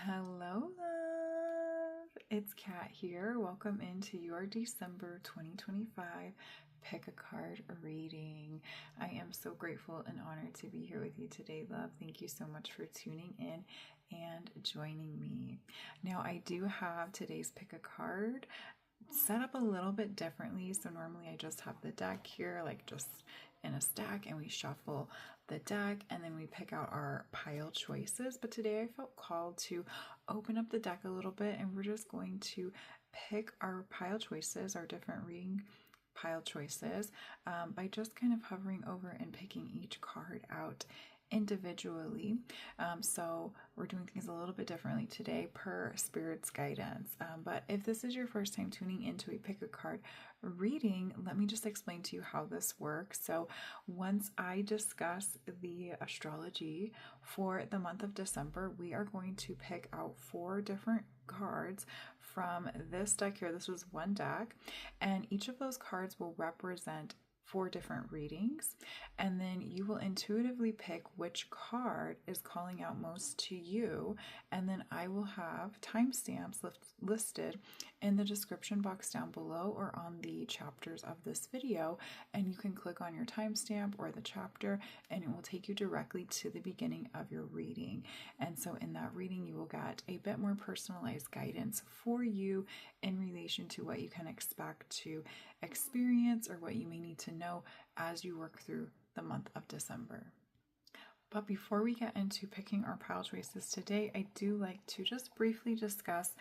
Hello, love. It's Kat here. Welcome into your December 2025 Pick a Card reading. I am so grateful and honored to be here with you today, love. Thank you so much for tuning in and joining me. Now, I do have today's Pick a Card set up a little bit differently. So normally I just have the deck here, like just in a stack, and we shuffle the deck and then we pick out our pile choices. But today I felt called to open up the deck a little bit and we're just going to pick our pile choices, our different reading pile choices, by just kind of hovering over and picking each card out individually. So we're doing things a little bit differently today per Spirit's guidance. But if this is your first time tuning into a Pick a Card reading, let me just explain to you how this works. So once I discuss the astrology for the month of December, we are going to pick out 4 different cards from this deck here. This was one deck, and each of those cards will represent 4 different readings, and then you will intuitively pick which card is calling out most to you, and then I will have timestamps listed in the description box down below or on the chapters of this video, and you can click on your timestamp or the chapter and it will take you directly to the beginning of your reading. And so in that reading you will get a bit more personalized guidance for you in relation to what you can expect to experience or what you may need to know as you work through the month of December. But before we get into picking our pile choices today, I do like to just briefly discuss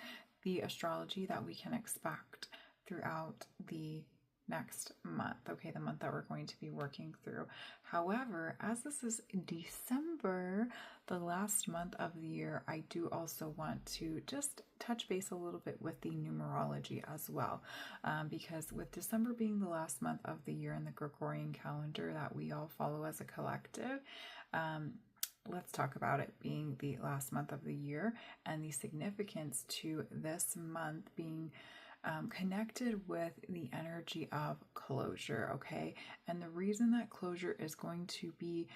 the astrology that we can expect throughout the next month, okay, the month that we're going to be working through. However, as this is December, the last month of the year, I do also want to just touch base a little bit with the numerology as well, because with December being the last month of the year in the Gregorian calendar that we all follow as a collective, let's talk about it being the last month of the year and the significance to this month being connected with the energy of closure, okay? And the reason that closure is going to be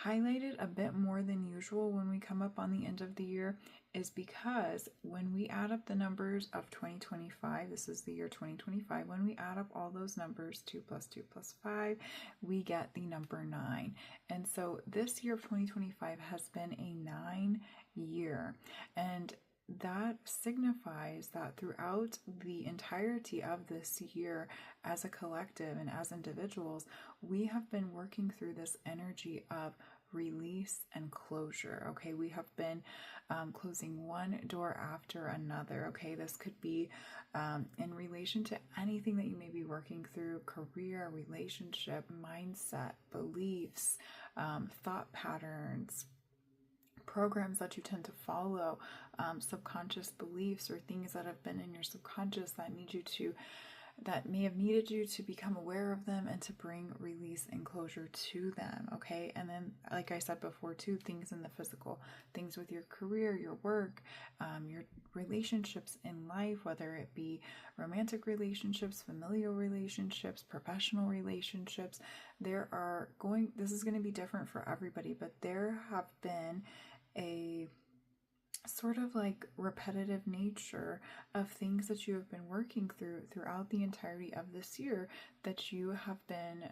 highlighted a bit more than usual when we come up on the end of the year is because when we add up the numbers of 2025, this is the year 2025, when we add up all those numbers, 2 plus 2 plus 5, we get the number 9. And so this year of 2025 has been a 9 year, and that signifies that throughout the entirety of this year as a collective and as individuals, we have been working through this energy of release and closure, okay? We have been closing one door after another, okay? This could be in relation to anything that you may be working through: career, relationship, mindset, beliefs, thought patterns, programs that you tend to follow, subconscious beliefs or things that have been in your subconscious that may have needed you to become aware of them and to bring release and closure to them, okay? And then, like I said before too, things in the physical, things with your career, your work, your relationships in life, whether it be romantic relationships, familial relationships, professional relationships. This is going to be different for everybody, but there have been a sort of like repetitive nature of things that you have been working throughout the entirety of this year that you have been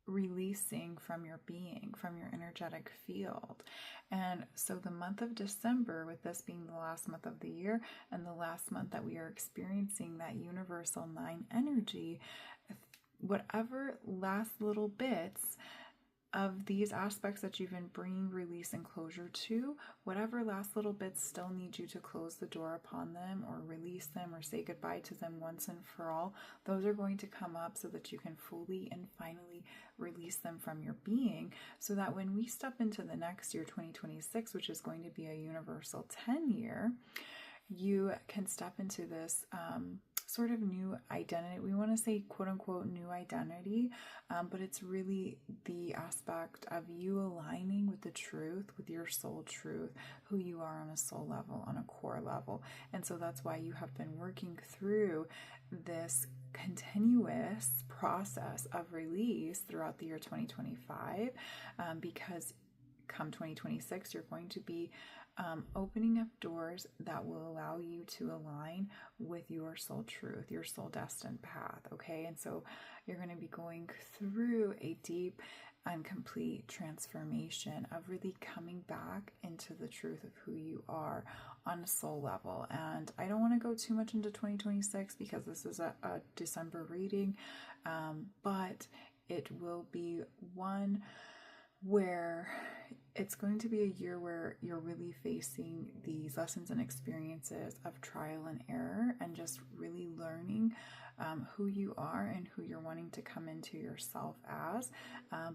releasing from your being, from your energetic field. And so the month of December, with this being the last month of the year and the last month that we are experiencing that universal 9 energy, whatever last little bits of these aspects that you've been bringing release and closure to, whatever last little bits still need you to close the door upon them or release them or say goodbye to them once and for all, those are going to come up so that you can fully and finally release them from your being, so that when we step into the next year, 2026, which is going to be a universal 10 year, you can step into this sort of new identity. We want to say quote unquote new identity, but it's really the aspect of you aligning with the truth, with your soul truth, who you are on a soul level, on a core level. And so that's why you have been working through this continuous process of release throughout the year 2025, because come 2026, you're going to be opening up doors that will allow you to align with your soul truth, your soul destined path, okay? And so you're going to be going through a deep and complete transformation of really coming back into the truth of who you are on a soul level. And I don't want to go too much into 2026 because this is a December reading, but it will be one where it's going to be a year where you're really facing these lessons and experiences of trial and error and just really learning who you are and who you're wanting to come into yourself as,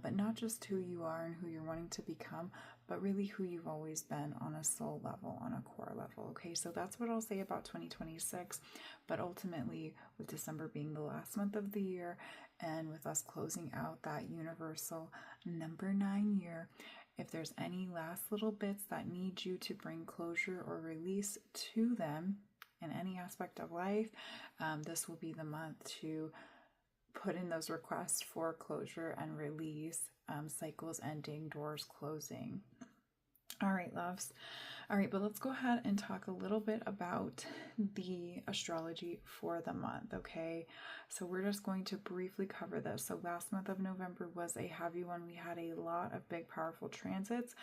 but not just who you are and who you're wanting to become, but really who you've always been on a soul level, on a core level. Okay, so that's what I'll say about 2026. But ultimately, with December being the last month of the year and with us closing out that universal number 9 year, if there's any last little bits that need you to bring closure or release to them in any aspect of life, this will be the month to put in those requests for closure and release, cycles ending, doors closing. All right, loves. All right, but let's go ahead and talk a little bit about the astrology for the month, okay? So we're just going to briefly cover this. So last month of November was a heavy one. We had a lot of big, powerful transits.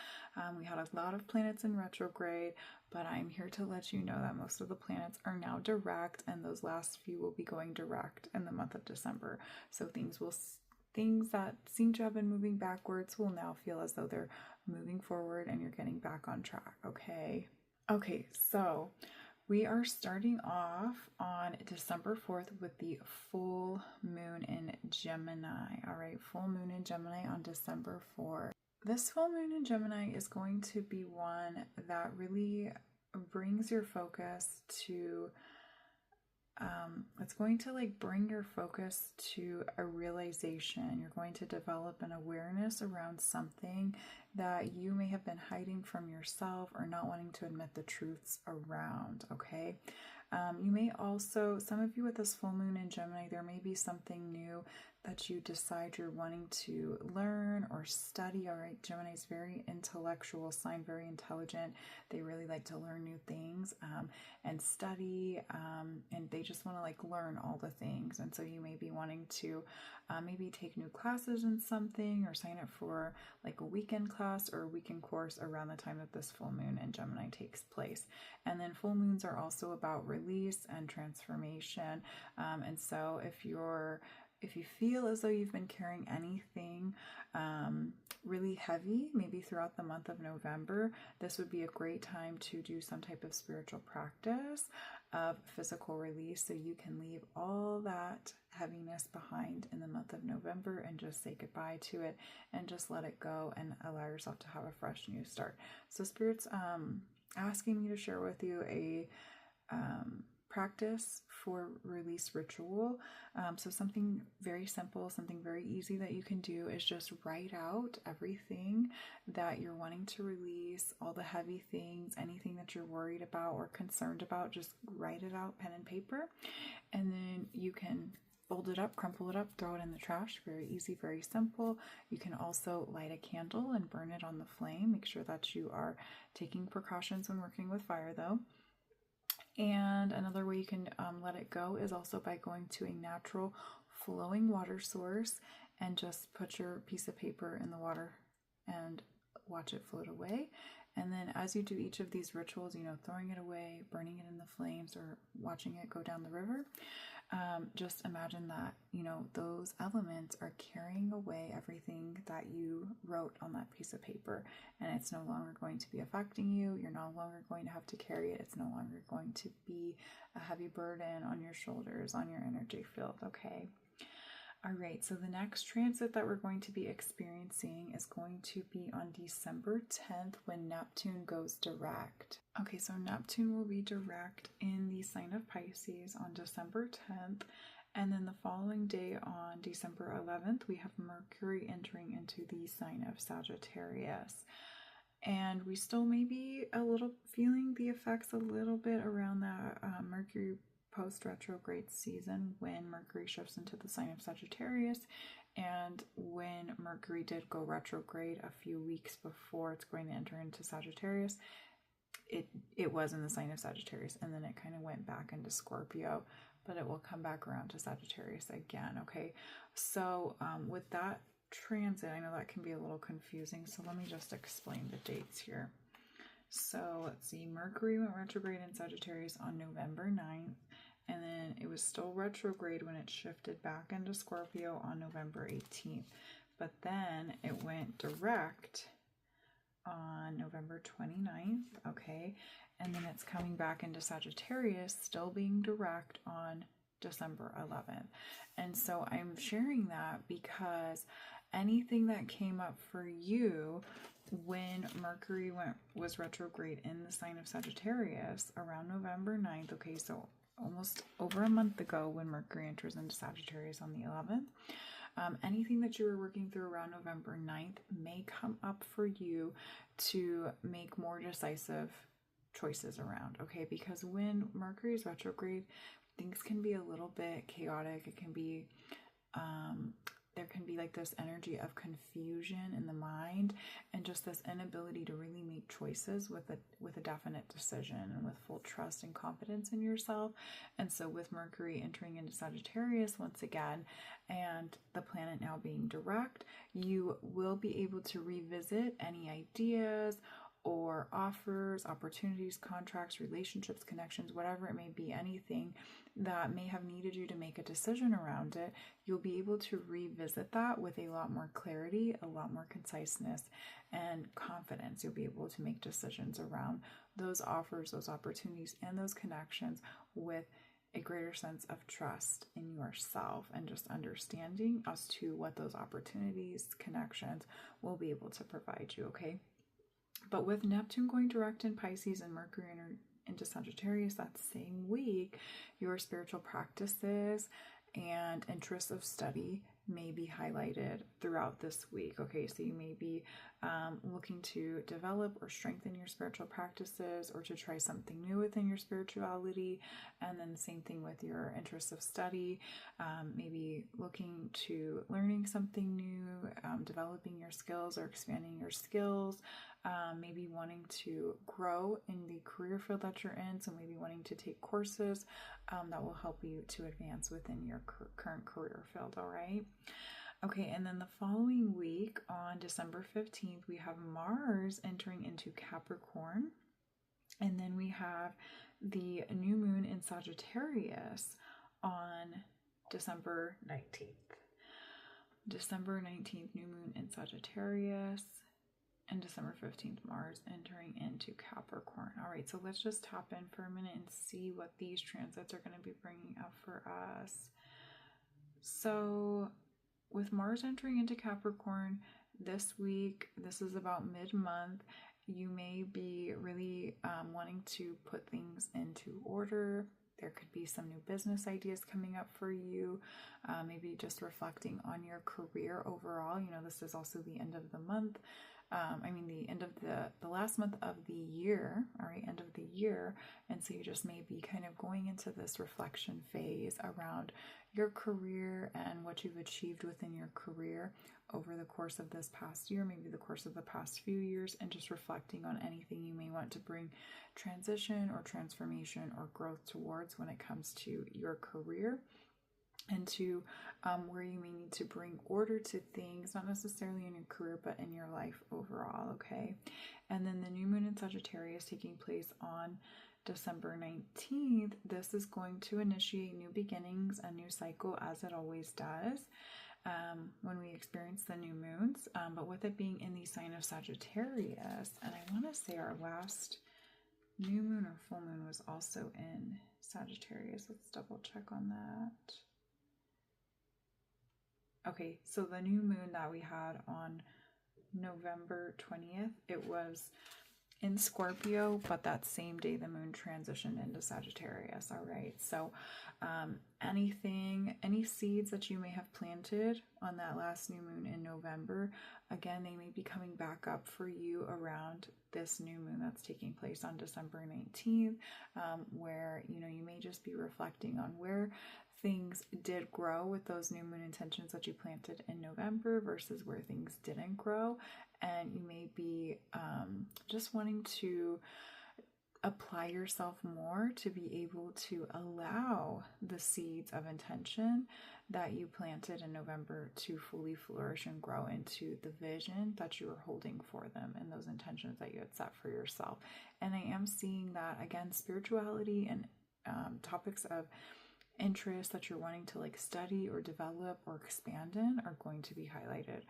We had a lot of planets in retrograde, but I'm here to let you know that most of the planets are now direct, and those last few will be going direct in the month of December. So things that seem to have been moving backwards will now feel as though they're moving forward and you're getting back on track, okay? Okay, so we are starting off on December 4th with the full moon in Gemini, all right? Full moon in Gemini on December 4th. This full moon in Gemini is going to be one that really brings your focus to it's going to bring your focus to a realization. You're going to develop an awareness around something that you may have been hiding from yourself or not wanting to admit the truths around, okay? You may also, some of you with this full moon in Gemini, there may be something new that you decide you're wanting to learn or study. All right, Gemini is very intellectual sign, very intelligent. They really like to learn new things and study, and they just want to learn all the things. And so you may be wanting to maybe take new classes in something or sign up for a weekend class or a weekend course around the time that this full moon in Gemini takes place. And then full moons are also about release and transformation. And so if you feel as though you've been carrying anything really heavy, maybe throughout the month of November, this would be a great time to do some type of spiritual practice of physical release so you can leave all that heaviness behind in the month of November and just say goodbye to it and just let it go and allow yourself to have a fresh new start. So Spirit's asking me to share with you a practice for release ritual. So something very simple, something very easy that you can do is just write out everything that you're wanting to release, all the heavy things, anything that you're worried about or concerned about, just write it out, pen and paper, and then you can fold it up, crumple it up, throw it in the trash. Very easy, very simple. You can also light a candle and burn it on the flame. Make sure that you are taking precautions when working with fire though. And another way you can let it go is also by going to a natural flowing water source and just put your piece of paper in the water and watch it float away. And then as you do each of these rituals, throwing it away, burning it in the flames, or watching it go down the river, just imagine that, those elements are carrying away everything that you wrote on that piece of paper, and it's no longer going to be affecting you. You're no longer going to have to carry it. It's no longer going to be a heavy burden on your shoulders, on your energy field, okay? All right, so the next transit that we're going to be experiencing is going to be on December 10th when Neptune goes direct. Okay, so Neptune will be direct in the sign of Pisces on December 10th. And then the following day on December 11th, we have Mercury entering into the sign of Sagittarius. And we still may be feeling the effects a little bit around that Mercury post-retrograde season when Mercury shifts into the sign of Sagittarius, and when Mercury did go retrograde a few weeks before it's going to enter into Sagittarius, it was in the sign of Sagittarius, and then it kind of went back into Scorpio, but it will come back around to Sagittarius again. Okay, so with that transit, I know that can be a little confusing, so let me just explain the dates here. So let's see, Mercury went retrograde in Sagittarius on November 9th, and then it was still retrograde when it shifted back into Scorpio on November 18th, but then it went direct on November 29th, okay, and then it's coming back into Sagittarius, still being direct on December 11th. And so I'm sharing that because anything that came up for you when Mercury was retrograde in the sign of Sagittarius around November 9th, okay, so almost over a month ago when Mercury enters into Sagittarius on the 11th, anything that you were working through around November 9th may come up for you to make more decisive choices around, okay? Because when Mercury is retrograde, things can be a little bit chaotic. It can be, there can be like this energy of confusion in the mind and just this inability to really make choices with a definite decision and with full trust and confidence in yourself. And so with Mercury entering into Sagittarius once again, and the planet now being direct, you will be able to revisit any ideas or offers, opportunities, contracts, relationships, connections, whatever it may be, anything that may have needed you to make a decision around it, you'll be able to revisit that with a lot more clarity, a lot more conciseness, and confidence. You'll be able to make decisions around those offers, those opportunities, and those connections with a greater sense of trust in yourself and just understanding as to what those opportunities, connections will be able to provide you, okay? But with Neptune going direct in Pisces and Mercury into Sagittarius that same week, your spiritual practices and interests of study may be highlighted throughout this week. Okay, so you may be looking to develop or strengthen your spiritual practices or to try something new within your spirituality. And then the same thing with your interests of study, maybe looking to learning something new, developing your skills or expanding your skills, maybe wanting to grow in the career field that you're in. So maybe wanting to take courses that will help you to advance within your current career field. All right. Okay. And then the following week on December 15th, we have Mars entering into Capricorn. And then we have the new moon in Sagittarius on December 19th. December 19th, new moon in Sagittarius. And December 15th, Mars entering into Capricorn. All right, so let's just tap in for a minute and see what these transits are going to be bringing up for us. So with Mars entering into Capricorn this week, this is about mid-month, you may be really wanting to put things into order. There could be some new business ideas coming up for you, maybe just reflecting on your career overall. You know, this is also the end of the month. The end of the last month of the year, all right, end of the year. And so you just may be kind of going into this reflection phase around your career and what you've achieved within your career over the course of this past year, maybe the course of the past few years, and just reflecting on anything you may want to bring transition or transformation or growth towards when it comes to your career. And to where you may need to bring order to things, not necessarily in your career, but in your life overall, okay? And then the new moon in Sagittarius taking place on December 19th, this is going to initiate new beginnings, a new cycle, as it always does when we experience the new moons. But with it being in the sign of Sagittarius, and I want to say our last new moon or full moon was also in Sagittarius. Let's double check on that. Okay, so the new moon that we had on November 20th, it was in Scorpio, but that same day the moon transitioned into Sagittarius. All right, so any seeds that you may have planted on that last new moon in November, again, they may be coming back up for you around this new moon that's taking place on December 19th, where, you know, you may just be reflecting on where things did grow with those new moon intentions that you planted in November versus where things didn't grow. And you may be just wanting to apply yourself more to be able to allow the seeds of intention that you planted in November to fully flourish and grow into the vision that you were holding for them and those intentions that you had set for yourself. And I am seeing that, again, spirituality and topics of interest that you're wanting to like study or develop or expand in are going to be highlighted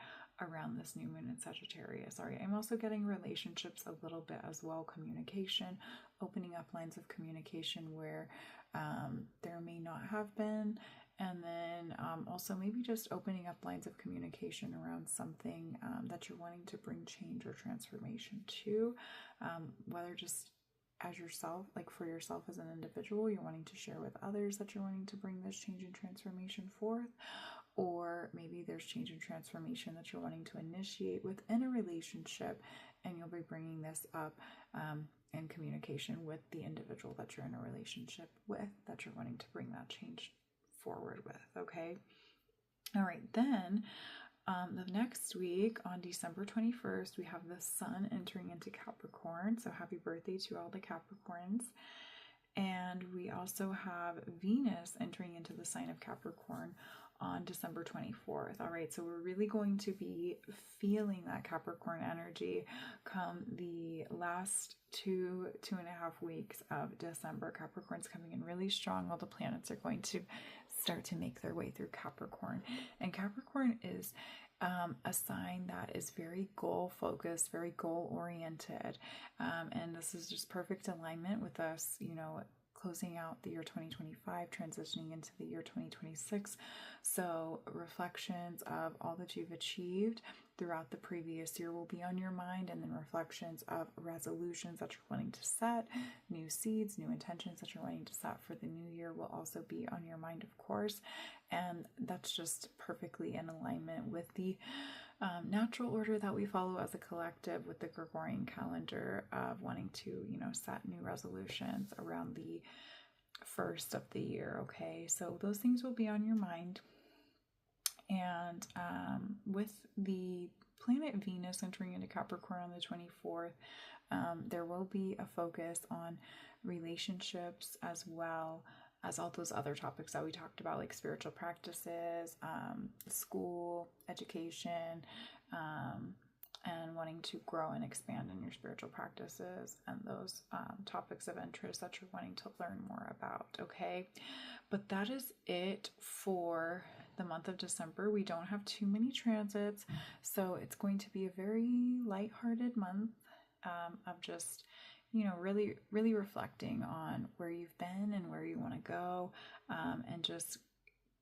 around this new moon in Sagittarius. All right, I'm also getting relationships a little bit as well, communication, opening up lines of communication where there may not have been, and then also maybe just opening up lines of communication around something that you're wanting to bring change or transformation to, whether just as yourself, like for yourself as an individual, you're wanting to share with others that you're wanting to bring this change and transformation forth, or maybe there's change and transformation that you're wanting to initiate within a relationship, and you'll be bringing this up in communication with the individual that you're in a relationship with, that you're wanting to bring that change forward with, okay? All right, then the next week on December 21st, we have the sun entering into Capricorn. So happy birthday to all the Capricorns. And we also have Venus entering into the sign of Capricorn on December 24th. All right, so we're really going to be feeling that Capricorn energy come the last 2.5 weeks of December. Capricorn's coming in really strong. All the planets are going to start to make their way through Capricorn. And Capricorn is a sign that is very goal focused, very goal oriented. And this is just perfect alignment with us, you know, closing out the year 2025, transitioning into the year 2026. So reflections of all that you've achieved throughout the previous year will be on your mind, and then reflections of resolutions that you're wanting to set, new seeds, new intentions that you're wanting to set for the new year will also be on your mind, of course. And that's just perfectly in alignment with the natural order that we follow as a collective with the Gregorian calendar of wanting to, you know, set new resolutions around the first of the year. Okay, so those things will be on your mind. And with the planet Venus entering into Capricorn on the 24th, there will be a focus on relationships as well as all those other topics that we talked about, like spiritual practices, school, education, and wanting to grow and expand in your spiritual practices and those topics of interest that you're wanting to learn more about, okay? But that is it for the month of December. We don't have too many transits, so it's going to be a very lighthearted month of just, you know, really, really reflecting on where you've been and where you want to go, and just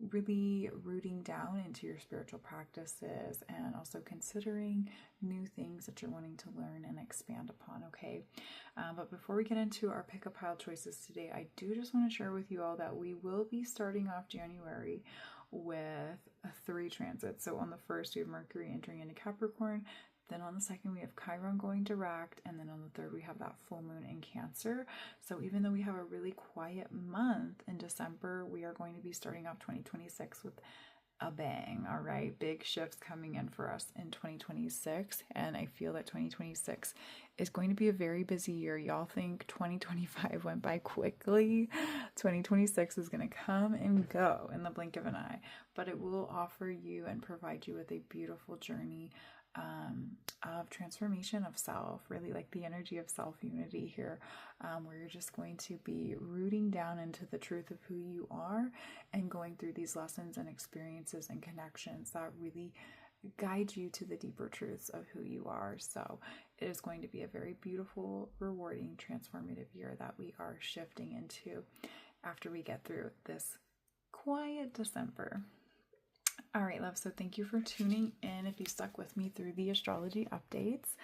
really rooting down into your spiritual practices and also considering new things that you're wanting to learn and expand upon, okay? But before we get into our pick a pile choices today, I do just want to share with you all that we will be starting off January with 3 transits. So on the 1st, we have Mercury entering into Capricorn. Then on the 2nd, we have Chiron going direct. And then on the 3rd, we have that full moon in Cancer. So even though we have a really quiet month in December, we are going to be starting off 2026 with a bang, all right? Big shifts coming in for us in 2026. And I feel that 2026 is going to be a very busy year. Y'all think 2025 went by quickly. 2026 is going to come and go in the blink of an eye. But it will offer you and provide you with a beautiful journey of transformation of self, really like the energy of self-unity here, where you're just going to be rooting down into the truth of who you are and going through these lessons and experiences and connections that really guide you to the deeper truths of who you are. So it is going to be a very beautiful, rewarding, transformative year that we are shifting into after we get through this quiet December. All right, love. So thank you for tuning in if you stuck with me through the astrology updates.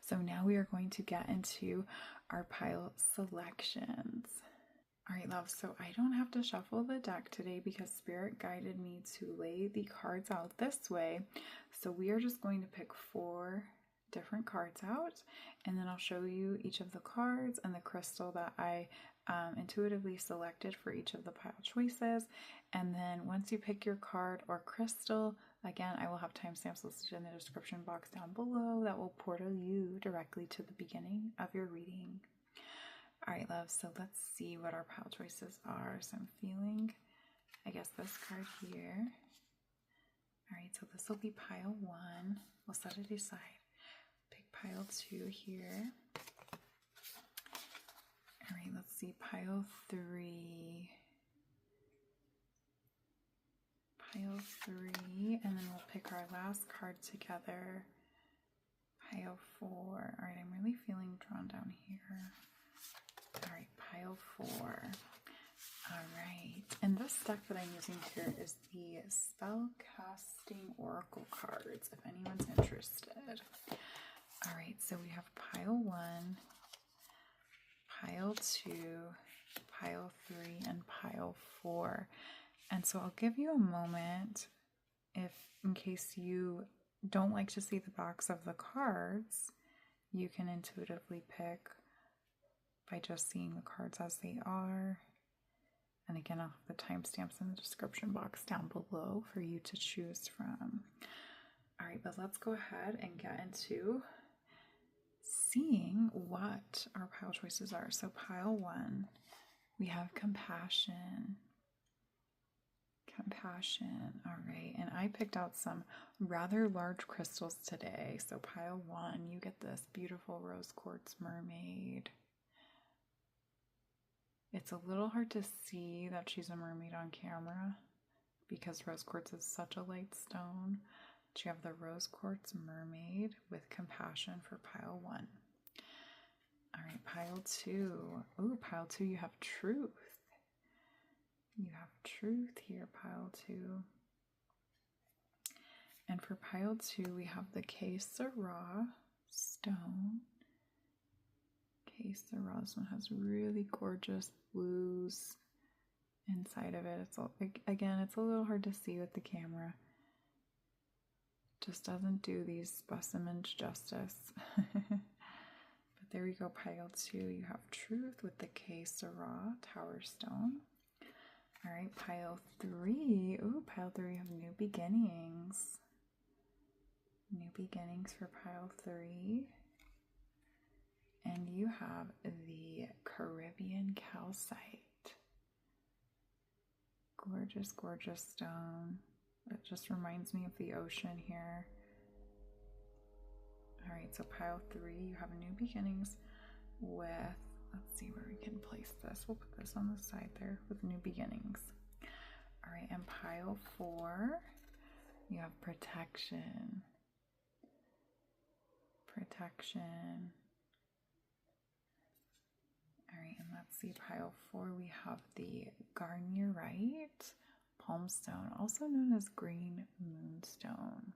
So now we are going to get into our pile selections. All right, love. So I don't have to shuffle the deck today because Spirit guided me to lay the cards out this way. So we are just going to pick 4 different cards out, and then I'll show you each of the cards and the crystal that I intuitively selected for each of the pile choices. And then once you pick your card or crystal, again, I will have timestamps listed in the description box down below that will portal you directly to the beginning of your reading. All right, love, so let's see what our pile choices are. So I'm feeling, I guess, this card here. All right, so this will be pile 1. We'll set it aside. Pick pile 2 here. All right, let's see, pile 3. Pile 3, and then we'll pick our last card together. Pile 4. All right, I'm really feeling drawn down here. All right, pile 4. All right, and this deck that I'm using here is the Spellcasting Oracle cards, if anyone's interested. All right, so we have pile 1, pile 2, pile 3, and pile 4. And so I'll give you a moment if, in case you don't like to see the backs of the cards, you can intuitively pick by just seeing the cards as they are. And again, I'll have the timestamps in the description box down below for you to choose from. All right, but let's go ahead and get into seeing what our pile choices are. So pile 1, we have compassion. Compassion. All right, and I picked out some rather large crystals today. So pile 1, you get this beautiful rose quartz mermaid. It's a little hard to see that she's a mermaid on camera because rose quartz is such a light stone. But you have the rose quartz mermaid with compassion for pile 1. All right, pile 2. Ooh, pile 2, you have truth. You have truth here, pile 2. And for pile 2, we have the Sera stone. Sera, this one has really gorgeous blues inside of it. It's again, it's a little hard to see with the camera. Just doesn't do these specimens justice. But there we go, pile 2. You have truth with the Sera tower stone. All right, pile 3. Ooh, pile 3, you have new beginnings. New beginnings for pile 3. And you have the Carribean Calcite. Gorgeous, gorgeous stone. It just reminds me of the ocean here. All right, so pile 3, you have new beginnings with, let's see where we can place this. We'll put this on the side there with new beginnings. All right, and pile 4, you have protection. Protection. All right, and let's see, pile 4, we have the Gernierite palmstone, also known as green moonstone.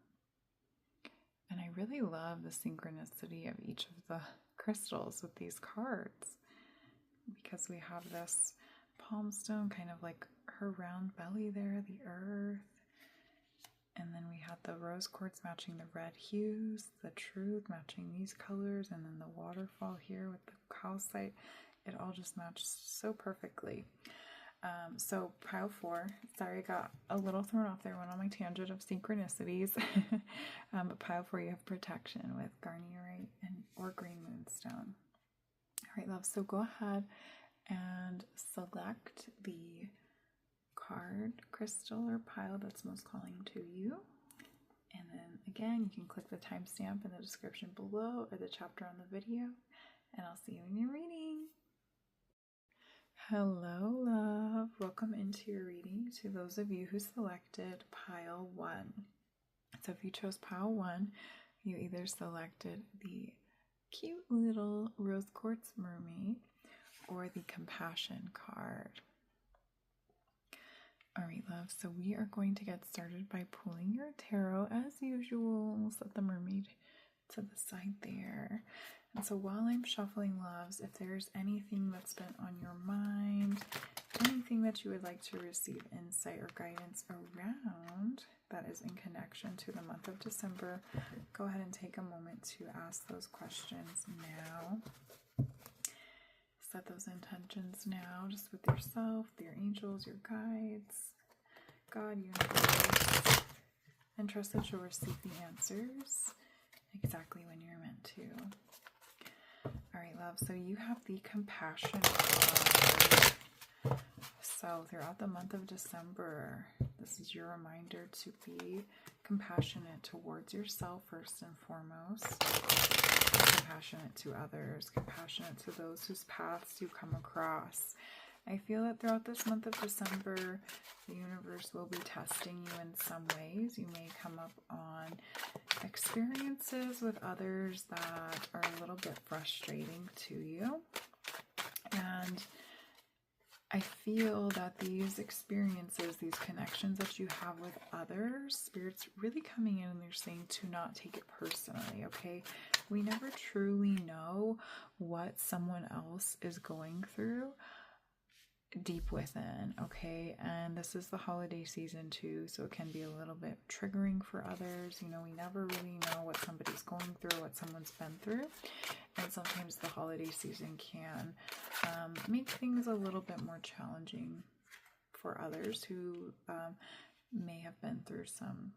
And I really love the synchronicity of each of the crystals with these cards, because we have this palmstone, kind of like her round belly there, the earth. And then we had the rose quartz matching the red hues, the truth matching these colors, and then the waterfall here with the calcite. It all just matched so perfectly. So pile 4, sorry I got a little thrown off there, went on my tangent of synchronicities. But pile 4, you have protection with Gernierite or green moonstone. All right, love, so go ahead and select the card, crystal, or pile that's most calling to you. And then again, you can click the timestamp in the description below or the chapter on the video, and I'll see you in your reading. Hello, love. Welcome into your reading to those of you who selected pile 1. So if you chose pile 1, you either selected the cute little rose quartz mermaid or the compassion card. All right, love. So we are going to get started by pulling your tarot as usual. We'll set the mermaid to the side there. And so while I'm shuffling, loves, if there's anything that's been on your mind, anything that you would like to receive insight or guidance around that is in connection to the month of December, go ahead and take a moment to ask those questions now. Set those intentions now, just with yourself, your angels, your guides, God, universe, and trust that you'll receive the answers exactly when you're meant to. All right, love. So you have the compassion card. So throughout the month of December, this is your reminder to be compassionate towards yourself first and foremost, compassionate to others, compassionate to those whose paths you come across. I feel that throughout this month of December, the universe will be testing you in some ways. You may come up on experiences with others that are a little bit frustrating to you. And I feel that these experiences, these connections that you have with others, Spirit's really coming in and they're saying to not take it personally, okay? We never truly know what someone else is going through deep within, okay? And this is the holiday season too, so it can be a little bit triggering for others. You know, we never really know what somebody's going through, what someone's been through, and sometimes the holiday season can make things a little bit more challenging for others who may have been through some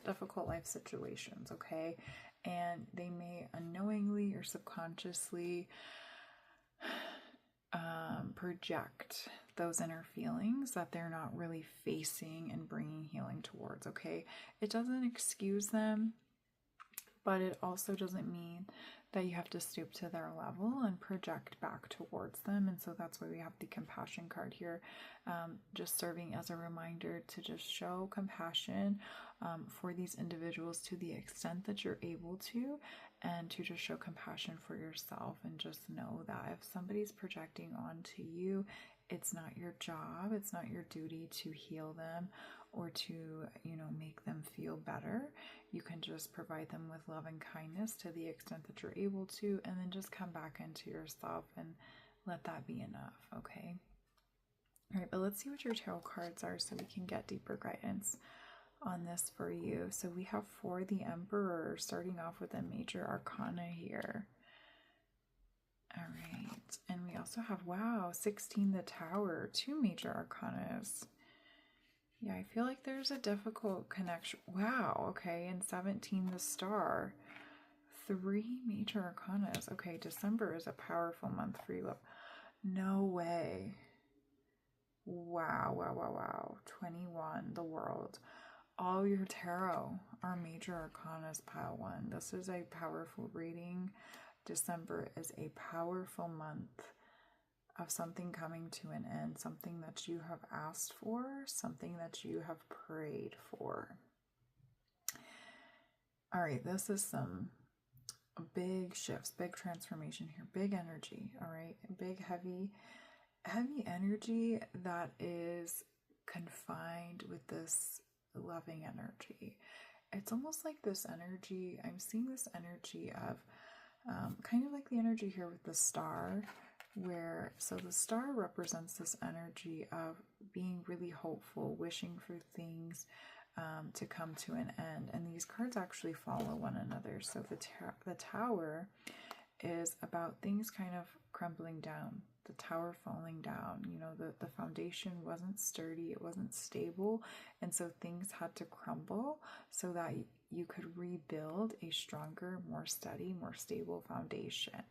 difficult life situations, okay? And they may unknowingly or subconsciously project those inner feelings that they're not really facing and bringing healing towards, okay? It doesn't excuse them, but it also doesn't mean that you have to stoop to their level and project back towards them. And so that's why we have the compassion card here, just serving as a reminder to just show compassion for these individuals to the extent that you're able to, and to just show compassion for yourself, and just know that if somebody's projecting onto you, it's not your job, it's not your duty to heal them or to, you know, make them feel better. You can just provide them with love and kindness to the extent that you're able to, and then just come back into yourself and let that be enough, okay? All right, but let's see what your tarot cards are so we can get deeper guidance on this for you. So we have for the Emperor, starting off with a major arcana here. All right, and we also have, wow, 16, the Tower, 2 major arcanas. Yeah, I feel like there's a difficult connection. Wow, okay, and 17, the Star, 3 major arcanas. Okay, December is a powerful month for you. No way. Wow, wow, wow, wow. 21, the World. All your tarot are major arcanas, pile 1. This is a powerful reading. December is a powerful month of something coming to an end, something that you have asked for, something that you have prayed for. All right, this is some big shifts, big transformation here, big energy, all right? Big, heavy energy that is confined with this loving energy. It's almost like this energy, I'm seeing this energy of kind of like the energy here with the Star, where, so the Star represents this energy of being really hopeful, wishing for things to come to an end. And these cards actually follow one another. So the Tower is about things kind of crumbling down, the tower falling down. You know, the foundation wasn't sturdy, it wasn't stable, and so things had to crumble so that you could rebuild a stronger, more steady, more stable foundation.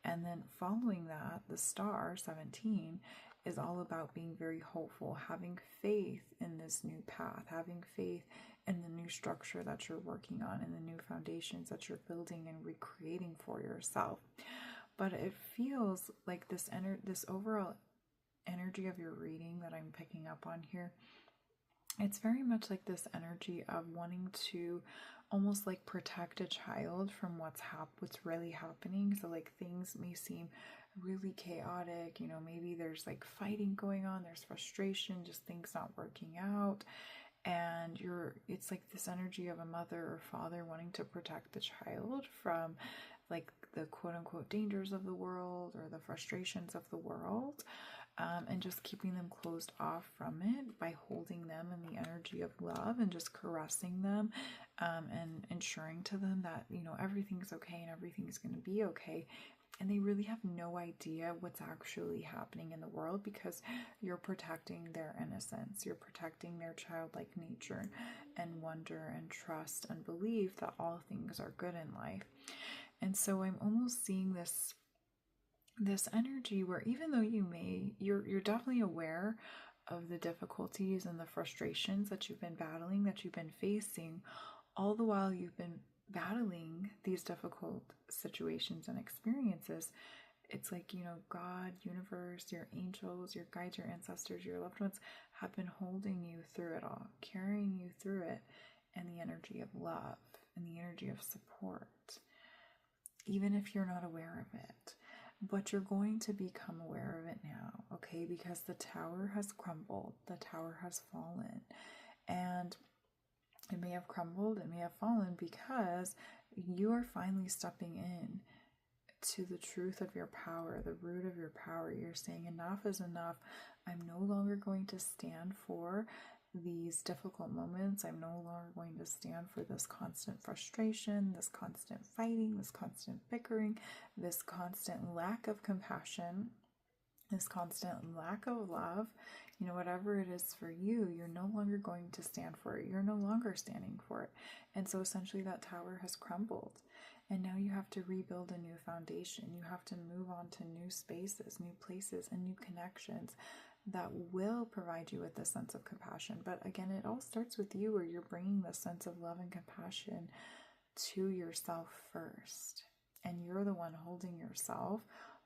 And then following that, the Star, 17, is all about being very hopeful, having faith in this new path, having faith in the new structure that you're working on, and the new foundations that you're building and recreating for yourself. But it feels like this overall energy of your reading that I'm picking up on here, it's very much like this energy of wanting to almost like protect a child from what's really happening. So like things may seem really chaotic, you know, maybe there's like fighting going on, there's frustration, just things not working out. And it's like this energy of a mother or father wanting to protect the child from like the quote unquote dangers of the world or the frustrations of the world, and just keeping them closed off from it by holding them in the energy of love and just caressing them, and ensuring to them that, you know, everything's okay and everything's going to be okay. And they really have no idea what's actually happening in the world because you're protecting their innocence. You're protecting their childlike nature and wonder and trust and belief that all things are good in life. And so I'm almost seeing this this energy where even though you're definitely aware of the difficulties and the frustrations that you've been battling, that you've been facing, all the while you've been battling these difficult situations and experiences. It's like, God, universe, your angels, your guides, your ancestors, your loved ones have been holding you through it all, carrying you through it, and the energy of love and the energy of support, even if you're not aware of it. But you're going to become aware of it now, okay? Because the tower has crumbled, the tower has fallen, and it may have crumbled, it may have fallen because you are finally stepping in to the truth of your power, the root of your power. You're saying enough is enough. I'm no longer going to stand for these difficult moments. I'm no longer going to stand for this constant frustration, this constant fighting, this constant bickering, this constant lack of compassion, this constant lack of love. Whatever it is for you, you're no longer going to stand for it. You're no longer standing for it. And so essentially that tower has crumbled. And now you have to rebuild a new foundation. You have to move on to new spaces, new places, and new connections that will provide you with this sense of compassion. But again, it all starts with you, where you're bringing this sense of love and compassion to yourself first. And you're the one holding yourself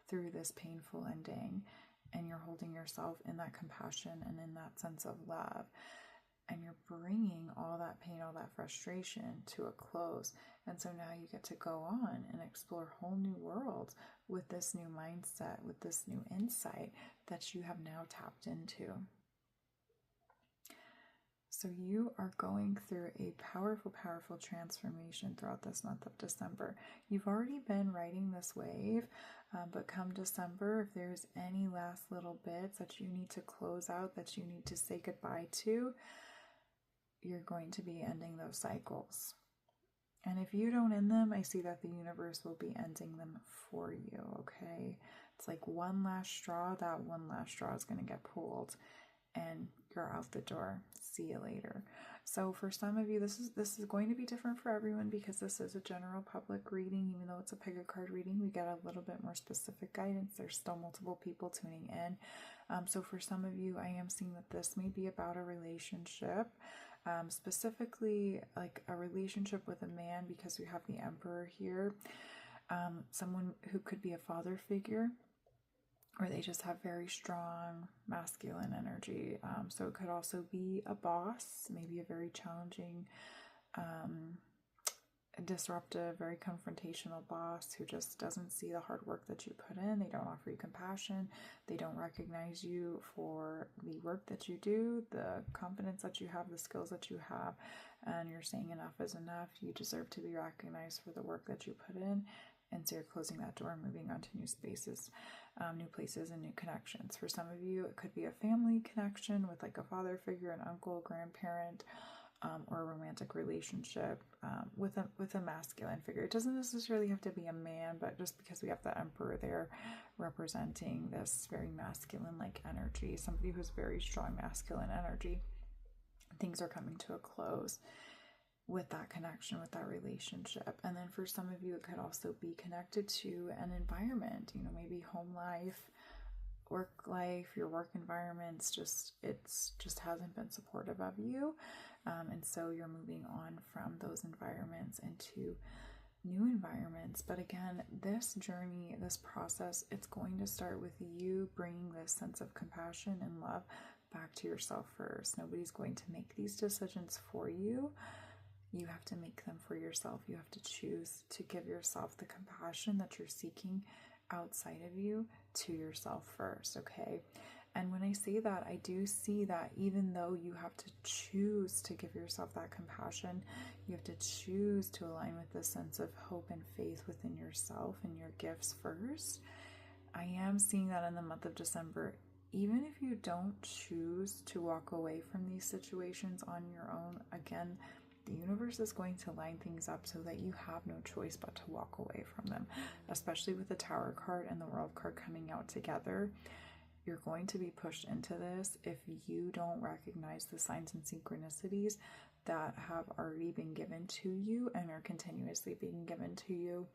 through this painful ending. And you're holding yourself in that compassion and in that sense of love. And you're bringing all that pain, all that frustration to a close. And so now you get to go on and explore whole new worlds with this new mindset, with this new insight that you have now tapped into. So you are going through a powerful, powerful transformation throughout this month of December. You've already been riding this wave, but come December, if there's any last little bits that you need to close out, that you need to say goodbye to, you're going to be ending those cycles. And if you don't end them, I see that the universe will be ending them for you, okay? It's like one last straw. That one last straw is going to get pulled, and you're out the door. See you later. So for some of you, this is going to be different for everyone, because this is a general public reading. Even though it's a pick a card reading, we get a little bit more specific guidance. There's still multiple people tuning in. So for some of you, I am seeing that this may be about a relationship. Specifically like a relationship with a man, because we have the Emperor here. Someone who could be a father figure, or they just have very strong masculine energy. So it could also be a boss, maybe a very challenging, disruptive, very confrontational boss who just doesn't see the hard work that you put in. They don't offer you compassion. They don't recognize you for the work that you do, the confidence that you have, the skills that you have. And you're saying enough is enough. You deserve to be recognized for the work that you put in. And so you're closing that door and moving on to new spaces, new places, and new connections. For some of you, it could be a family connection with like a father figure, an uncle, grandparent, or a romantic relationship with a masculine figure. It doesn't necessarily have to be a man, but just because we have the Emperor there representing this very masculine-like energy, somebody who's very strong masculine energy, things are coming to a close with that connection, with that relationship. And then for some of you, it could also be connected to an environment, maybe home life, work life, your work environments, just hasn't been supportive of you. And so you're moving on from those environments into new environments. But again, this journey, this process, it's going to start with you bringing this sense of compassion and love back to yourself first. Nobody's going to make these decisions for you. You have to make them for yourself. You have to choose to give yourself the compassion that you're seeking outside of you to yourself first, okay? And when I say that, I do see that even though you have to choose to give yourself that compassion, you have to choose to align with this sense of hope and faith within yourself and your gifts first. I am seeing that in the month of December, even if you don't choose to walk away from these situations on your own, again, the universe is going to line things up so that you have no choice but to walk away from them, especially with the Tower card and the World card coming out together. You're going to be pushed into this if you don't recognize the signs and synchronicities that have already been given to you and are continuously being given to you.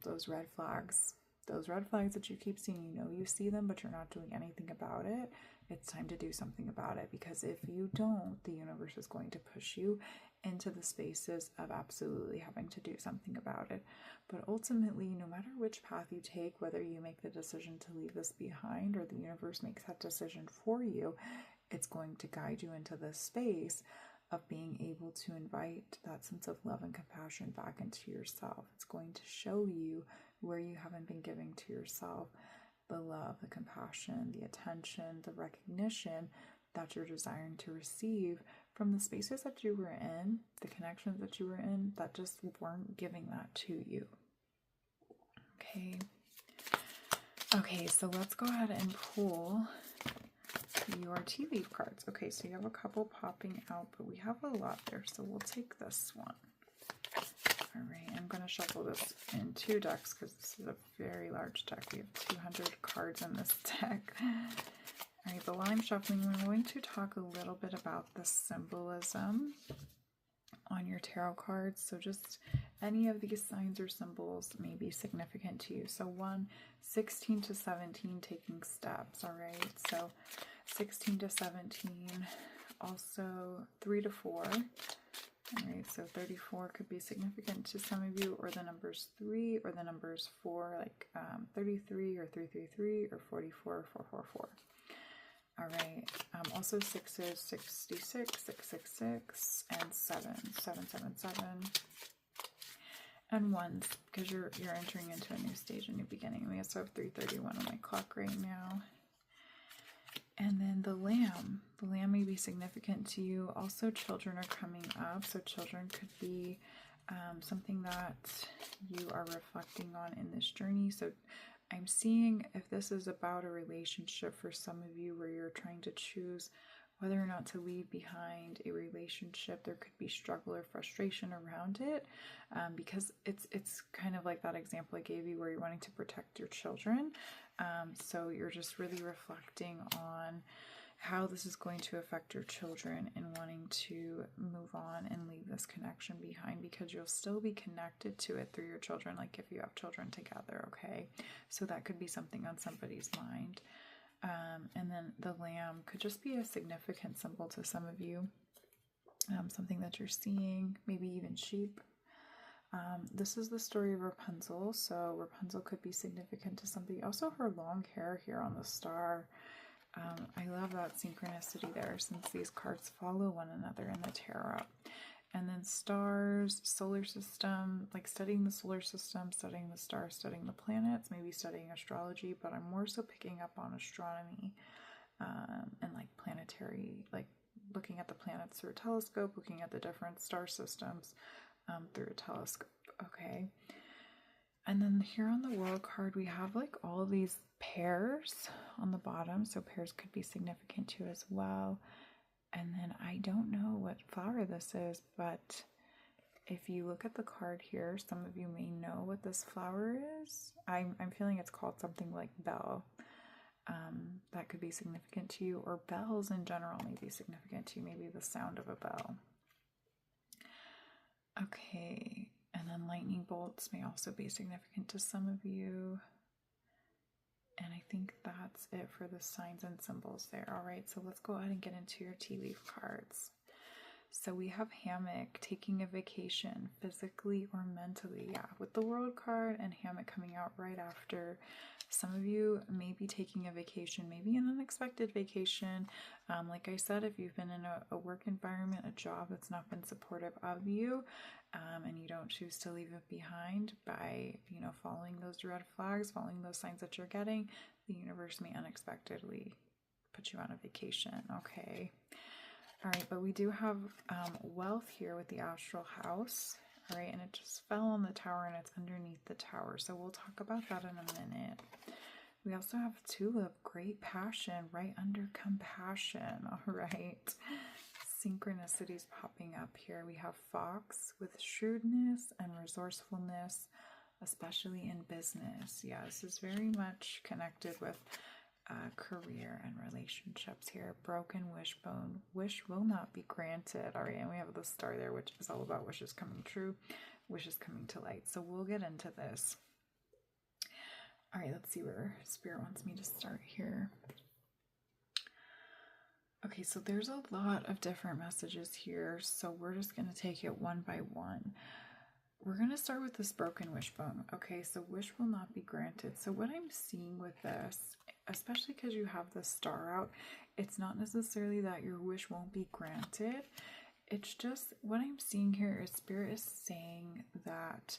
Those red flags, those red flags that you keep seeing, you know you see them, but you're not doing anything about it. It's time to do something about it, because if you don't, the universe is going to push you into the spaces of absolutely having to do something about it. But ultimately, no matter which path you take, whether you make the decision to leave this behind or the universe makes that decision for you, it's going to guide you into this space of being able to invite that sense of love and compassion back into yourself. It's going to show you where you haven't been giving to yourself the love, the compassion, the attention, the recognition that you're desiring to receive from the spaces that you were in, the connections that you were in that just weren't giving that to you. Okay, so let's go ahead and pull your tea leaf cards. Okay, so you have a couple popping out, but we have a lot there, so we'll take this one. All right, I'm going to shuffle this in 2 decks because this is a very large deck. We have 200 cards in this deck. All right, but while I'm shuffling, we're going to talk a little bit about the symbolism on your tarot cards. So just any of these signs or symbols may be significant to you. So 16 to 17, taking steps. All right, so 16 to 17, also 3 to 4. All right, so 34 could be significant to some of you, or the numbers 3 or the numbers 4, like 33 or 333 or 44 or 444. All right, also 6s, 66, 666, and 777, and 1s, because you're entering into a new stage, a new beginning. We also have 331 on my clock right now. And then the lamb may be significant to you. Also, children are coming up, so children could be something that you are reflecting on in this journey. So I'm seeing if this is about a relationship for some of you where you're trying to choose whether or not to leave behind a relationship, there could be struggle or frustration around it, because it's kind of like that example I gave you where you're wanting to protect your children. So you're just really reflecting on how this is going to affect your children and wanting to move on and leave this connection behind, because you'll still be connected to it through your children, like if you have children together, okay? So that could be something on somebody's mind. And then the lamb could just be a significant symbol to some of you, something that you're seeing, maybe even sheep. This is the story of Rapunzel, so Rapunzel could be significant to somebody. Also, her long hair here on the star. I love that synchronicity there, since these cards follow one another in the tarot. And then stars, solar system, like studying the solar system, studying the stars, studying the planets, maybe studying astrology, but I'm more so picking up on astronomy and like planetary, like looking at the planets through a telescope, looking at the different star systems through a telescope. Okay. And then here on the world card, we have like all of these pairs on the bottom. So pairs could be significant too as well. And then I don't know what flower this is, but if you look at the card here, some of you may know what this flower is. I'm feeling it's called something like bell. That could be significant to you, or bells in general may be significant to you, maybe the sound of a bell. Okay, and then lightning bolts may also be significant to some of you. And I think that's it for the signs and symbols there. All right, so let's go ahead and get into your tea leaf cards. So we have hammock, taking a vacation, physically or mentally. Yeah, with the world card and hammock coming out right after. Some of you may be taking a vacation, maybe an unexpected vacation. Like I said, if you've been in a work environment, a job that's not been supportive of you, and you don't choose to leave it behind by, following those red flags, following those signs that you're getting, the universe may unexpectedly put you on a vacation. Okay. All right, but we do have wealth here with the astral house. All right, and it just fell on the tower and it's underneath the tower. So we'll talk about that in a minute. We also have tulip, great passion, right under compassion. All right. Synchronicities popping up here. We have fox with shrewdness and resourcefulness, especially in business. Yeah, this is very much connected with career and relationships here. Broken wishbone, wish will not be granted. All right, and we have the star there, which is all about wishes coming true, wishes coming to light. So we'll get into this. All right, let's see where Spirit wants me to start here. Okay, so there's a lot of different messages here, so we're just going to take it one by one. We're going to start with this broken wishbone. Okay, so wish will not be granted. So what I'm seeing with this, especially because you have the star out, it's not necessarily that your wish won't be granted. It's just what I'm seeing here is Spirit is saying that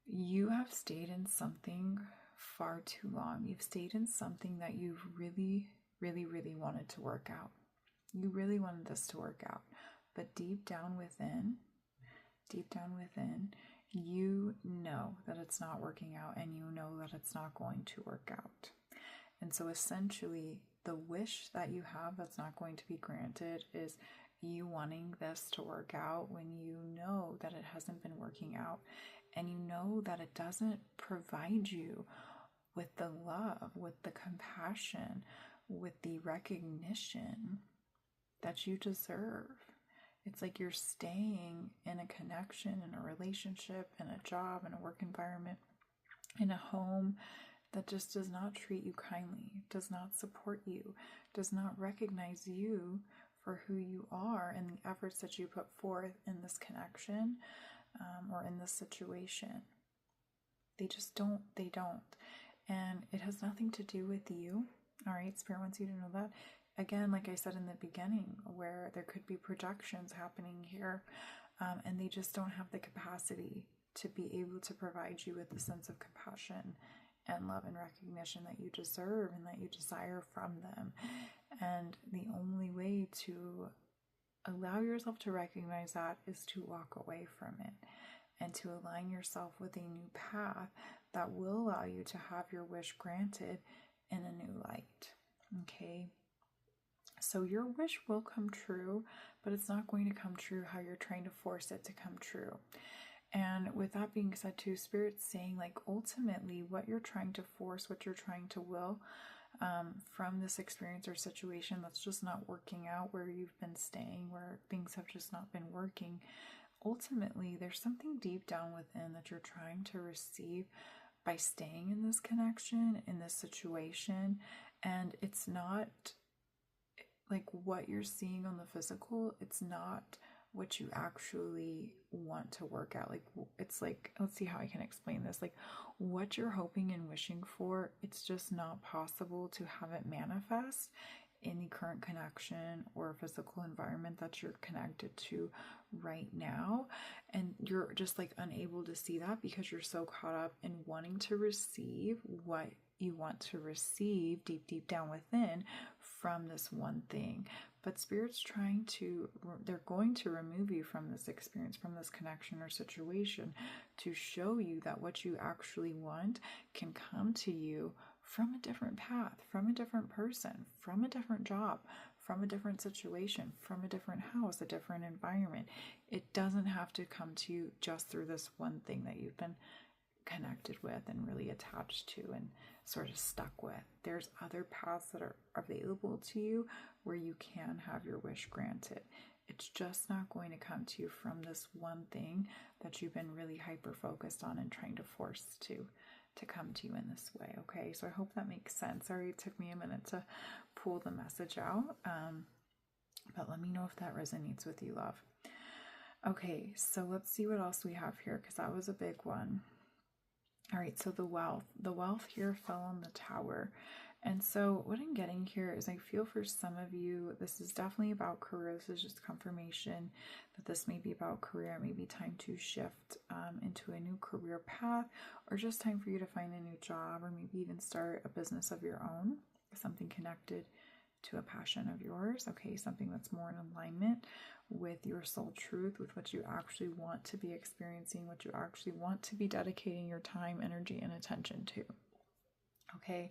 you have stayed in something far too long. You've stayed in something that you've really wanted to work out. You really wanted this to work out. But deep down within, you know that it's not working out, and you know that it's not going to work out. And so essentially, the wish that you have that's not going to be granted is you wanting this to work out when you know that it hasn't been working out, and you know that it doesn't provide you with the love, with the compassion, with the recognition that you deserve. It's like you're staying in a connection, in a relationship, in a job, in a work environment, in a home that just does not treat you kindly, does not support you, does not recognize you for who you are and the efforts that you put forth in this connection or in this situation. They don't. And it has nothing to do with you. All right, Spirit wants you to know that. Again, like I said in the beginning, where there could be projections happening here, and they just don't have the capacity to be able to provide you with the sense of compassion and love and recognition that you deserve and that you desire from them. And the only way to allow yourself to recognize that is to walk away from it and to align yourself with a new path that will allow you to have your wish granted in a new light. Okay? So your wish will come true, but it's not going to come true how you're trying to force it to come true. And with that being said too, Spirit's saying like ultimately what you're trying to force, what you're trying to will from this experience or situation that's just not working out, where you've been staying, where things have just not been working, ultimately there's something deep down within that you're trying to receive by staying in this connection, in this situation. And it's not like what you're seeing on the physical, it's not what you actually want to work out. Like, it's like, let's see how I can explain this. Like, what you're hoping and wishing for, it's just not possible to have it manifest in the current connection or physical environment that you're connected to right now. And you're just like unable to see that because you're so caught up in wanting to receive what you want to receive deep down within from this one thing. But Spirit's they're going to remove you from this experience, from this connection or situation, to show you that what you actually want can come to you from a different path, from a different person, from a different job, from a different situation, from a different house, a different environment. It doesn't have to come to you just through this one thing that you've been connected with and really attached to and sort of stuck with. There's other paths that are available to you where you can have your wish granted. It's just not going to come to you from this one thing that you've been really hyper focused on and trying to force to come to you in this way. Okay, so I hope that makes sense. Sorry it took me a minute to pull the message out, but let me know if that resonates with you, love. Okay, so let's see what else we have here, because that was a big one. All right, so the wealth here fell on the Tower. And so what I'm getting here is I feel for some of you, this is definitely about career. This is just confirmation that this may be about career. It may be time to shift into a new career path, or just time for you to find a new job, or maybe even start a business of your own, something connected to a passion of yours. Okay, something that's more in alignment with your soul truth, with what you actually want to be experiencing, what you actually want to be dedicating your time, energy, and attention to. Okay.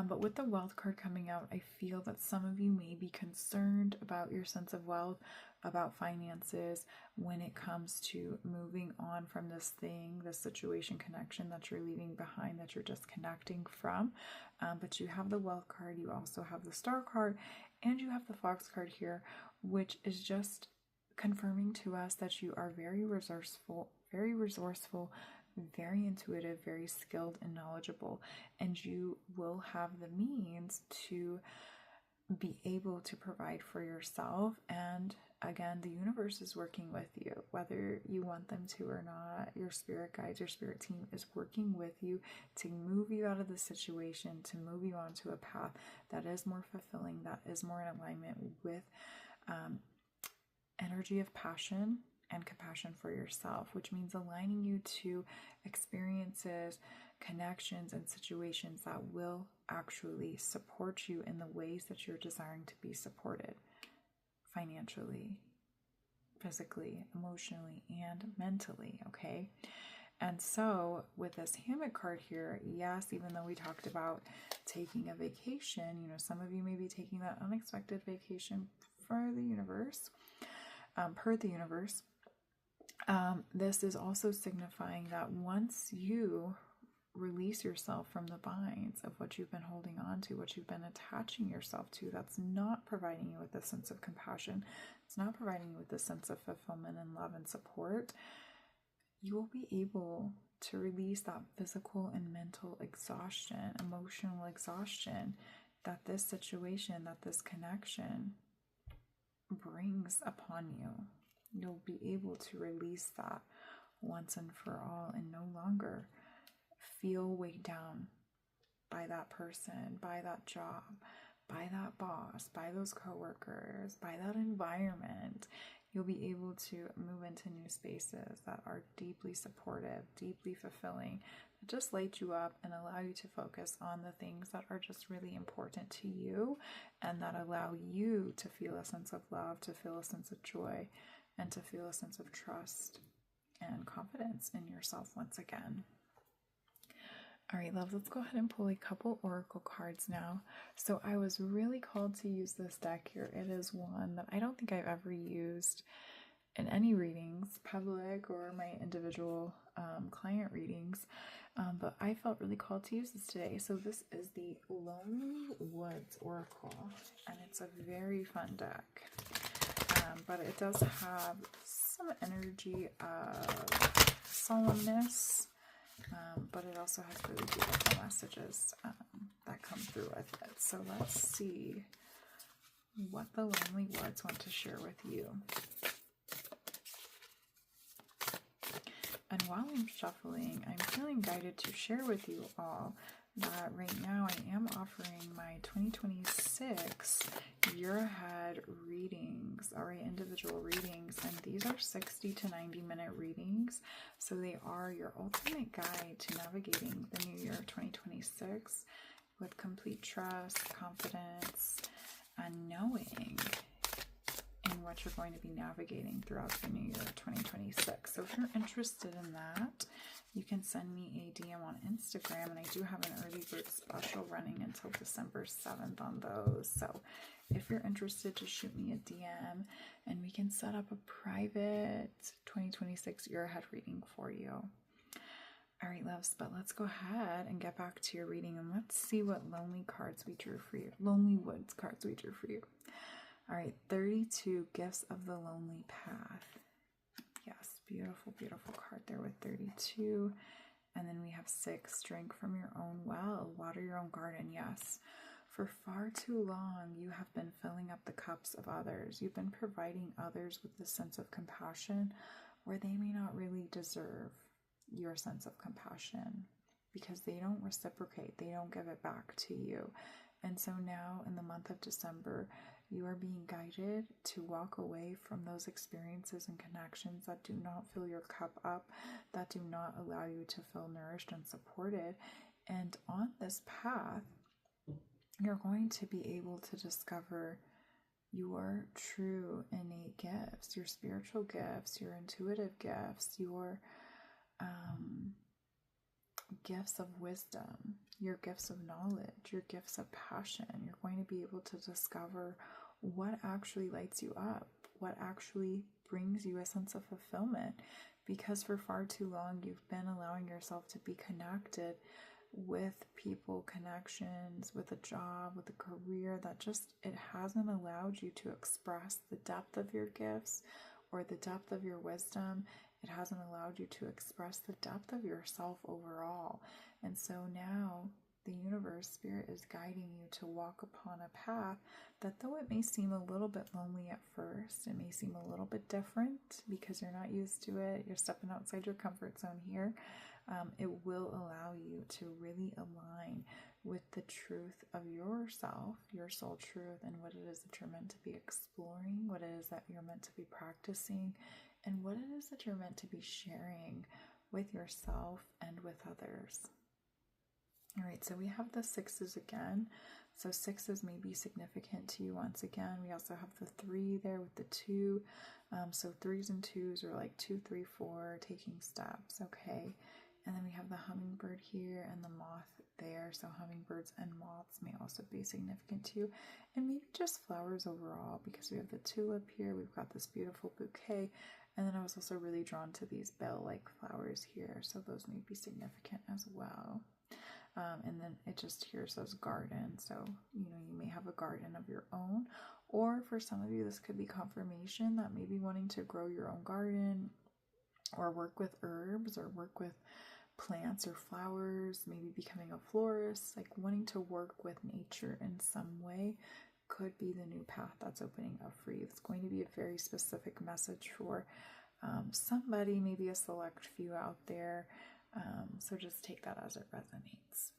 But with the wealth card coming out, I feel that some of you may be concerned about your sense of wealth, about finances, when it comes to moving on from this thing, this situation, connection that you're leaving behind, that you're disconnecting from. But you have the wealth card, you also have the star card, and you have the fox card here, which is just confirming to us that you are very resourceful, very intuitive, very skilled and knowledgeable, and you will have the means to be able to provide for yourself. And again, the universe is working with you, whether you want them to or not. Your spirit guides, your spirit team is working with you to move you out of the situation, to move you onto a path that is more fulfilling, that is more in alignment with energy of passion and compassion for yourself, which means aligning you to experiences, connections, and situations that will actually support you in the ways that you're desiring to be supported, financially, physically, emotionally, and mentally, okay? And so with this hammock card here, yes, even though we talked about taking a vacation, some of you may be taking that unexpected vacation for the universe, per the universe. This is also signifying that once you release yourself from the binds of what you've been holding on to, what you've been attaching yourself to, that's not providing you with a sense of compassion, it's not providing you with a sense of fulfillment and love and support, you will be able to release that physical and mental exhaustion, emotional exhaustion that this situation, that this connection brings upon you. You'll be able to release that once and for all and no longer feel weighed down by that person, by that job, by that boss, by those coworkers, by that environment. You'll be able to move into new spaces that are deeply supportive, deeply fulfilling, that just light you up and allow you to focus on the things that are just really important to you and that allow you to feel a sense of love, to feel a sense of joy, and to feel a sense of trust and confidence in yourself once again. All right, love, let's go ahead and pull a couple oracle cards now. So I was really called to use this deck here. It is one that I don't think I've ever used in any readings, public or my individual client readings, but I felt really called to use this today. So this is the Lonely Woods Oracle, and it's a very fun deck, but it does have some energy of solemnness, but it also has really beautiful messages that come through with it. So let's see what the Lonely Woods want to share with you. And while I'm shuffling, I'm feeling guided to share with you all that right now I am offering my 2026 year ahead readings, alright, individual readings, and these are 60 to 90 minute readings, so they are your ultimate guide to navigating the new year 2026 with complete trust, confidence, and knowing in what you're going to be navigating throughout the new year 2026. So if you're interested in that, you can send me a DM on Instagram, and I do have an early bird special running until December 7th on those. So if you're interested, just shoot me a DM and we can set up a private 2026 year ahead reading for you. All right, loves, but let's go ahead and get back to your reading and let's see what lonely cards we drew for you. Lonely Woods cards we drew for you. All right, 32 Gifts of the Lonely Path. Yes, beautiful, beautiful card there with 32. And then we have 6, Drink from your own well, water your own garden. Yes, for far too long, you have been filling up the cups of others. You've been providing others with this sense of compassion where they may not really deserve your sense of compassion because they don't reciprocate. They don't give it back to you. And so now in the month of December, you are being guided to walk away from those experiences and connections that do not fill your cup up, that do not allow you to feel nourished and supported. And on this path, you're going to be able to discover your true innate gifts, your spiritual gifts, your intuitive gifts, your gifts of wisdom, your gifts of knowledge, your gifts of passion. You're going to be able to discover what actually lights you up, what actually brings you a sense of fulfillment, because for far too long you've been allowing yourself to be connected with people, connections, with a job, with a career that just, it hasn't allowed you to express the depth of your gifts or the depth of your wisdom It hasn't allowed you to express the depth of yourself overall. And so now the universe, spirit, is guiding you to walk upon a path that, though it may seem a little bit lonely at first, it may seem a little bit different because you're not used to it, you're stepping outside your comfort zone here, it will allow you to really align with the truth of yourself, your soul truth, and what it is that you're meant to be exploring, what it is that you're meant to be practicing, and what it is that you're meant to be sharing with yourself and with others. All right, so we have the sixes again. So sixes may be significant to you once again. We also have the 3 there with the 2. So 3s and 2s are like 2, 3, 4, taking steps, okay? And then we have the hummingbird here and the moth there. So hummingbirds and moths may also be significant to you. And maybe just flowers overall, because we have the tulip here. We've got this beautiful bouquet. And then I was also really drawn to these bell-like flowers here. So those may be significant as well. And then it just here says garden. So, you may have a garden of your own. Or for some of you, this could be confirmation that maybe wanting to grow your own garden or work with herbs or work with plants or flowers, maybe becoming a florist, like wanting to work with nature in some way could be the new path that's opening up for you. It's going to be a very specific message for somebody, maybe a select few out there. So just take that as it resonates.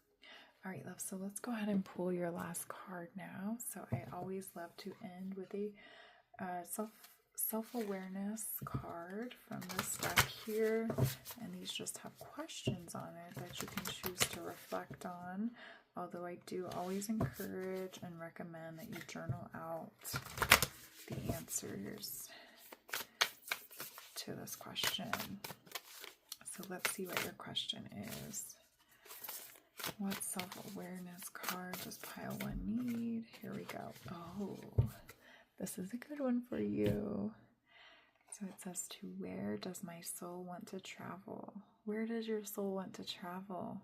All right, love. So let's go ahead and pull your last card now. So I always love to end with a self-awareness card from this deck here. And these just have questions on it that you can choose to reflect on. Although I do always encourage and recommend that you journal out the answers to this question. So let's see what your question is. What self-awareness card does pile 1 need? Here we go. Oh, this is a good one for you. So it says, to where does my soul want to travel? Where does your soul want to travel?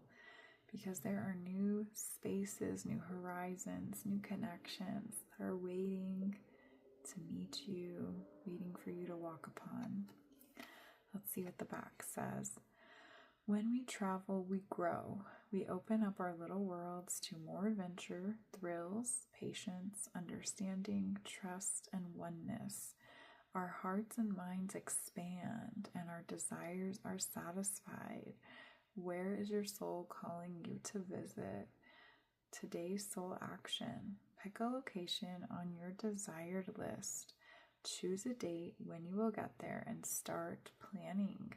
Because there are new spaces, new horizons, new connections that are waiting to meet you, waiting for you to walk upon. Let's see what the back says. When we travel, we grow. We open up our little worlds to more adventure, thrills, patience, understanding, trust, and oneness. Our hearts and minds expand, and our desires are satisfied. Where is your soul calling you to visit? Today's soul action. Pick a location on your desired list. Choose a date when you will get there and start planning.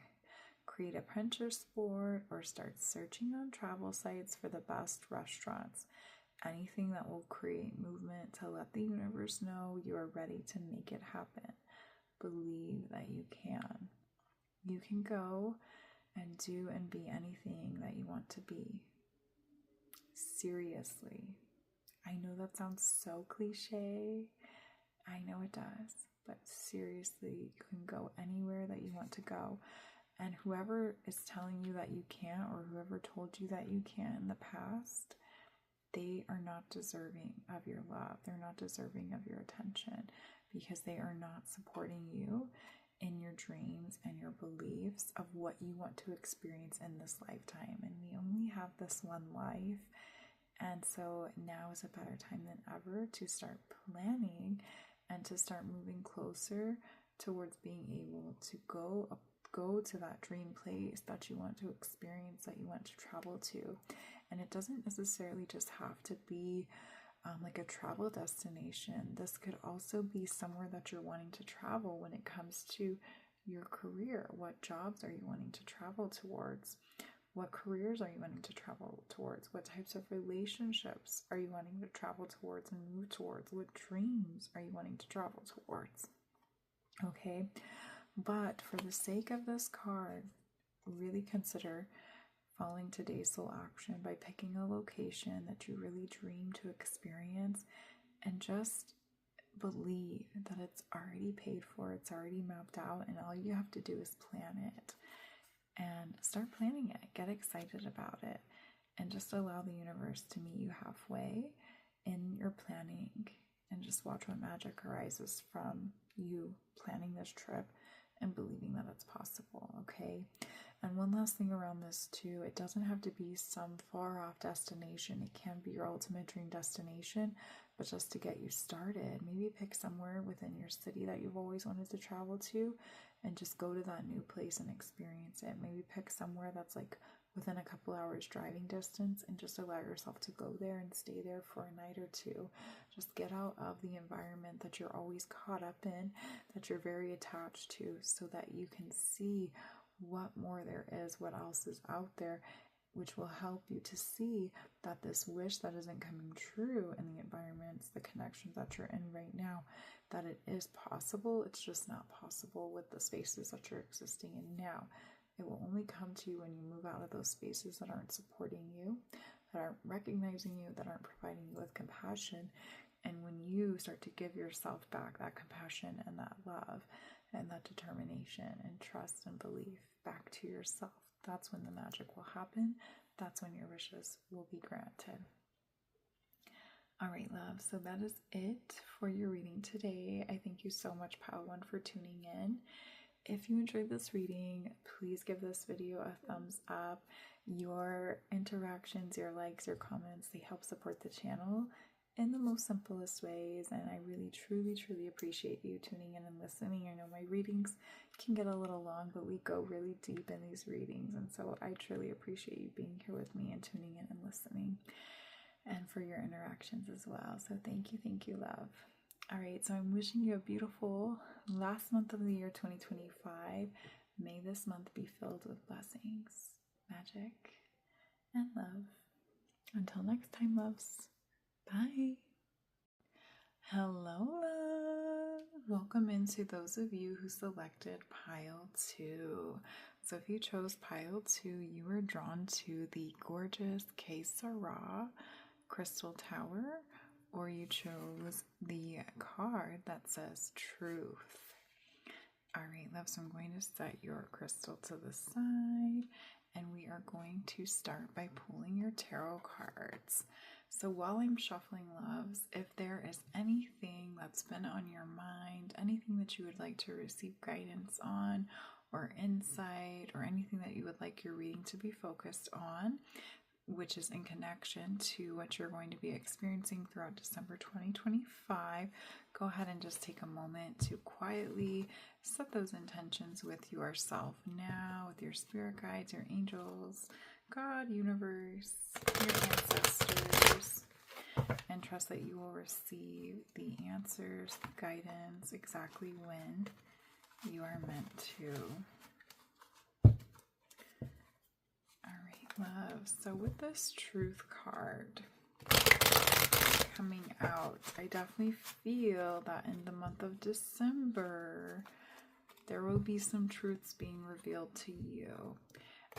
Create a Pinterest board or start searching on travel sites for the best restaurants. Anything that will create movement to let the universe know you are ready to make it happen. Believe that you can. You can go and do and be anything that you want to be. Seriously. I know that sounds so cliche. I know it does. But seriously, you can go anywhere that you want to go. And whoever is telling you that you can't, or whoever told you that you can't in the past, they are not deserving of your love. They're not deserving of your attention, because they are not supporting you in your dreams and your beliefs of what you want to experience in this lifetime. And we only have this one life. And so now is a better time than ever to start planning and to start moving closer towards being able to go to that dream place that you want to experience, that you want to travel to. And it doesn't necessarily just have to be like a travel destination. This could also be somewhere that you're wanting to travel when it comes to your career. What jobs are you wanting to travel towards? What careers are you wanting to travel towards? What types of relationships are you wanting to travel towards and move towards? What dreams are you wanting to travel towards? Okay, but for the sake of this card, really consider following today's soul action by picking a location that you really dream to experience, and just believe that it's already paid for, it's already mapped out, and all you have to do is plan it. And start planning it. Get excited about it. And just allow the universe to meet you halfway in your planning. And just watch what magic arises from you planning this trip and believing that it's possible, okay? And one last thing around this too, it doesn't have to be some far off destination. It can be your ultimate dream destination, but just to get you started, maybe pick somewhere within your city that you've always wanted to travel to and just go to that new place and experience it. Maybe pick somewhere that's like within a couple hours driving distance and just allow yourself to go there and stay there for a night or two. Just get out of the environment that you're always caught up in, that you're very attached to, so that you can see what more there is, what else is out there, which will help you to see that this wish that isn't coming true in the environments, the connections that you're in right now, that it is possible. It's just not possible with the spaces that you're existing in now. It will only come to you when you move out of those spaces that aren't supporting you, that aren't recognizing you, that aren't providing you with compassion. And when you start to give yourself back that compassion and that love and that determination and trust and belief back to yourself, that's when the magic will happen. That's when your wishes will be granted. All right, love. So that is it for your reading today. I thank you so much, Pile One, for tuning in. If you enjoyed this reading, please give this video a thumbs up. Your interactions, your likes, your comments, they help support the channel in the most simplest ways, and I really, truly, truly appreciate you tuning in and listening. I know my readings can get a little long, but we go really deep in these readings, and so I truly appreciate you being here with me and tuning in and listening, and for your interactions as well. So thank you, love. All right, so I'm wishing you a beautiful last month of the year 2025. May this month be filled with blessings, magic, and love. Until next time, loves. Bye. Hello, love. Welcome into those of you who selected Pile 2. So if you chose Pile 2, you were drawn to the gorgeous Sera Crystal Tower, or you chose the card that says Truth. All right, love, so I'm going to set your crystal to the side, and we are going to start by pulling your tarot cards. So while I'm shuffling, loves, if there is anything that's been on your mind, anything that you would like to receive guidance on, or insight, or anything that you would like your reading to be focused on, which is in connection to what you're going to be experiencing throughout December 2025, go ahead and just take a moment to quietly set those intentions with yourself now, with your spirit guides, your angels, God, universe, your ancestors, and trust that you will receive the answers, the guidance, exactly when you are meant to. All right, love. So with this Truth card coming out, I definitely feel that in the month of December, there will be some truths being revealed to you.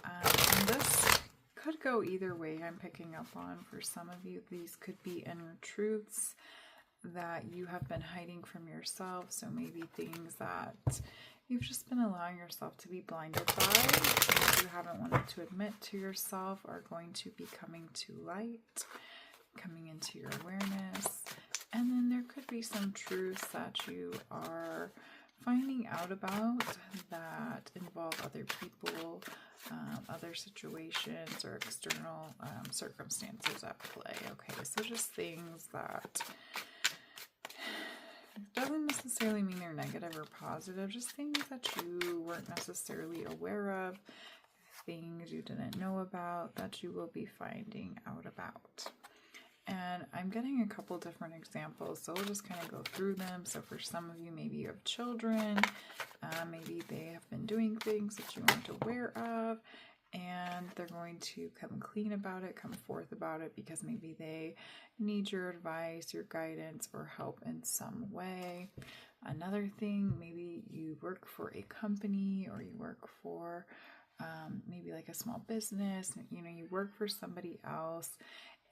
And this could go either way. I'm picking up on, for some of you, these could be inner truths that you have been hiding from yourself. So maybe things that you've just been allowing yourself to be blinded by, things you haven't wanted to admit to yourself, are going to be coming to light, coming into your awareness. And then there could be some truths that you are finding out about that involve other people, other situations, or external circumstances at play. Okay, so just things that doesn't necessarily mean they're negative or positive, just things that you weren't necessarily aware of, things you didn't know about that you will be finding out about. And I'm getting a couple different examples, so we'll just kind of go through them. So for some of you, maybe you have children, maybe they have been doing things that you weren't aware of, and they're going to come clean about it, come forth about it, because maybe they need your advice, your guidance, or help in some way. Another thing, maybe you work for a company, or you work for maybe like a small business, you work for somebody else,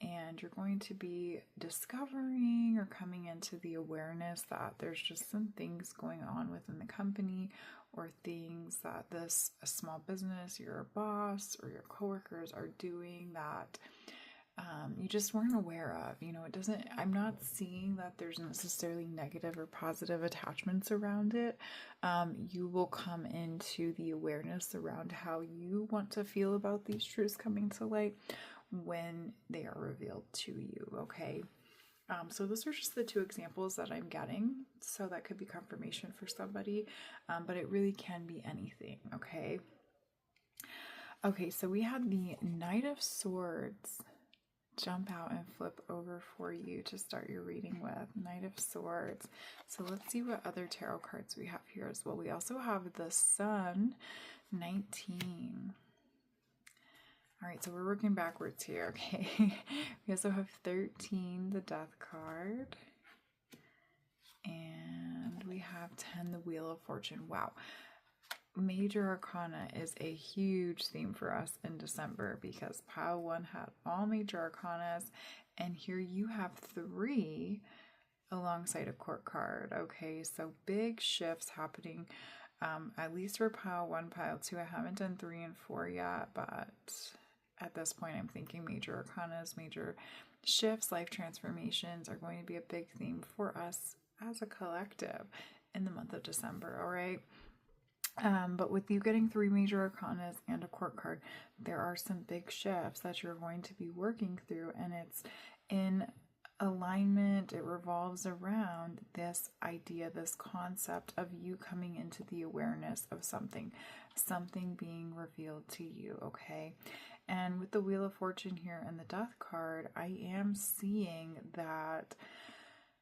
and you're going to be discovering or coming into the awareness that there's just some things going on within the company, or things that a small business, your boss, or your coworkers are doing that you just weren't aware of. I'm not seeing that there's necessarily negative or positive attachments around it. You will come into the awareness around how you want to feel about these truths coming to light when they are revealed to you, okay? So those are just the two examples that I'm getting. So that could be confirmation for somebody, but it really can be anything, okay? Okay, so we had the Knight of Swords jump out and flip over for you to start your reading with. Knight of Swords. So let's see what other tarot cards we have here as well. We also have the Sun, 19. All right, so we're working backwards here, okay? We also have 13, the Death card. And we have 10, the Wheel of Fortune. Wow. Major Arcana is a huge theme for us in December because pile 1 had all major arcanas, and here you have 3 alongside a court card. Okay, so big shifts happening, at least for pile 1, pile 2. I haven't done 3 and 4 yet, but at this point I'm thinking major arcanas, major shifts, life transformations are going to be a big theme for us as a collective in the month of December, all right? But with you getting 3 major arcanas and a court card, there are some big shifts that you're going to be working through, and it's in alignment. It revolves around this idea, this concept of you coming into the awareness of something being revealed to you, okay? And with the Wheel of Fortune here and the Death card, I am seeing that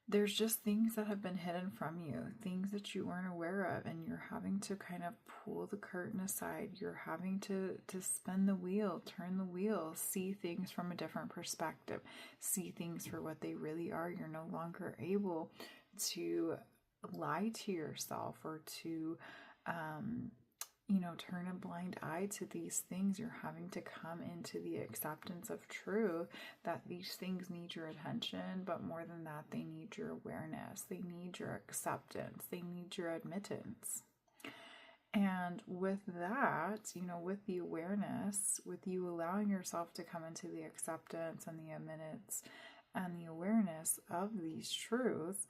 there's just things that have been hidden from you, things that you weren't aware of, and you're having to kind of pull the curtain aside. You're having to spin the wheel, turn the wheel, see things from a different perspective, see things for what they really are. You're no longer able to lie to yourself or to turn a blind eye to these things. You're having to come into the acceptance of truth that these things need your attention, but more than that, they need your awareness. They need your acceptance. They need your admittance. And with that, with the awareness, with you allowing yourself to come into the acceptance and the admittance and the awareness of these truths,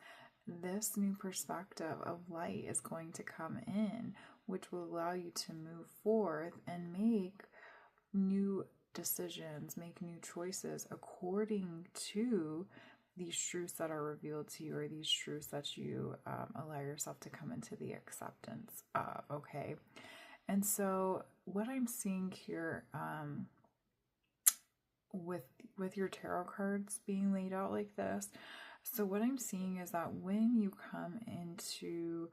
this new perspective of light is going to come in, which will allow you to move forth and make new decisions, make new choices according to these truths that are revealed to you, or these truths that you allow yourself to come into the acceptance of, okay? And so what I'm seeing here with your tarot cards being laid out like this, so what I'm seeing is that when you come into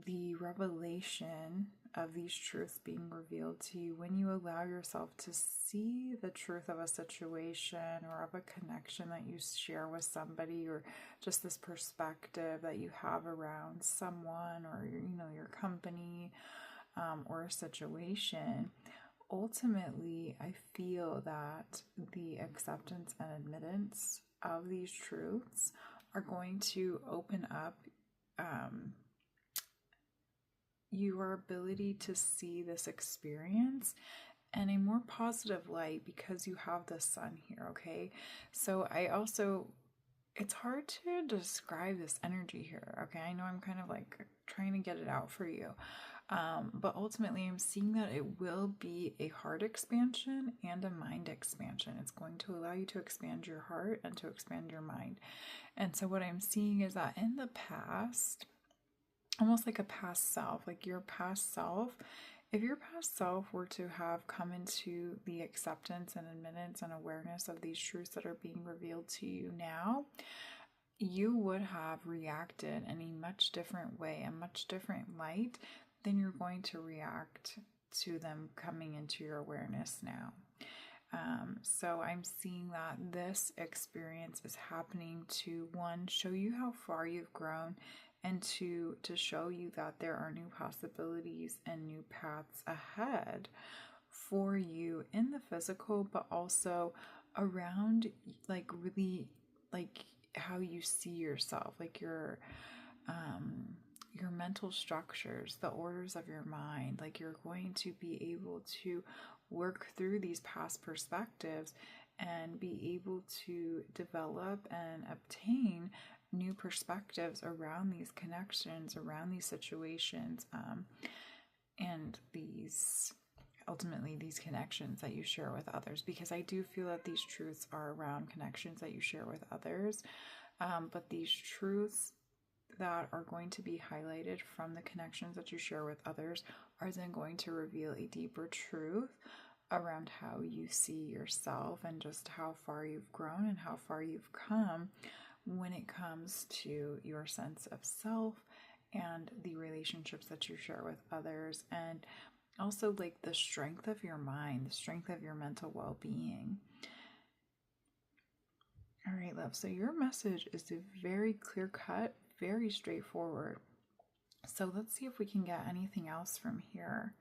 the revelation of these truths being revealed to you, when you allow yourself to see the truth of a situation or of a connection that you share with somebody, or just this perspective that you have around someone or your company or a situation, ultimately I feel that the acceptance and admittance of these truths are going to open up your ability to see this experience in a more positive light because you have the Sun here, okay? So it's hard to describe this energy here, okay? I know I'm kind of like trying to get it out for you. But ultimately, I'm seeing that it will be a heart expansion and a mind expansion. It's going to allow you to expand your heart and to expand your mind. And so what I'm seeing is that in the past, almost like a past self, like your past self, if your past self were to have come into the acceptance and admittance and awareness of these truths that are being revealed to you now, you would have reacted in a much different way, a much different light than you're going to react to them coming into your awareness now. So I'm seeing that this experience is happening to, one, show you how far you've grown, and two, to show you that there are new possibilities and new paths ahead for you in the physical, but also around really how you see yourself, like your mental structures, the orders of your mind. Like you're going to be able to work through these past perspectives and be able to develop and obtain new perspectives around these connections, around these situations, and ultimately these connections that you share with others, because I do feel that these truths are around connections that you share with others, but these truths that are going to be highlighted from the connections that you share with others are then going to reveal a deeper truth around how you see yourself and just how far you've grown and how far you've come when it comes to your sense of self and the relationships that you share with others, and also like the strength of your mind, the strength of your mental well-being. All right, love. So your message is very clear-cut, very straightforward. So let's see if we can get anything else from here.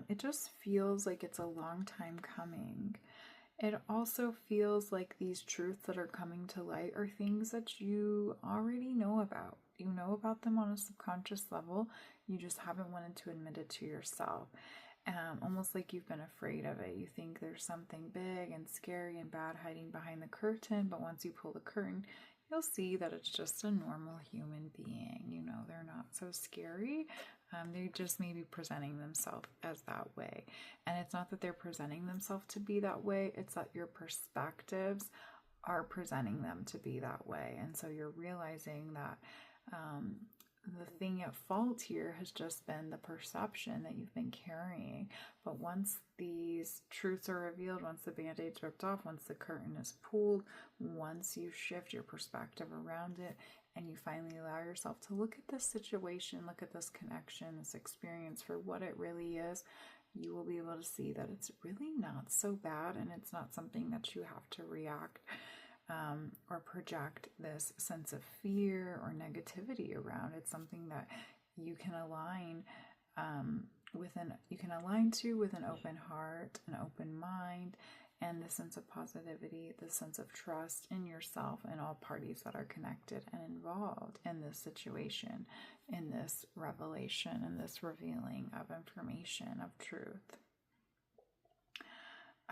It just feels like it's a long time coming. It also feels like these truths that are coming to light are things that you already know about. You know about them on a subconscious level. You just haven't wanted to admit it to yourself. Almost like you've been afraid of it. You think there's something big and scary and bad hiding behind the curtain, but once you pull the curtain, you'll see that it's just a normal human being. You know, they're not so scary. They just may be presenting themselves as that way. And it's not that they're presenting themselves to be that way, it's that your perspectives are presenting them to be that way. And so you're realizing that the thing at fault here has just been the perception that you've been carrying. But once these truths are revealed, once the band-aid's ripped off, once the curtain is pulled, once you shift your perspective around it, and you finally allow yourself to look at this situation, look at this connection, this experience for what it really is, you will be able to see that it's really not so bad, and it's not something that you have to react or project this sense of fear or negativity around. It's something that you can align to with an open heart, an open mind, and the sense of positivity, the sense of trust in yourself and all parties that are connected and involved in this situation, in this revelation, in this revealing of information, of truth.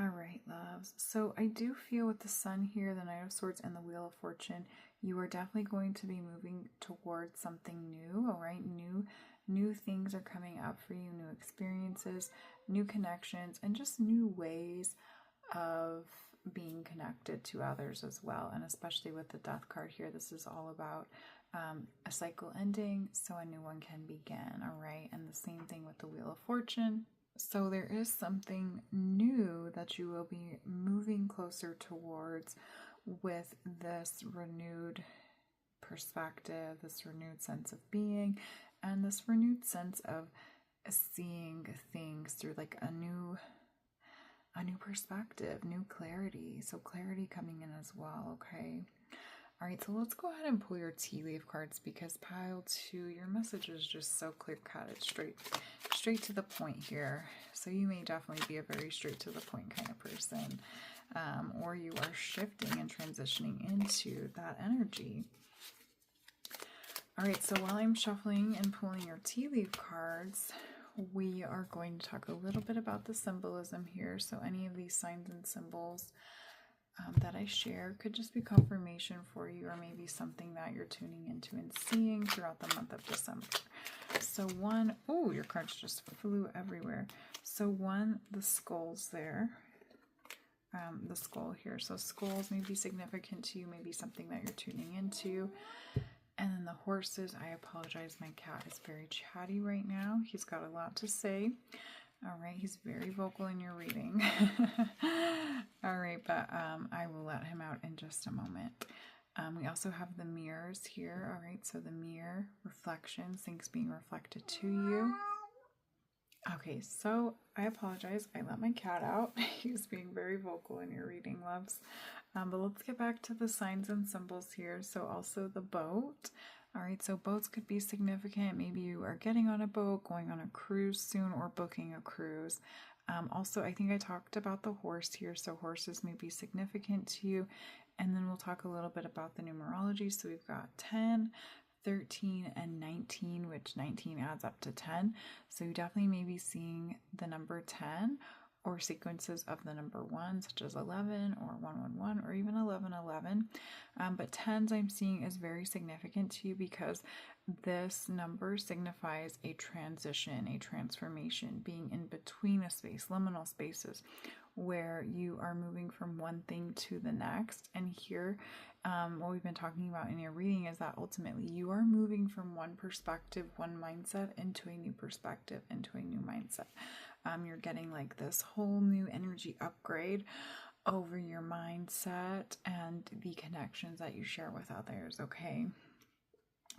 All right, loves. So I do feel with the Sun here, the Knight of Swords, and the Wheel of Fortune, you are definitely going to be moving towards something new, all right? New things are coming up for you, new experiences, new connections, and just new ways of being connected to others as well. And especially with the Death card here, this is all about a cycle ending, so a new one can begin, all right? And the same thing with the Wheel of Fortune. So there is something new that you will be moving closer towards with this renewed perspective, this renewed sense of being, and this renewed sense of seeing things through like a new perspective, new clarity. So clarity coming in as well, okay? All right, so let's go ahead and pull your tea leaf cards, because pile 2, your message is just so clear-cut. It's straight to the point here. So you may definitely be a very straight to the point kind of person, or you are shifting and transitioning into that energy. All right, so while I'm shuffling and pulling your tea leaf cards, we are going to talk a little bit about the symbolism here. So any of these signs and symbols that I share could just be confirmation for you, or maybe something that you're tuning into and seeing throughout the month of December. So one, oh, your cards just flew everywhere. So one, the skulls there, the skull here. So skulls may be significant to you, maybe something that you're tuning into. And then the horses, I apologize, my cat is very chatty right now. He's got a lot to say. All right, he's very vocal in your reading. All right, but I will let him out in just a moment. We also have the mirrors here. All right, so the mirror, reflections, things being reflected to you. Okay, so I apologize. I let my cat out. He's being very vocal in your reading, loves. But let's get back to the signs and symbols here. So also the boat. All right, so boats could be significant. Maybe you are getting on a boat, going on a cruise soon, or booking a cruise. Also, I think I talked about the horse here, so horses may be significant to you. And then we'll talk a little bit about the numerology. So we've got 10, 13, and 19, which 19 adds up to 10. So you definitely may be seeing the number 10, or sequences of the number 1, such as 11 or 111 or even 1111. But 10s I'm seeing is very significant to you because this number signifies a transition, a transformation, being in between a space, liminal spaces, where you are moving from one thing to the next. And here, what we've been talking about in your reading is that ultimately you are moving from one perspective, one mindset, into a new perspective, into a new mindset. You're getting like this whole new energy upgrade over your mindset and the connections that you share with others, okay?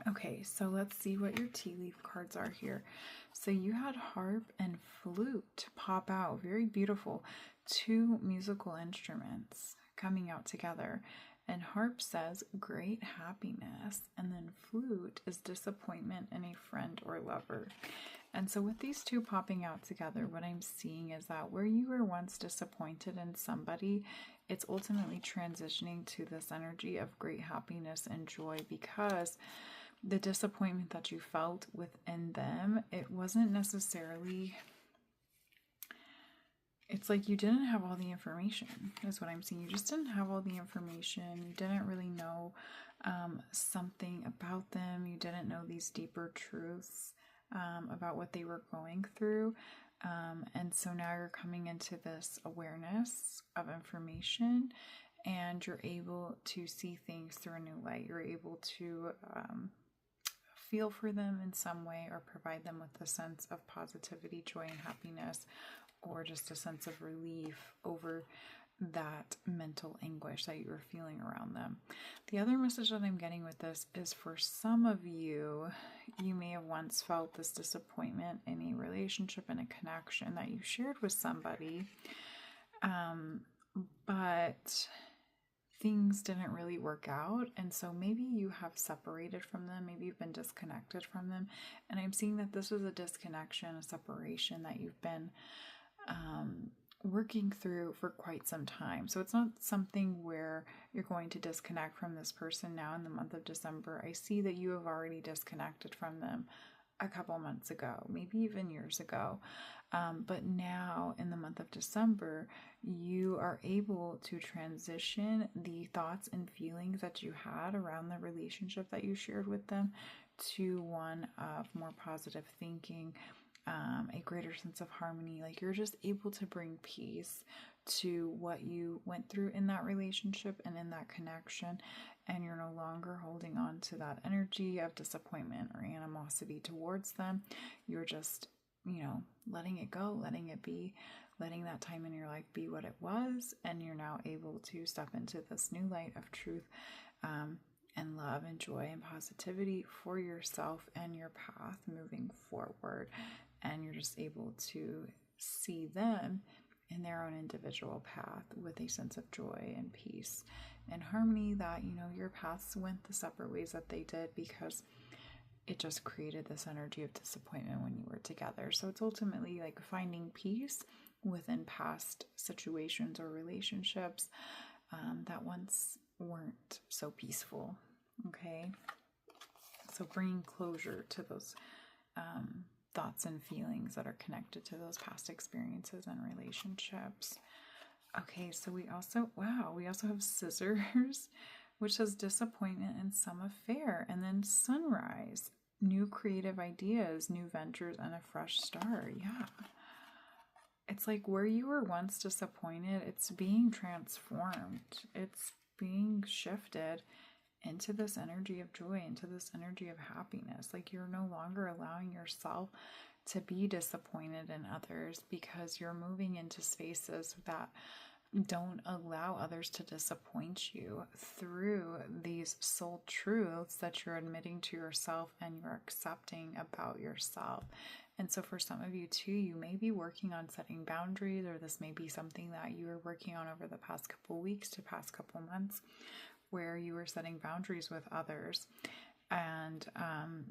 Okay, so let's see what your tea leaf cards are here. So you had harp and flute pop out, very beautiful. 2 musical instruments coming out together. And harp says great happiness, and then flute is disappointment in a friend or lover. And so with these 2 popping out together, what I'm seeing is that where you were once disappointed in somebody, it's ultimately transitioning to this energy of great happiness and joy, because the disappointment that you felt within them, it wasn't necessarily, it's like you didn't have all the information, is what I'm seeing. You just didn't have all the information. You didn't really know something about them. You didn't know these deeper truths about what they were going through. And so now you're coming into this awareness of information, and you're able to see things through a new light. You're able to feel for them in some way, or provide them with a sense of positivity, joy, and happiness, or just a sense of relief over that mental anguish that you were feeling around them. The other message that I'm getting with this is, for some of you, you may have once felt this disappointment in a relationship and a connection that you shared with somebody, but things didn't really work out, and so maybe you have separated from them, maybe you've been disconnected from them, and I'm seeing that this was a disconnection, a separation that you've been working through for quite some time. So it's not something where you're going to disconnect from this person now in the month of December. I see that you have already disconnected from them a couple months ago, maybe even years ago. But now in the month of December, you are able to transition the thoughts and feelings that you had around the relationship that you shared with them to one of more positive thinking, a greater sense of harmony. Like, you're just able to bring peace to what you went through in that relationship and in that connection, and you're no longer holding on to that energy of disappointment or animosity towards them. You're just, letting it go, letting it be, letting that time in your life be what it was, and you're now able to step into this new light of truth and love and joy and positivity for yourself and your path moving forward. And you're just able to see them in their own individual path with a sense of joy and peace and harmony, that, your paths went the separate ways that they did, because it just created this energy of disappointment when you were together. So it's ultimately like finding peace within past situations or relationships that once weren't so peaceful. Okay. So bringing closure to those thoughts and feelings that are connected to those past experiences and relationships. Okay, so we also have scissors, which says disappointment in some affair, and then sunrise, new creative ideas, new ventures, and a fresh start. Yeah. It's like where you were once disappointed, it's being transformed. It's being shifted into this energy of joy, into this energy of happiness. Like, you're no longer allowing yourself to be disappointed in others, because you're moving into spaces that don't allow others to disappoint you through these soul truths that you're admitting to yourself and you're accepting about yourself. And so for some of you too, you may be working on setting boundaries, or this may be something that you were working on over the past couple weeks to past couple months, where you were setting boundaries with others. And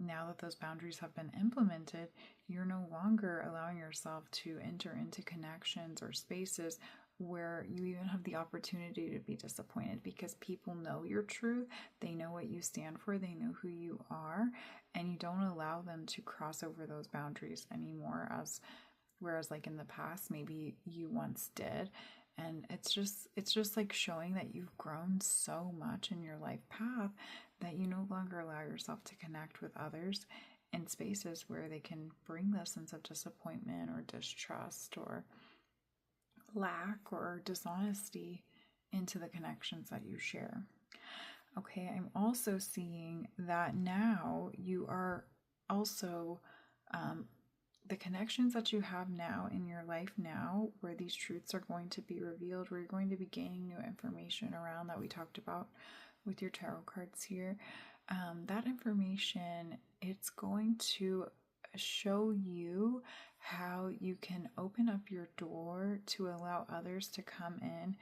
now that those boundaries have been implemented, you're no longer allowing yourself to enter into connections or spaces where you even have the opportunity to be disappointed, because people know your truth, they know what you stand for, they know who you are, and you don't allow them to cross over those boundaries anymore as whereas like in the past maybe you once did. And it's just like showing that you've grown so much in your life path that you no longer allow yourself to connect with others in spaces where they can bring the sense of disappointment or distrust or lack or dishonesty into the connections that you share. Okay, I'm also seeing that now you are also the connections that you have now in your life now, where these truths are going to be revealed, where you're going to be gaining new information around that we talked about with your tarot cards here. That information, it's going to show you how you can open up your door to allow others to come in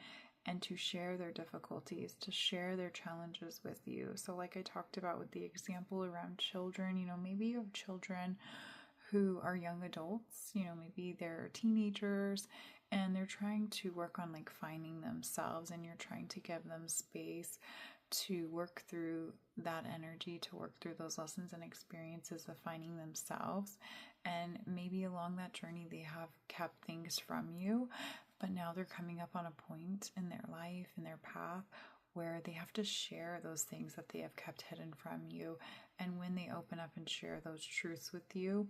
and to share their difficulties, to share their challenges with you. So like I talked about with the example around children, maybe you have children who are young adults, maybe they're teenagers and they're trying to work on like finding themselves, and you're trying to give them space to work through that energy, to work through those lessons and experiences of finding themselves. And maybe along that journey, they have kept things from you, but now they're coming up on a point in their life, in their path, where they have to share those things that they have kept hidden from you. And when they open up and share those truths with you,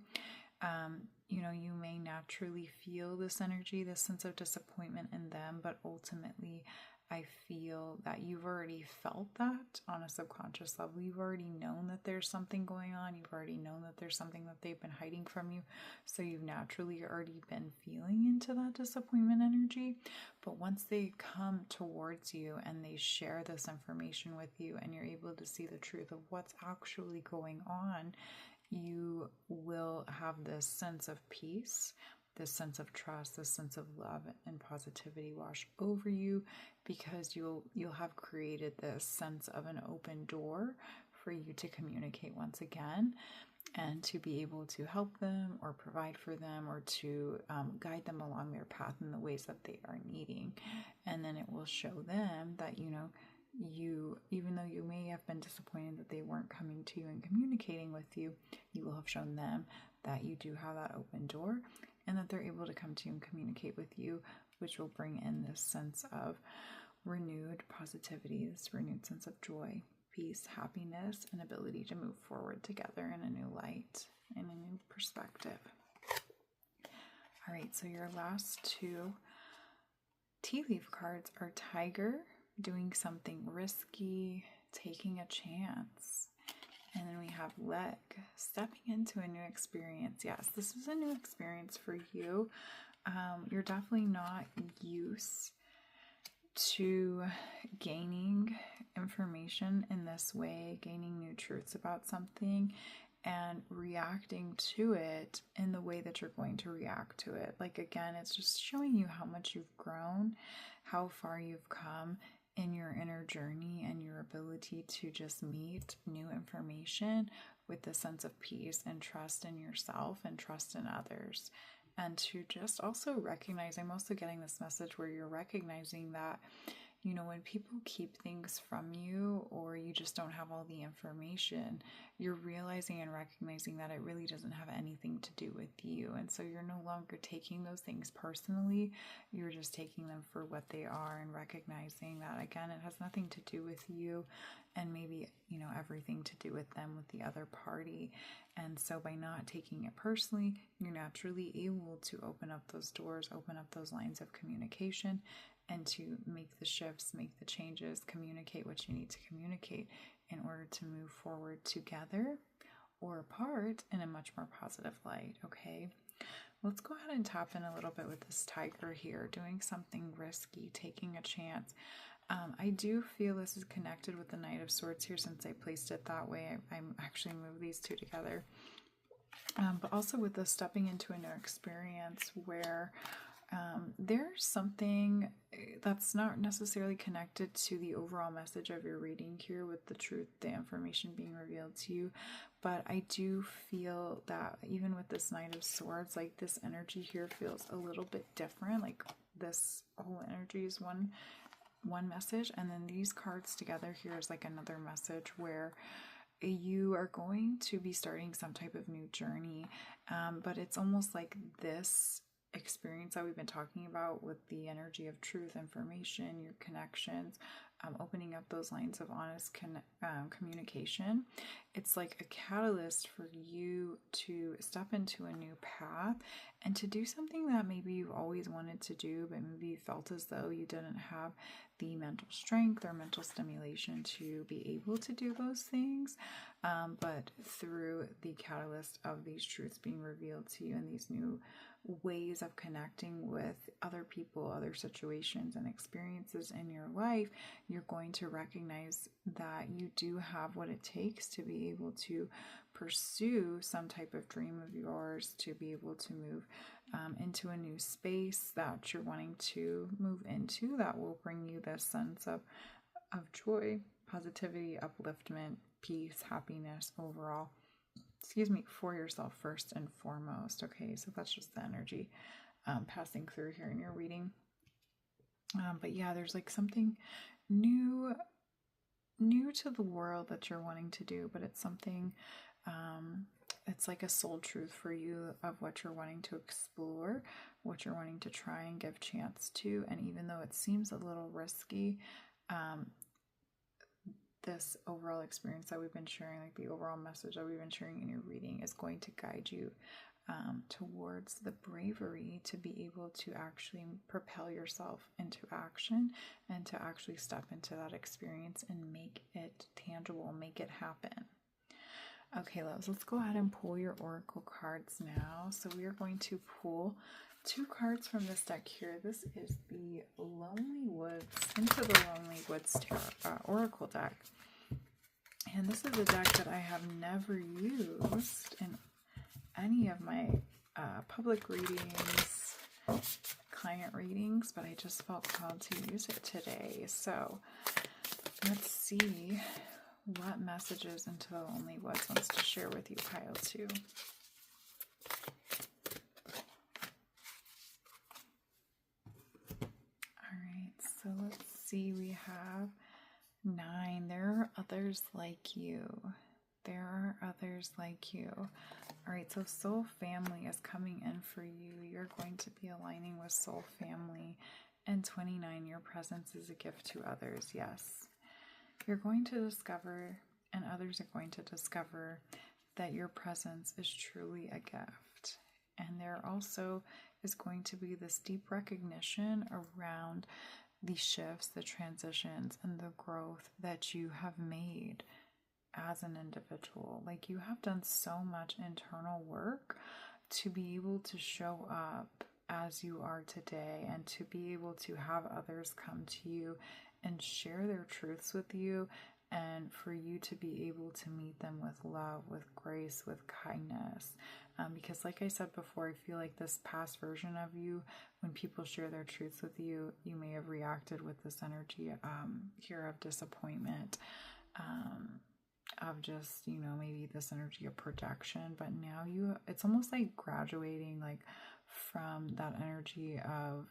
you may naturally feel this energy, this sense of disappointment in them, but ultimately I feel that you've already felt that on a subconscious level. You've already known that there's something going on. You've already known that there's something that they've been hiding from you. So you've naturally already been feeling into that disappointment energy. But once they come towards you and they share this information with you and you're able to see the truth of what's actually going on, you will have this sense of peace, this sense of trust, this sense of love and positivity wash over you, because you'll have created this sense of an open door for you to communicate once again, and to be able to help them or provide for them or to guide them along their path in the ways that they are needing. And then it will show them that, you, even though you may have been disappointed that they weren't coming to you and communicating with you, you will have shown them that you do have that open door, and that they're able to come to you and communicate with you, which will bring in this sense of renewed positivity, this renewed sense of joy, peace, happiness, and ability to move forward together in a new light, in a new perspective. All right, so your last two tea leaf cards are Tiger, doing something risky, taking a chance. And then we have Leg, stepping into a new experience. Yes, this is a new experience for you. You're definitely not used to gaining information in this way, gaining new truths about something and reacting to it in the way that you're going to react to it. Like, again, it's just showing you how much you've grown, how far you've come in your inner journey, and your ability to just meet new information with a sense of peace and trust in yourself and trust in others. And to just also recognize, I'm also getting this message where you're recognizing that, when people keep things from you, or you just don't have all the information, you're realizing and recognizing that it really doesn't have anything to do with you. And so you're no longer taking those things personally. You're just taking them for what they are, and recognizing that, again, it has nothing to do with you, and maybe, everything to do with them, with the other party. And so by not taking it personally, you're naturally able to open up those doors, open up those lines of communication, and to make the shifts, make the changes, communicate what you need to communicate in order to move forward together or apart in a much more positive light, okay? Let's go ahead and tap in a little bit with this Tiger here, doing something risky, taking a chance. I do feel this is connected with the Knight of Swords here, since I placed it that way. I'm actually moved these two together. But also with the stepping into a new experience where there's something that's not necessarily connected to the overall message of your reading here with the truth, the information being revealed to you. But I do feel that even with this Knight of Swords, like this energy here feels a little bit different. Like this whole energy is one message, and then these cards together here is like another message where you are going to be starting some type of new journey, but it's almost like this experience that we've been talking about with the energy of truth, information, your connections, opening up those lines of honest communication. It's like a catalyst for you to step into a new path and to do something that maybe you've always wanted to do, but maybe you felt as though you didn't have the mental strength or mental stimulation to be able to do those things. But through the catalyst of these truths being revealed to you and these new ways of connecting with other people, other situations, and experiences in your life, you're going to recognize that you do have what it takes to be able to pursue some type of dream of yours, to be able to move into a new space that you're wanting to move into that will bring you this sense of joy, positivity, upliftment, peace, happiness overall. For yourself first and foremost. Okay, so that's just the energy passing through here in your reading. But yeah, there's like something new to the world that you're wanting to do, but it's something, it's like a soul truth for you of what you're wanting to explore, what you're wanting to try and give chance to. And even though it seems a little risky, this overall experience that we've been sharing, like the overall message that we've been sharing in your reading, is going to guide you towards the bravery to be able to actually propel yourself into action and to actually step into that experience and make it tangible, make it happen. Okay, loves, let's go ahead and pull your oracle cards now. So we are going to pull 2 cards from this deck here. This is the Lonely Woods, Into the Lonely Woods Oracle deck. And this is a deck that I have never used in any of my public readings, client readings, but I just felt called to use it today. So let's see what messages Into the Lonely Woods wants to share with you, pile 2. So let's see, we have 9. There are others like you. There are others like you. All right, so soul family is coming in for you. You're going to be aligning with soul family. And 29, your presence is a gift to others. Yes. You're going to discover, and others are going to discover, that your presence is truly a gift. And there also is going to be this deep recognition around the shifts, the transitions, and the growth that you have made as an individual. Like, you have done so much internal work to be able to show up as you are today and to be able to have others come to you and share their truths with you, and for you to be able to meet them with love, with grace, with kindness. Because like I said before, I feel like this past version of you, when people share their truths with you, you may have reacted with this energy here of disappointment, of just, maybe this energy of projection. But now it's almost like graduating, like from that energy of,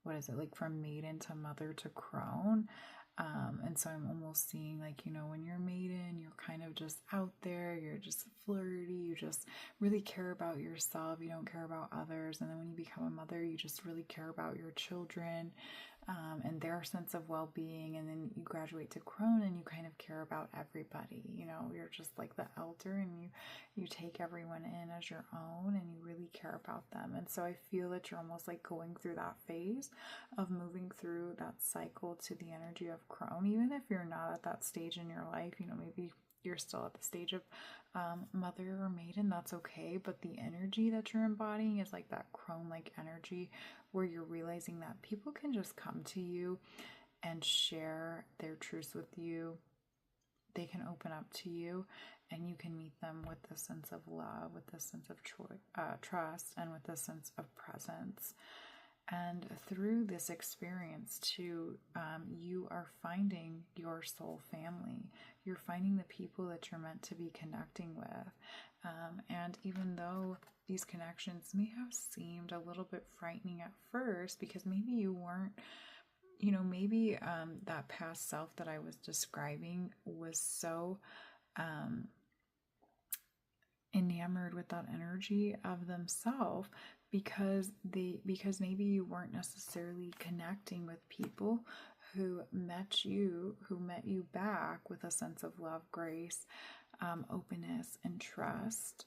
like from maiden to mother to crone. And so I'm almost seeing, like, when you're maiden, you're kind of just out there, you're just flirty, you just really care about yourself, you don't care about others. And then when you become a mother, you just really care about your children and their sense of well-being. And then you graduate to crone and you kind of care about everybody. You're just like the elder, and you take everyone in as your own, and you really care about them. And so I feel that you're almost like going through that phase of moving through that cycle to the energy of crone. Even if you're not at that stage in your life, maybe you're still at the stage of mother or maiden, that's okay. But the energy that you're embodying is like that crone-like energy, where you're realizing that people can just come to you and share their truths with you. They can open up to you, and you can meet them with a sense of love, with a sense of trust, and with a sense of presence. And through this experience too, you are finding your soul family. You're finding the people that you're meant to be connecting with. And even though these connections may have seemed a little bit frightening at first, because maybe you weren't, maybe that past self that I was describing was so enamored with that energy of themselves because maybe you weren't necessarily connecting with people who met you back with a sense of love, grace, openness, and trust,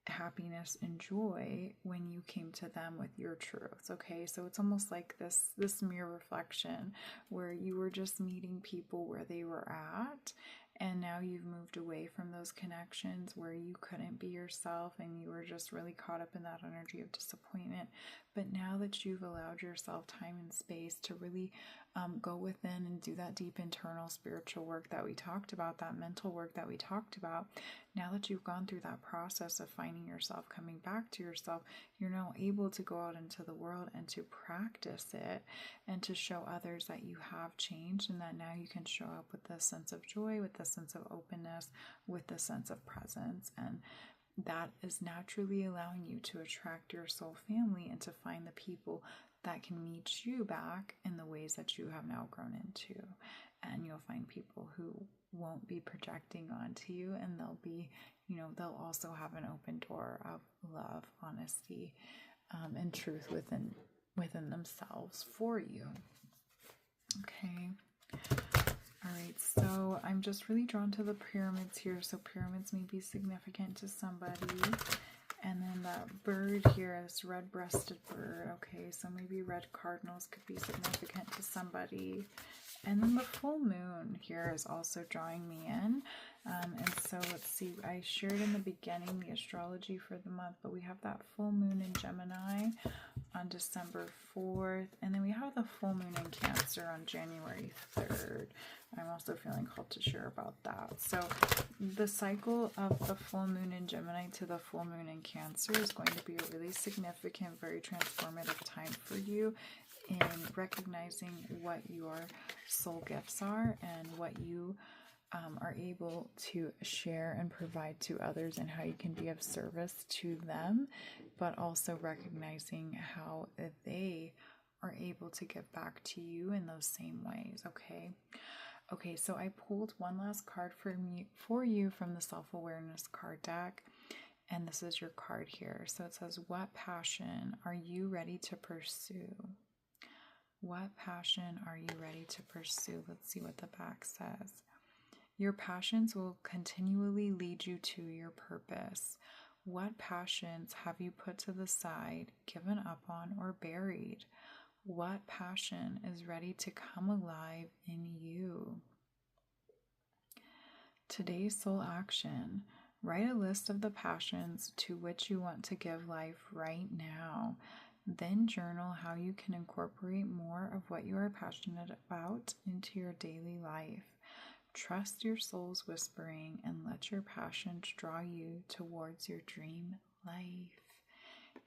happiness and joy when you came to them with your truths. Okay, so it's almost like this mirror reflection where you were just meeting people where they were at, and now you've moved away from those connections where you couldn't be yourself and you were just really caught up in that energy of disappointment. But now that you've allowed yourself time and space to really go within and do that deep internal spiritual work that we talked about, that mental work that we talked about, now that you've gone through that process of finding yourself, coming back to yourself, you're now able to go out into the world and to practice it and to show others that you have changed, and that now you can show up with a sense of joy, with a sense of openness, with a sense of presence. And that is naturally allowing you to attract your soul family and to find the people that can meet you back in the ways that you have now grown into. And you'll find people who won't be projecting onto you, and they'll be, they'll also have an open door of love, honesty, and truth within themselves for you. Okay. All right, so I'm just really drawn to the pyramids here. So pyramids may be significant to somebody. And then that bird here, this red-breasted bird. Okay, so maybe red cardinals could be significant to somebody. And then the full moon here is also drawing me in. And so let's see, I shared in the beginning the astrology for the month, but we have that full moon in Gemini on December 4th. And then we have the full moon in Cancer on January 3rd. I'm also feeling called to share about that. So the cycle of the full moon in Gemini to the full moon in Cancer is going to be a really significant, very transformative time for you in recognizing what your soul gifts are and what you are able to share and provide to others, and how you can be of service to them, but also recognizing how they are able to give back to you in those same ways. Okay, so I pulled one last card for you from the self-awareness card deck, and this is your card here. So it says, what passion are you ready to pursue? What passion are you ready to pursue? Let's see what the back says. Your passions will continually lead you to your purpose. What passions have you put to the side, given up on, or buried? What passion is ready to come alive in you? Today's soul action. Write a list of the passions to which you want to give life right now. Then journal how you can incorporate more of what you are passionate about into your daily life. Trust your soul's whispering and let your passions draw you towards your dream life.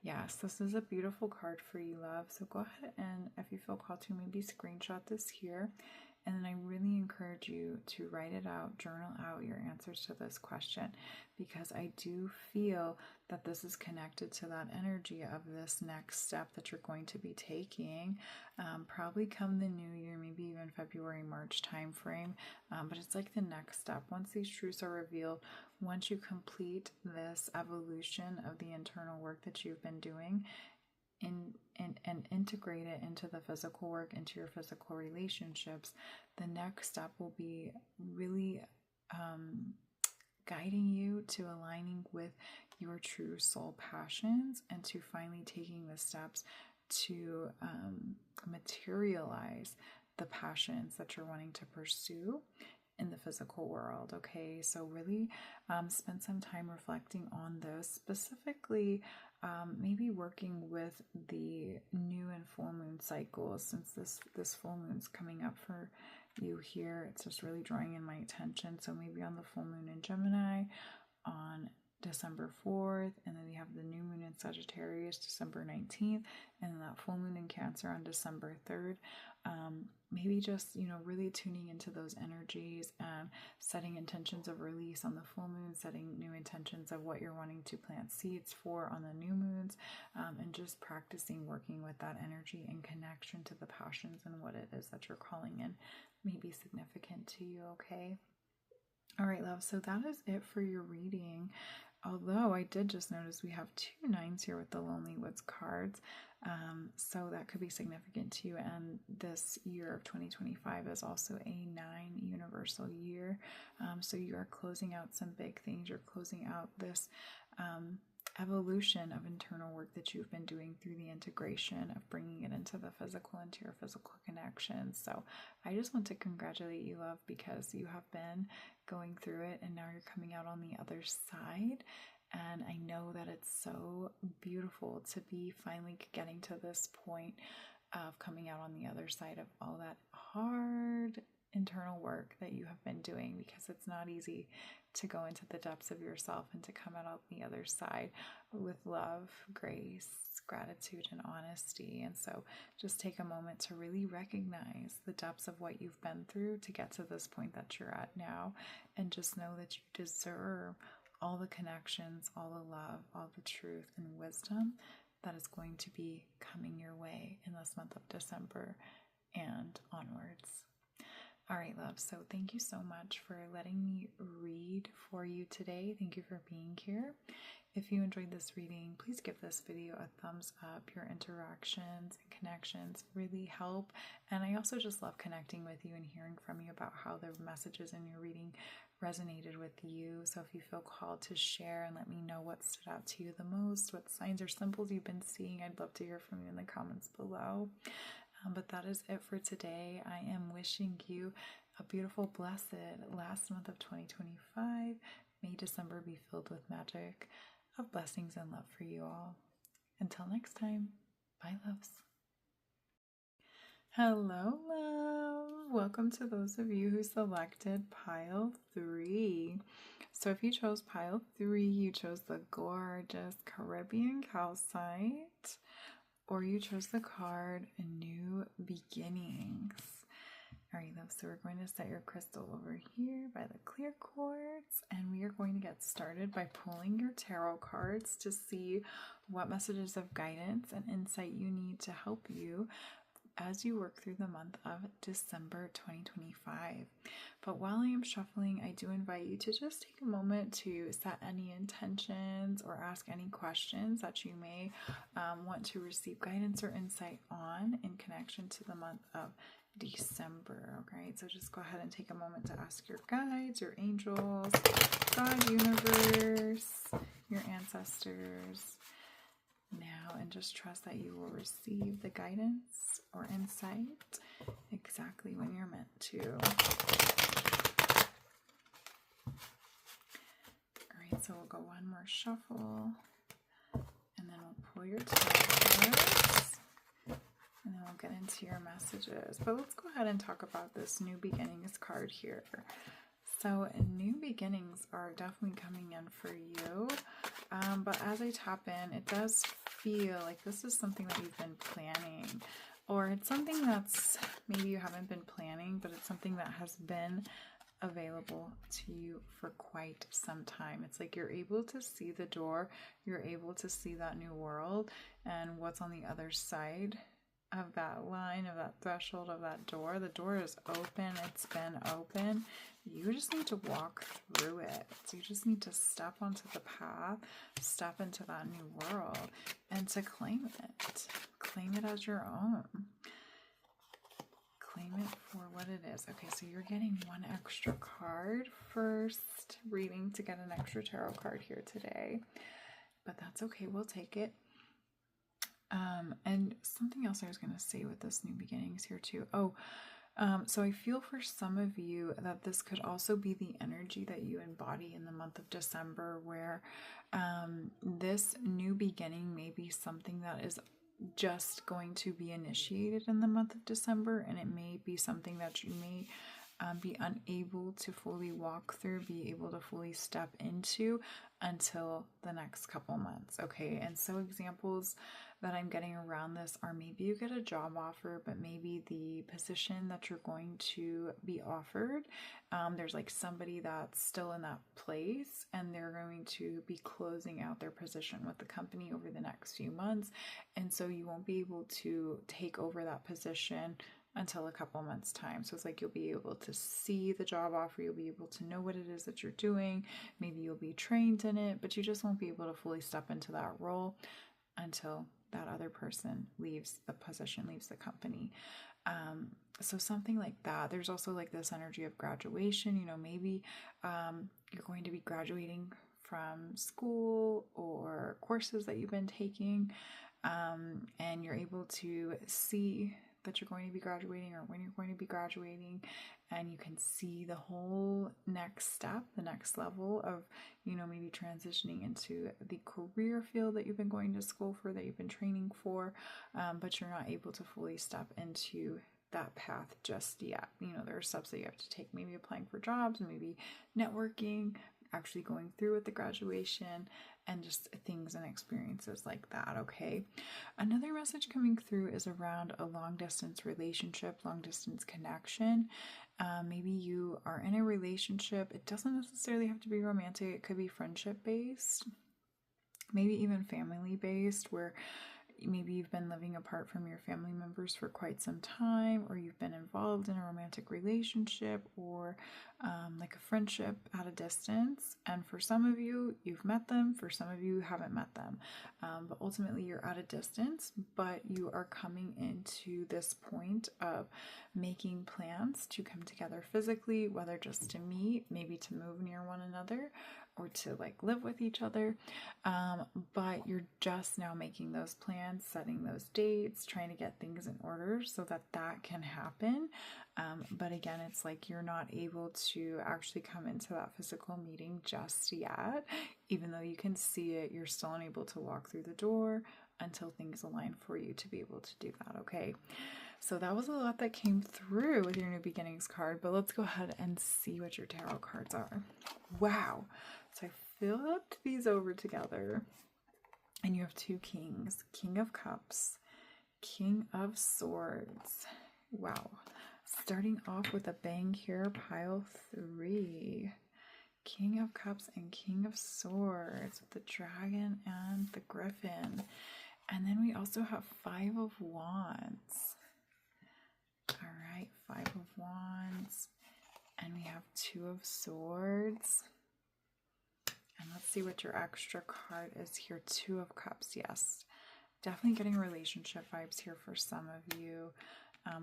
Yes, this is a beautiful card for you, love. So go ahead and, if you feel called to, maybe screenshot this here. And then I really encourage you to write it out, journal out your answers to this question, because I do feel that this is connected to that energy of this next step that you're going to be taking, probably come the new year, maybe even February, March timeframe. But it's like the next step. Once these truths are revealed, once you complete this evolution of the internal work that you've been doing, and integrate it into the physical work, into your physical relationships, the next step will be really guiding you to aligning with your true soul passions, and to finally taking the steps to materialize the passions that you're wanting to pursue in the physical world. Okay, so really spend some time reflecting on this, specifically maybe working with the new and full moon cycles, since this full moon's coming up for you here. It's just really drawing in my attention. So maybe on the full moon in Gemini on December 4th, and then we have the new moon in Sagittarius December 19th, and then that full moon in Cancer on December 3rd. Maybe just, really tuning into those energies and setting intentions of release on the full moon, setting new intentions of what you're wanting to plant seeds for on the new moons, and just practicing working with that energy in connection to the passions and what it is that you're calling in may be significant to you, okay? All right, love. So that is it for your reading. Although I did just notice we have 2 9s here with the Lonely Woods cards. So that could be significant to you. And this year of 2025 is also a 9 universal year. So you are closing out some big things. You're closing out this evolution of internal work that you've been doing through the integration of bringing it into the physical, into your physical connections. So I just want to congratulate you, love, because you have been going through it and now you're coming out on the other side. And I know that it's so beautiful to be finally getting to this point of coming out on the other side of all that hard internal work that you have been doing, because it's not easy to go into the depths of yourself and to come out on the other side with love, grace, gratitude, and honesty. And so just take a moment to really recognize the depths of what you've been through to get to this point that you're at now, and just know that you deserve all the connections, all the love, all the truth and wisdom that is going to be coming your way in this month of December and onwards. All right, love. So thank you so much for letting me read for you today. Thank you for being here. If you enjoyed this reading, please give this video a thumbs up. Your interactions and connections really help. And I also just love connecting with you and hearing from you about how the messages in your reading resonated with you. So if you feel called to share and let me know what stood out to you the most, what signs or symbols you've been seeing, I'd love to hear from you in the comments below. But that is it for today. I am wishing you a beautiful, blessed last month of 2025. May December be filled with magic of blessings and love for you all. Until next time, bye, loves. Hello, love. Welcome to those of you who selected pile 3. So if you chose pile 3, you chose the gorgeous Carribean Calcite, or you chose the card New Beginnings. All right, love, so we're going to set your crystal over here by the clear quartz, and we are going to get started by pulling your tarot cards to see what messages of guidance and insight you need to help you as you work through the month of December 2025. But while I am shuffling, I do invite you to just take a moment to set any intentions or ask any questions that you may want to receive guidance or insight on in connection to the month of December. Okay, so just go ahead and take a moment to ask your guides, your angels, God, universe, your ancestors now, and just trust that you will receive the guidance or insight exactly when you're meant to. All right, so we'll go one more shuffle, and then we'll pull your tarot cards, and then we'll get into your messages. But let's go ahead and talk about this New Beginnings card here. So new beginnings are definitely coming in for you, but as I tap in, it does feel like this is something that you've been planning, or it's something that's maybe you haven't been planning, but it's something that has been available to you for quite some time. It's like you're able to see the door, you're able to see that new world and what's on the other side of that line, of that threshold, of that door. The door is open, it's been open. You just need to walk through it. So you just need to step onto the path, step into that new world, and to claim it. Claim it as your own. Claim it for what it is. Okay, so you're getting one extra card first reading to get an extra tarot card here today. But that's okay, we'll take it. And something else I was going to say with this new beginnings here too. So I feel for some of you that this could also be the energy that you embody in the month of December, where this new beginning may be something that is just going to be initiated in the month of December, and it may be something that you may be unable to fully walk through, be able to fully step into until the next couple months. Okay, and so examples that I'm getting around this are maybe you get a job offer, but maybe the position that you're going to be offered, there's like somebody that's still in that place and they're going to be closing out their position with the company over the next few months. And so you won't be able to take over that position until a couple months time. So it's like you'll be able to see the job offer, you'll be able to know what it is that you're doing, maybe you'll be trained in it, but you just won't be able to fully step into that role until that other person leaves the position, leaves the company. So something like that. There's also like this energy of graduation. Maybe you're going to be graduating from school or courses that you've been taking, and you're able to see that you're going to be graduating or when you're going to be graduating, and you can see the whole next step, the next level of, maybe transitioning into the career field that you've been going to school for, that you've been training for, but you're not able to fully step into that path just yet. There are steps that you have to take, maybe applying for jobs, maybe networking, actually going through with the graduation, and just things and experiences like that, okay? Another message coming through is around a long distance relationship, long distance connection. Maybe you are in a relationship. It doesn't necessarily have to be romantic. It could be friendship based, maybe even family based, where maybe you've been living apart from your family members for quite some time, or you've been involved in a romantic relationship, or like a friendship at a distance. And for some of you, you've met them. For some of you, haven't met them. But ultimately, you're at a distance, but you are coming into this point of making plans to come together physically, whether just to meet, maybe to move near one another, or to like live with each other. But you're just now making those plans, setting those dates, trying to get things in order so that that can happen. But again, it's like you're not able to actually come into that physical meeting just yet. Even though you can see it, you're still unable to walk through the door until things align for you to be able to do that, okay? So that was a lot that came through with your New Beginnings card, but let's go ahead and see what your tarot cards are. Wow. So I flipped these over together, and you have two kings, King of Cups, King of Swords. Wow. Starting off with a bang here, pile 3. King of Cups and King of Swords with the dragon and the griffin. And then we also have 5 of Wands. All right, 5 of Wands. And we have 2 of Swords. And let's see what your extra card is here. 2 of Cups, yes. Definitely getting relationship vibes here for some of you,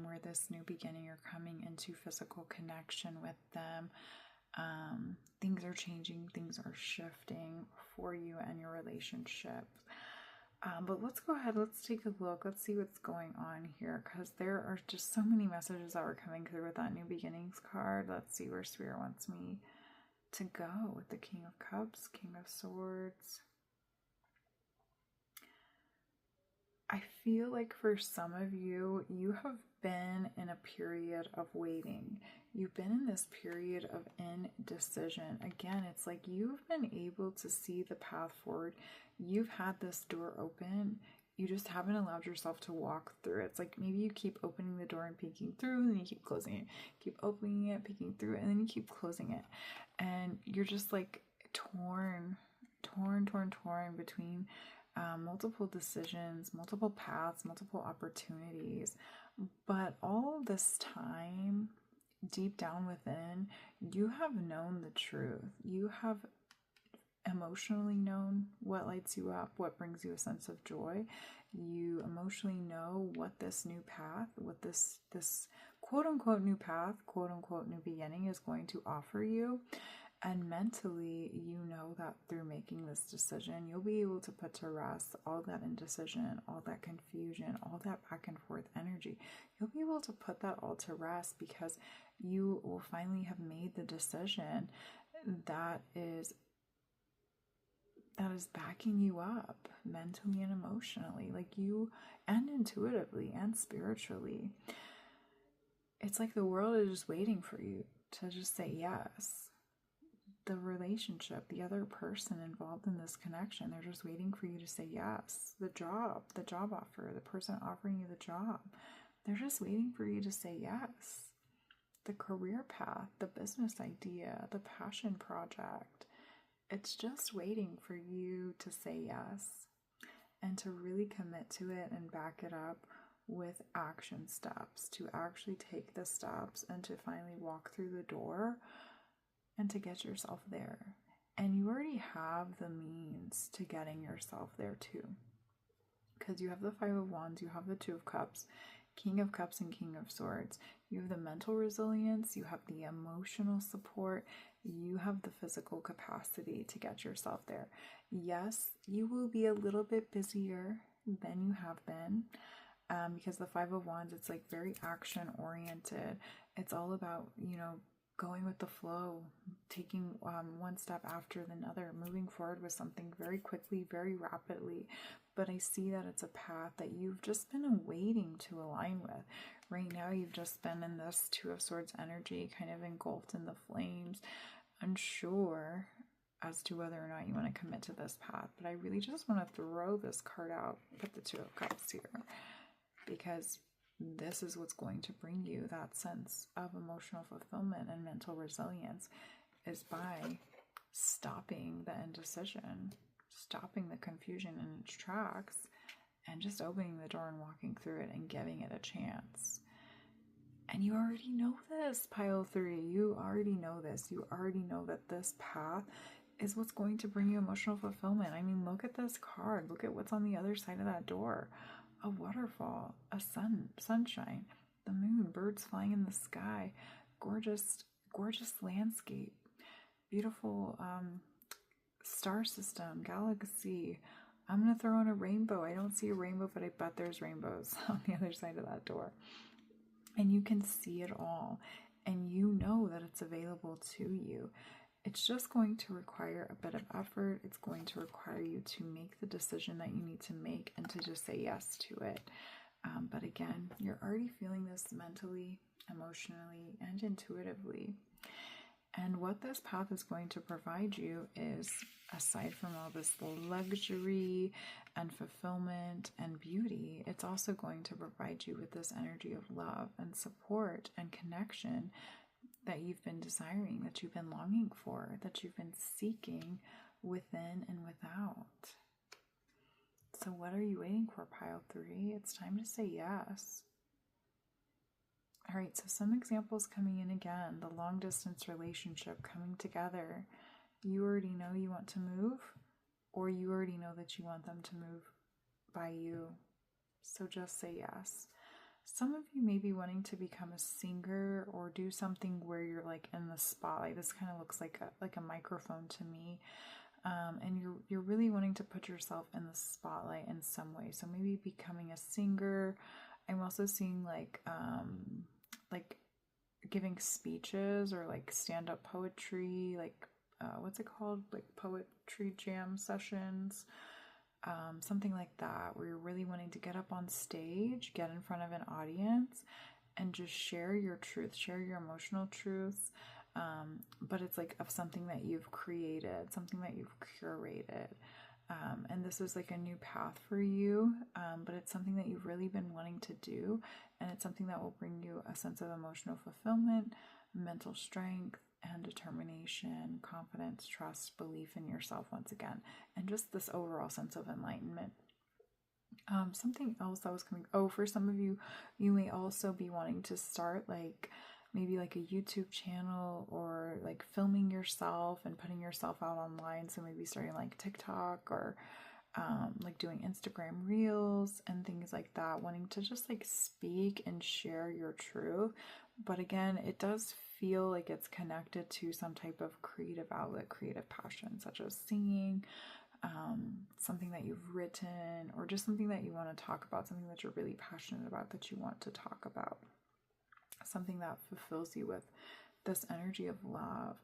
where this new beginning, you're coming into physical connection with them. Things are changing, things are shifting for you and your relationship. But let's go ahead, let's take a look, let's see what's going on here, because there are just so many messages that were coming through with that New Beginnings card. Let's see where Spirit wants me to go with the King of Cups, King of Swords. I feel like for some of you, you have been in a period of waiting. You've been in this period of indecision. Again, it's like you've been able to see the path forward. You've had this door open. You just haven't allowed yourself to walk through it. It's like maybe you keep opening the door and peeking through, and then you keep closing it. Keep opening it, peeking through it, and then you keep closing it. And you're just like torn between multiple decisions, multiple paths, multiple opportunities. But all this time, deep down within, you have known the truth. You have emotionally known what lights you up, what brings you a sense of joy. You emotionally know what this new path, what this quote-unquote new path, quote-unquote new beginning is going to offer you. And mentally, you know that through making this decision, you'll be able to put to rest all that indecision, all that confusion, all that back and forth energy. You'll be able to put that all to rest because you will finally have made the decision that is backing you up mentally and emotionally, like you, and intuitively and spiritually. It's like the world is just waiting for you to just say yes. The relationship, the other person involved in this connection, they're just waiting for you to say yes. The job offer, the person offering you the job, they're just waiting for you to say yes. The career path, the business idea, the passion project, it's just waiting for you to say yes and to really commit to it and back it up with action steps, to actually take the steps and to finally walk through the door and to get yourself there. And you already have the means to getting yourself there too. Because you have the Five of Wands, you have the Two of Cups, King of Cups and King of Swords. You have the mental resilience, you have the emotional support, you have the physical capacity to get yourself there. Yes, you will be a little bit busier than you have been, because the Five of Wands, it's like very action oriented. It's all about, going with the flow, taking one step after another, moving forward with something very quickly, very rapidly. But I see that it's a path that you've just been waiting to align with. Right now, you've just been in this Two of Swords energy, kind of engulfed in the flames, unsure as to whether or not you want to commit to this path. But I really just want to throw this card out, put the Two of Cups here, because this is what's going to bring you that sense of emotional fulfillment and mental resilience, is by stopping the indecision, stopping the confusion in its tracks, and just opening the door and walking through it and giving it a chance. And you already know this, pile 3. You already know this. You already know that this path is what's going to bring you emotional fulfillment. I mean, look at this card. Look at what's on the other side of that door. A waterfall, a sunshine, the moon, birds flying in the sky, gorgeous landscape, beautiful star system, galaxy. I'm going to throw in a rainbow. I don't see a rainbow, but I bet there's rainbows on the other side of that door. And you can see it all, and you know that it's available to you. It's just going to require a bit of effort. It's going to require you to make the decision that you need to make and to just say yes to it. But again, you're already feeling this mentally, emotionally, and intuitively. And what this path is going to provide you is, aside from all this luxury and fulfillment and beauty, it's also going to provide you with this energy of love and support and connection that you've been desiring, that you've been longing for, that you've been seeking within and without. So what are you waiting for, pile 3? It's time to say yes. All right, so some examples coming in again. The long distance relationship coming together. You already know you want to move, or you already know that you want them to move by you. So just say yes. Some of you may be wanting to become a singer or do something where you're like in the spotlight. This kind of looks like a microphone to me. And you're really wanting to put yourself in the spotlight in some way. So maybe becoming a singer. I'm also seeing like giving speeches or like stand-up poetry, like what's it called? Like poetry jam sessions. Something like that, where you're really wanting to get up on stage, get in front of an audience, and just share your truth, share your emotional truths. But it's like of something that you've created, something that you've curated. And this is like a new path for you, but it's something that you've really been wanting to do. And it's something that will bring you a sense of emotional fulfillment, mental strength, and determination, confidence, trust, belief in yourself once again, and just this overall sense of enlightenment. Something else that was coming, for some of you, you may also be wanting to start maybe like a YouTube channel, or like filming yourself and putting yourself out online. So maybe starting like TikTok, or like doing Instagram reels and things like that, wanting to just like speak and share your truth. But again, it does feel like it's connected to some type of creative outlet, creative passion, such as singing, something that you've written, or just something that you want to talk about, something that you're really passionate about, that you want to talk about, something that fulfills you with this energy of love.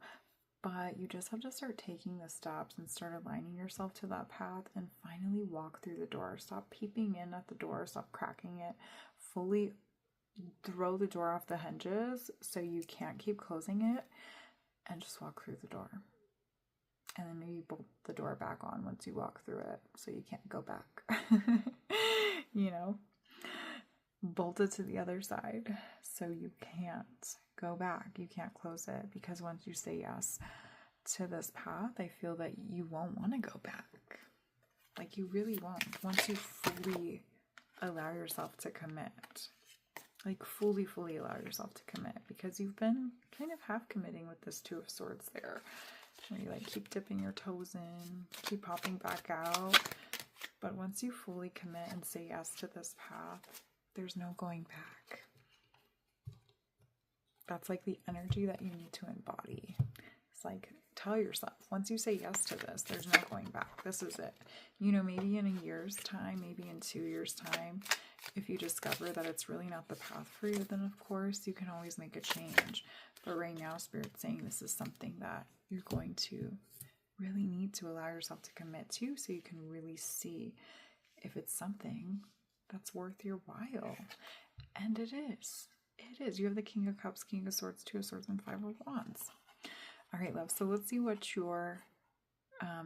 But you just have to start taking the steps and start aligning yourself to that path and finally walk through the door. Stop peeping in at the door, stop cracking it, fully throw the door off the hinges so you can't keep closing it, and just walk through the door. And then maybe bolt the door back on once you walk through it so you can't go back. Bolt it to the other side so you can't go back. You can't close it, because once you say yes to this path, I feel that you won't want to go back. Like, you really won't. Once you fully allow yourself to commit. Like fully allow yourself to commit, because you've been kind of half committing with this Two of Swords there. Where you like keep dipping your toes in, keep popping back out. But once you fully commit and say yes to this path, there's no going back. That's like the energy that you need to embody. It's like, tell yourself, once you say yes to this, there's no going back. This is it. You know, maybe in a year's time, maybe in 2 years' time, if you discover that it's really not the path for you, then of course you can always make a change. But right now, Spirit's saying this is something that you're going to really need to allow yourself to commit to, so you can really see if it's something that's worth your while. And it is. It is. You have the King of Cups, King of Swords, Two of Swords, and Five of Wands. All right, love. So let's see what your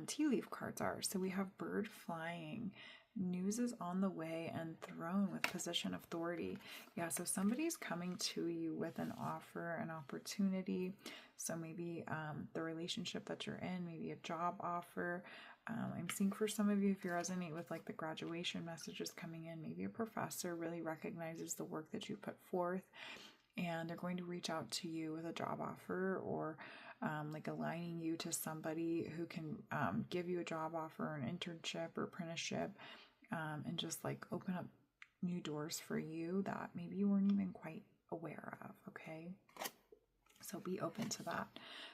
tea leaf cards are. So we have bird flying, news is on the way, and throne with position of authority. Yeah, so somebody's coming to you with an offer, an opportunity. So maybe the relationship that you're in, maybe a job offer. I'm seeing for some of you, if you resonate with like the graduation messages coming in, maybe a professor really recognizes the work that you put forth, and they're going to reach out to you with a job offer, or like aligning you to somebody who can give you a job offer, an internship or apprenticeship, and just like open up new doors for you that maybe you weren't even quite aware of. Okay, so be open to that.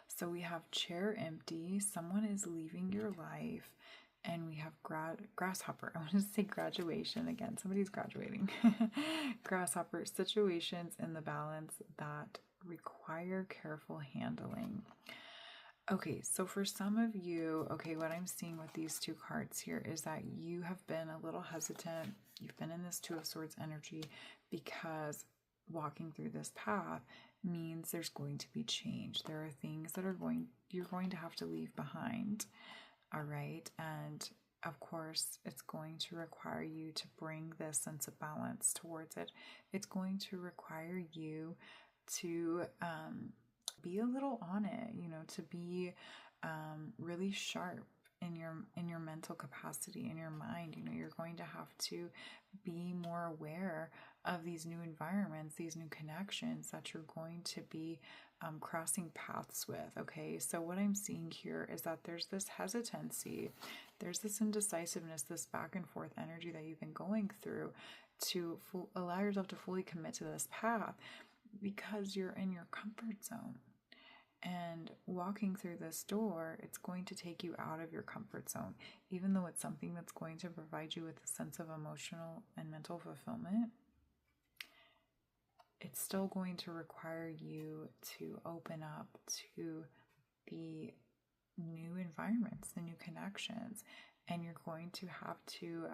So we have chair empty, someone is leaving your life, and we have grasshopper. I want to say graduation again. Somebody's graduating. Grasshopper, situations in the balance that require careful handling. Okay, so for some of you, okay, what I'm seeing with these two cards here is that you have been a little hesitant. You've been in this Two of Swords energy because walking through this path means there's going to be change. There are things that you're going to have to leave behind. All right. And of course, it's going to require you to bring this sense of balance towards it. It's going to require you to be a little on it, you know, to be really sharp in your mental capacity, in your mind. You know, you're going to have to be more aware of these new environments, these new connections that you're going to be crossing paths with. Okay, so what I'm seeing here is that there's this hesitancy, there's this indecisiveness, this back and forth energy that you've been going through to allow yourself to fully commit to this path, because you're in your comfort zone. And walking through this door, it's going to take you out of your comfort zone. Even though it's something that's going to provide you with a sense of emotional and mental fulfillment, it's still going to require you to open up to the new environments, the new connections. And you're going to have to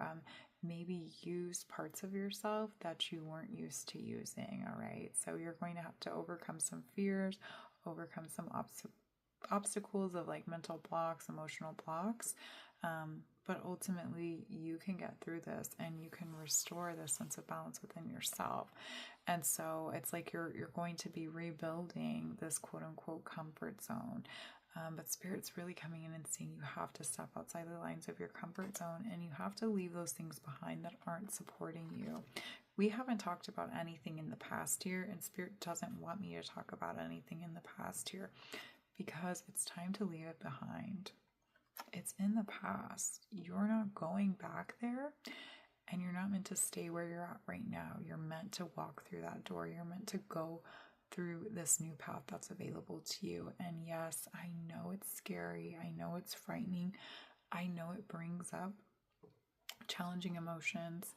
maybe use parts of yourself that you weren't used to using, all right? So you're going to have to overcome some fears, overcome some obstacles of like mental blocks, emotional blocks, but ultimately you can get through this and you can restore this sense of balance within yourself. And so it's like you're going to be rebuilding this quote unquote comfort zone. But Spirit's really coming in and saying you have to step outside the lines of your comfort zone, and you have to leave those things behind that aren't supporting you. We haven't talked about anything in the past here, and Spirit doesn't want me to talk about anything in the past here, because it's time to leave it behind. It's in the past. You're not going back there, and you're not meant to stay where you're at right now. You're meant to walk through that door. You're meant to go through this new path that's available to you. And yes, I know it's scary. I know it's frightening. I know it brings up challenging emotions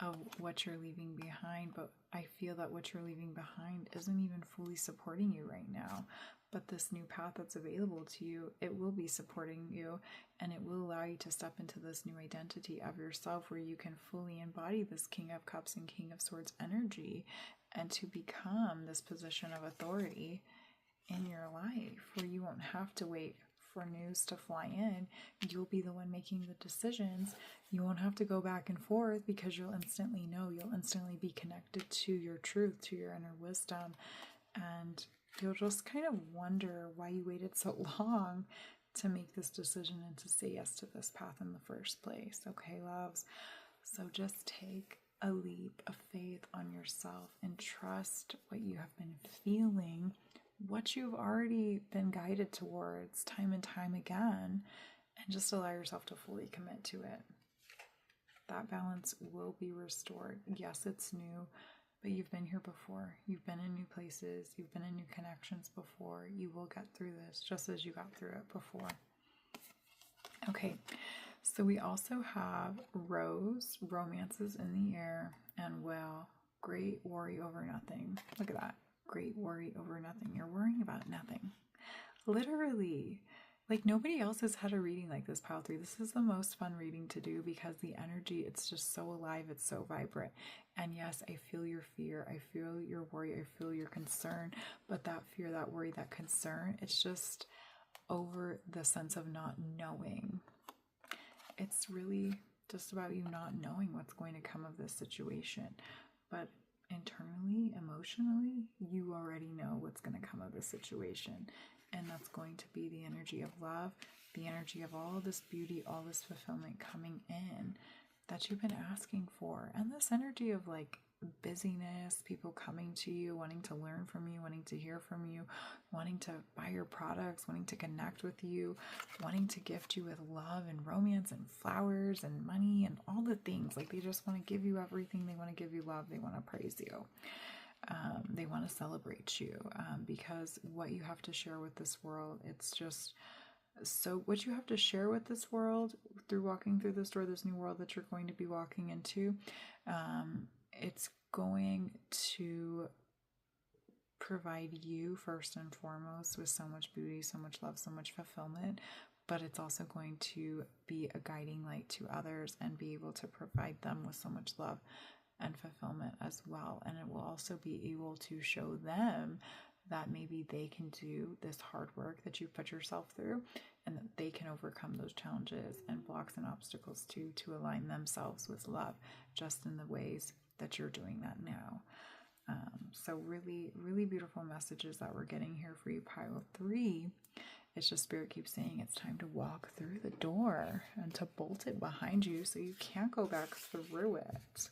of what you're leaving behind, but I feel that what you're leaving behind isn't even fully supporting you right now. But this new path that's available to you, it will be supporting you, and it will allow you to step into this new identity of yourself where you can fully embody this King of Cups and King of Swords energy, and to become this position of authority in your life where you won't have to wait for news to fly in. You'll be the one making the decisions. You won't have to go back and forth, because you'll instantly know, you'll instantly be connected to your truth, to your inner wisdom, and you'll just kind of wonder why you waited so long to make this decision and to say yes to this path in the first place. Okay, loves? So just take a leap of faith on yourself and trust what you have been feeling, what you've already been guided towards time and time again, and just allow yourself to fully commit to it. That balance will be restored. Yes, it's new, but you've been here before. You've been in new places. You've been in new connections before. You will get through this just as you got through it before. Okay, so we also have Rose, romances in the air, and Whale, great worry over nothing. Look at that. Great worry over nothing. You're worrying about nothing. Literally. Like, nobody else has had a reading like this, Pile 3. This is the most fun reading to do because the energy, it's just so alive, it's so vibrant. And yes, I feel your fear, I feel your worry, I feel your concern, but that fear, that worry, that concern, it's just over the sense of not knowing. It's really just about you not knowing what's going to come of this situation. But internally, emotionally, you already know what's going to come of this situation. And that's going to be the energy of love, the energy of all this beauty, all this fulfillment coming in that you've been asking for. And this energy of like busyness, people coming to you, wanting to learn from you, wanting to hear from you, wanting to buy your products, wanting to connect with you, wanting to gift you with love and romance and flowers and money and all the things. Like, they just want to give you everything. They want to give you love. They want to praise you. They want to celebrate you because what you have to share with this world, it's just so what you have to share with this world through walking through this door, this new world that you're going to be walking into, it's going to provide you first and foremost with so much beauty, so much love, so much fulfillment, but it's also going to be a guiding light to others and be able to provide them with so much love and fulfillment as well. And it will also be able to show them that maybe they can do this hard work that you've put yourself through, and that they can overcome those challenges and blocks and obstacles too, to align themselves with love, just in the ways that you're doing that now. So really, really beautiful messages that we're getting here for you, Pile 3. It's just Spirit keeps saying it's time to walk through the door and to bolt it behind you so you can't go back through it.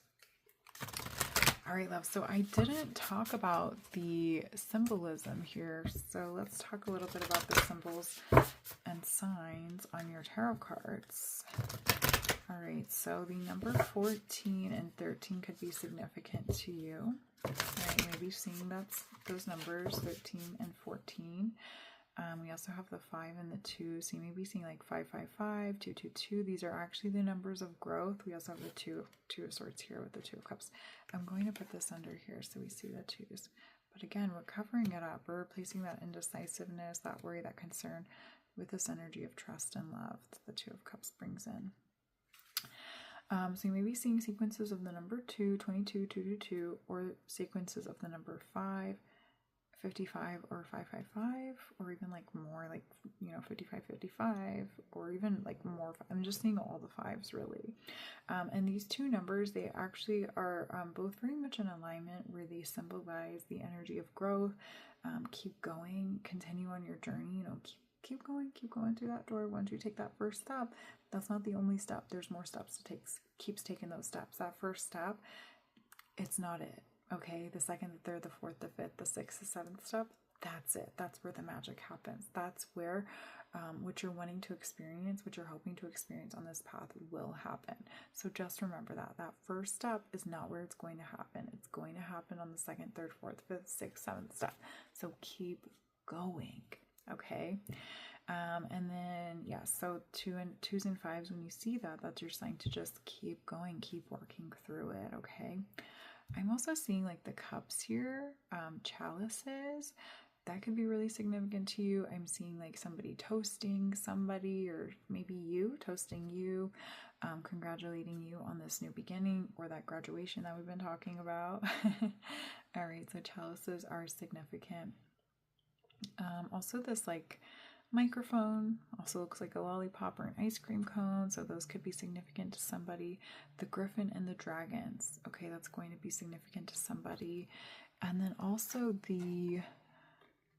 All right, love. So I didn't talk about the symbolism here. So let's talk a little bit about the symbols and signs on your tarot cards. All right, so the number 14 and 13 could be significant to you. Right, maybe seeing those numbers, 13 and 14. We also have the 5 and the 2, so you may be seeing like 555, 222. These are actually the numbers of growth. We also have the two of swords here with the 2 of cups. I'm going to put this under here so we see the 2s. But again, we're covering it up. We're replacing that indecisiveness, that worry, that concern with this energy of trust and love that the 2 of cups brings in. So you may be seeing sequences of the number 2, 22, 222, or sequences of the number 5, 55 or 555, or even like more like, 55, 55, or even like more. I'm just seeing all the 5s really. And these 2 numbers, they actually are both very much in alignment, where they symbolize the energy of growth. Keep going, continue on your journey, keep going through that door. Once you take that first step, that's not the only step. There's more steps to take. Keeps taking those steps. That first step, it's not it. Okay, the second, the third, the fourth, the fifth, the sixth, the seventh step, that's it. That's where the magic happens. That's where what you're wanting to experience, what you're hoping to experience on this path will happen. So just remember that first step is not where it's going to happen. It's going to happen on the second, third, fourth, fifth, sixth, seventh step. So keep going. Okay. And then, yeah, so 2s and 5s, when you see that, that's your sign to just keep going, keep working through it. Okay. I'm also seeing like the cups here, chalices. That could be really significant to you. I'm seeing like somebody toasting somebody, or maybe you toasting you, congratulating you on this new beginning, or that graduation that we've been talking about. All right, so chalices are significant. Also this like microphone also looks like a lollipop or an ice cream cone, so those could be significant to somebody. The griffin and the dragons, okay, that's going to be significant to somebody. And then also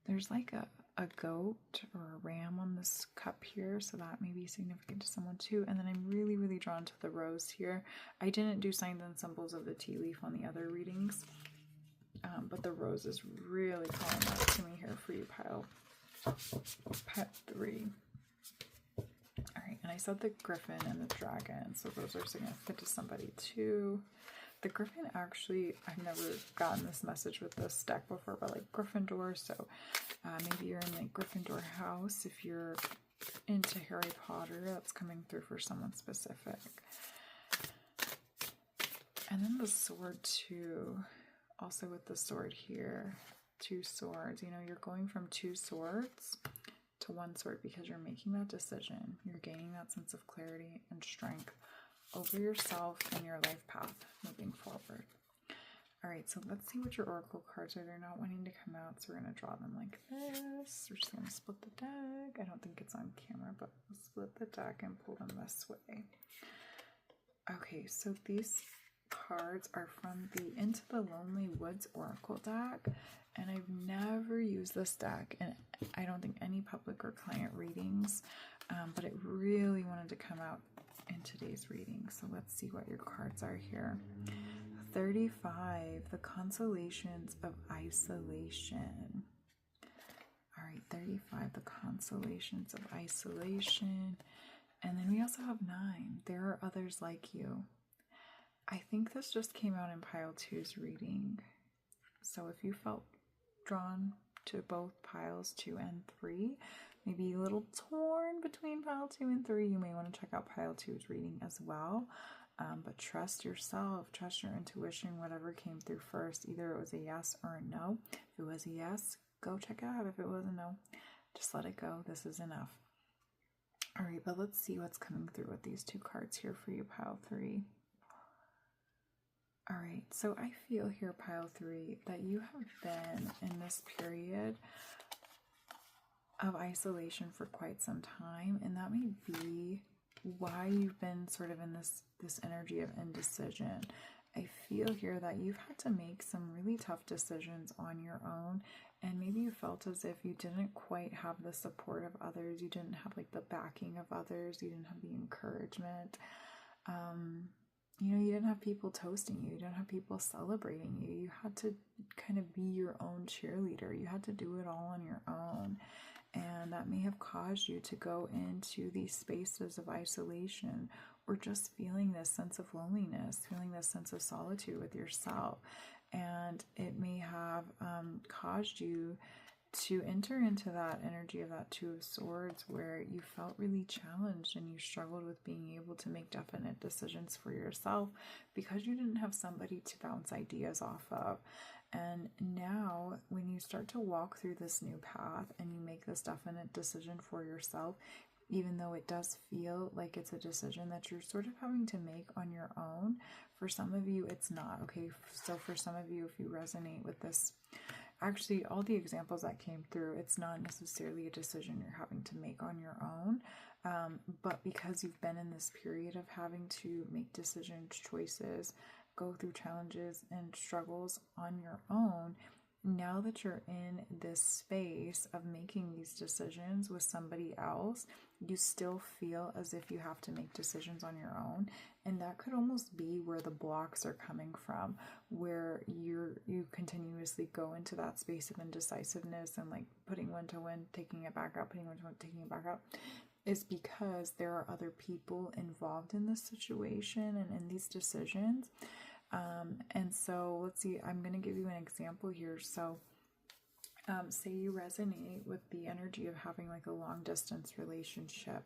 there's like a goat or a ram on this cup here, so that may be significant to someone too. And then I'm really, really drawn to the rose here. I didn't do signs and symbols of the tea leaf on the other readings, but the rose is really calling out to me here for you, pile 3. All right, and I said the griffin and the dragon, so those are significant to somebody too. The griffin, actually, I've never gotten this message with this deck before, but like Gryffindor, so maybe you're in the Gryffindor house. If you're into Harry Potter, that's coming through for someone specific. And then the sword too, also with the sword here, 2 swords. You know, you're going from 2 swords to 1 sword because you're making that decision. You're gaining that sense of clarity and strength over yourself and your life path moving forward. All right, so let's see what your oracle cards are. They're not wanting to come out, so we're going to draw them like this. We're just going to split the deck. I don't think it's on camera, but we'll split the deck and pull them this way. Okay, so these cards are from the Into the Lonely Woods Oracle deck, and I've never used this deck, and I don't think any public or client readings, but it really wanted to come out in today's reading. So let's see what your cards are here. 35, the consolations of isolation. All right, 35, the consolations of isolation. And then we also have 9, there are others like you. I think this just came out in pile 2's reading. So if you felt drawn to both piles 2 and 3, maybe a little torn between pile 2 and 3, you may want to check out pile 2's reading as well. But trust yourself, trust your intuition, whatever came through first. Either it was a yes or a no. If it was a yes, go check it out. If it was a no, just let it go. This is enough. All right, but let's see what's coming through with these 2 cards here for you, pile 3. All right, so I feel here, pile 3, that you have been in this period of isolation for quite some time, and that may be why you've been sort of in this energy of indecision. I feel here that you've had to make some really tough decisions on your own, and maybe you felt as if you didn't quite have the support of others, you didn't have like the backing of others, you didn't have the encouragement. You know, you didn't have people toasting you, you didn't have people celebrating you. You had to kind of be your own cheerleader. You had to do it all on your own. And that may have caused you to go into these spaces of isolation, or just feeling this sense of loneliness, feeling this sense of solitude with yourself. And it may have caused you to enter into that energy of that 2 of Swords, where you felt really challenged and you struggled with being able to make definite decisions for yourself because you didn't have somebody to bounce ideas off of. And now when you start to walk through this new path and you make this definite decision for yourself, even though it does feel like it's a decision that you're sort of having to make on your own, for some of you it's not. Okay, so for some of you, if you resonate with this, actually all the examples that came through, it's not necessarily a decision you're having to make on your own, but because you've been in this period of having to make decisions, choices, go through challenges and struggles on your own, now that you're in this space of making these decisions with somebody else, you still feel as if you have to make decisions on your own. And that could almost be where the blocks are coming from, where you continuously go into that space of indecisiveness and like putting one to one, taking it back out, putting one to one, taking it back out, is because there are other people involved in this situation and in these decisions. And so let's see, I'm going to give you an example here. So say you resonate with the energy of having like a long distance relationship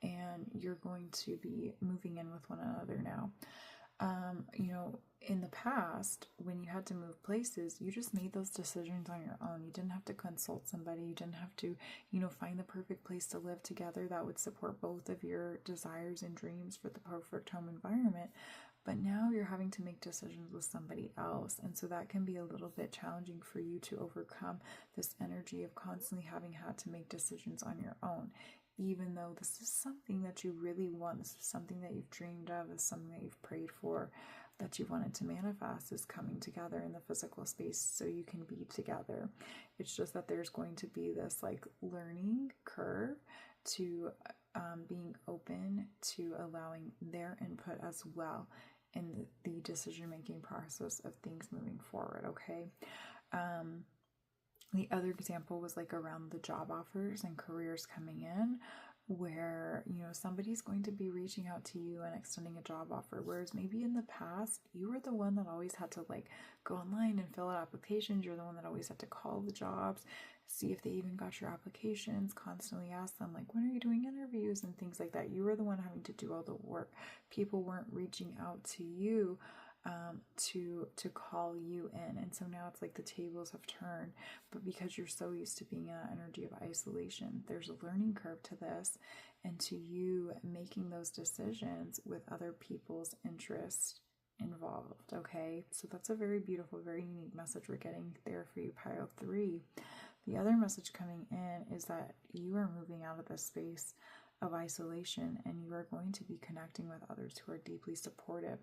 and you're going to be moving in with one another now. You know, in the past, when you had to move places, you just made those decisions on your own. You didn't have to consult somebody. You didn't have to, you know, find the perfect place to live together that would support both of your desires and dreams for the perfect home environment. But now you're having to make decisions with somebody else. And so that can be a little bit challenging for you to overcome this energy of constantly having had to make decisions on your own. Even though this is something that you really want, this is something that you've dreamed of, this is something that you've prayed for that you wanted to manifest is coming together in the physical space so you can be together. It's just that there's going to be this like learning curve to being open to allowing their input as well in the decision-making process of things moving forward, okay? The other example was like around the job offers and careers coming in, where, you know, somebody's going to be reaching out to you and extending a job offer, whereas maybe in the past you were the one that always had to like go online and fill out applications. You're the one that always had to call the jobs, see if they even got your applications, constantly ask them like, when are you doing interviews and things like that. You were the one having to do all the work. People weren't reaching out to you to call you in. And so now it's like the tables have turned, but because you're so used to being in that energy of isolation, there's a learning curve to this and to you making those decisions with other people's interest involved. Okay, so that's a very beautiful, very unique message we're getting there for you, Pile 3. The other message coming in is that you are moving out of this space of isolation and you are going to be connecting with others who are deeply supportive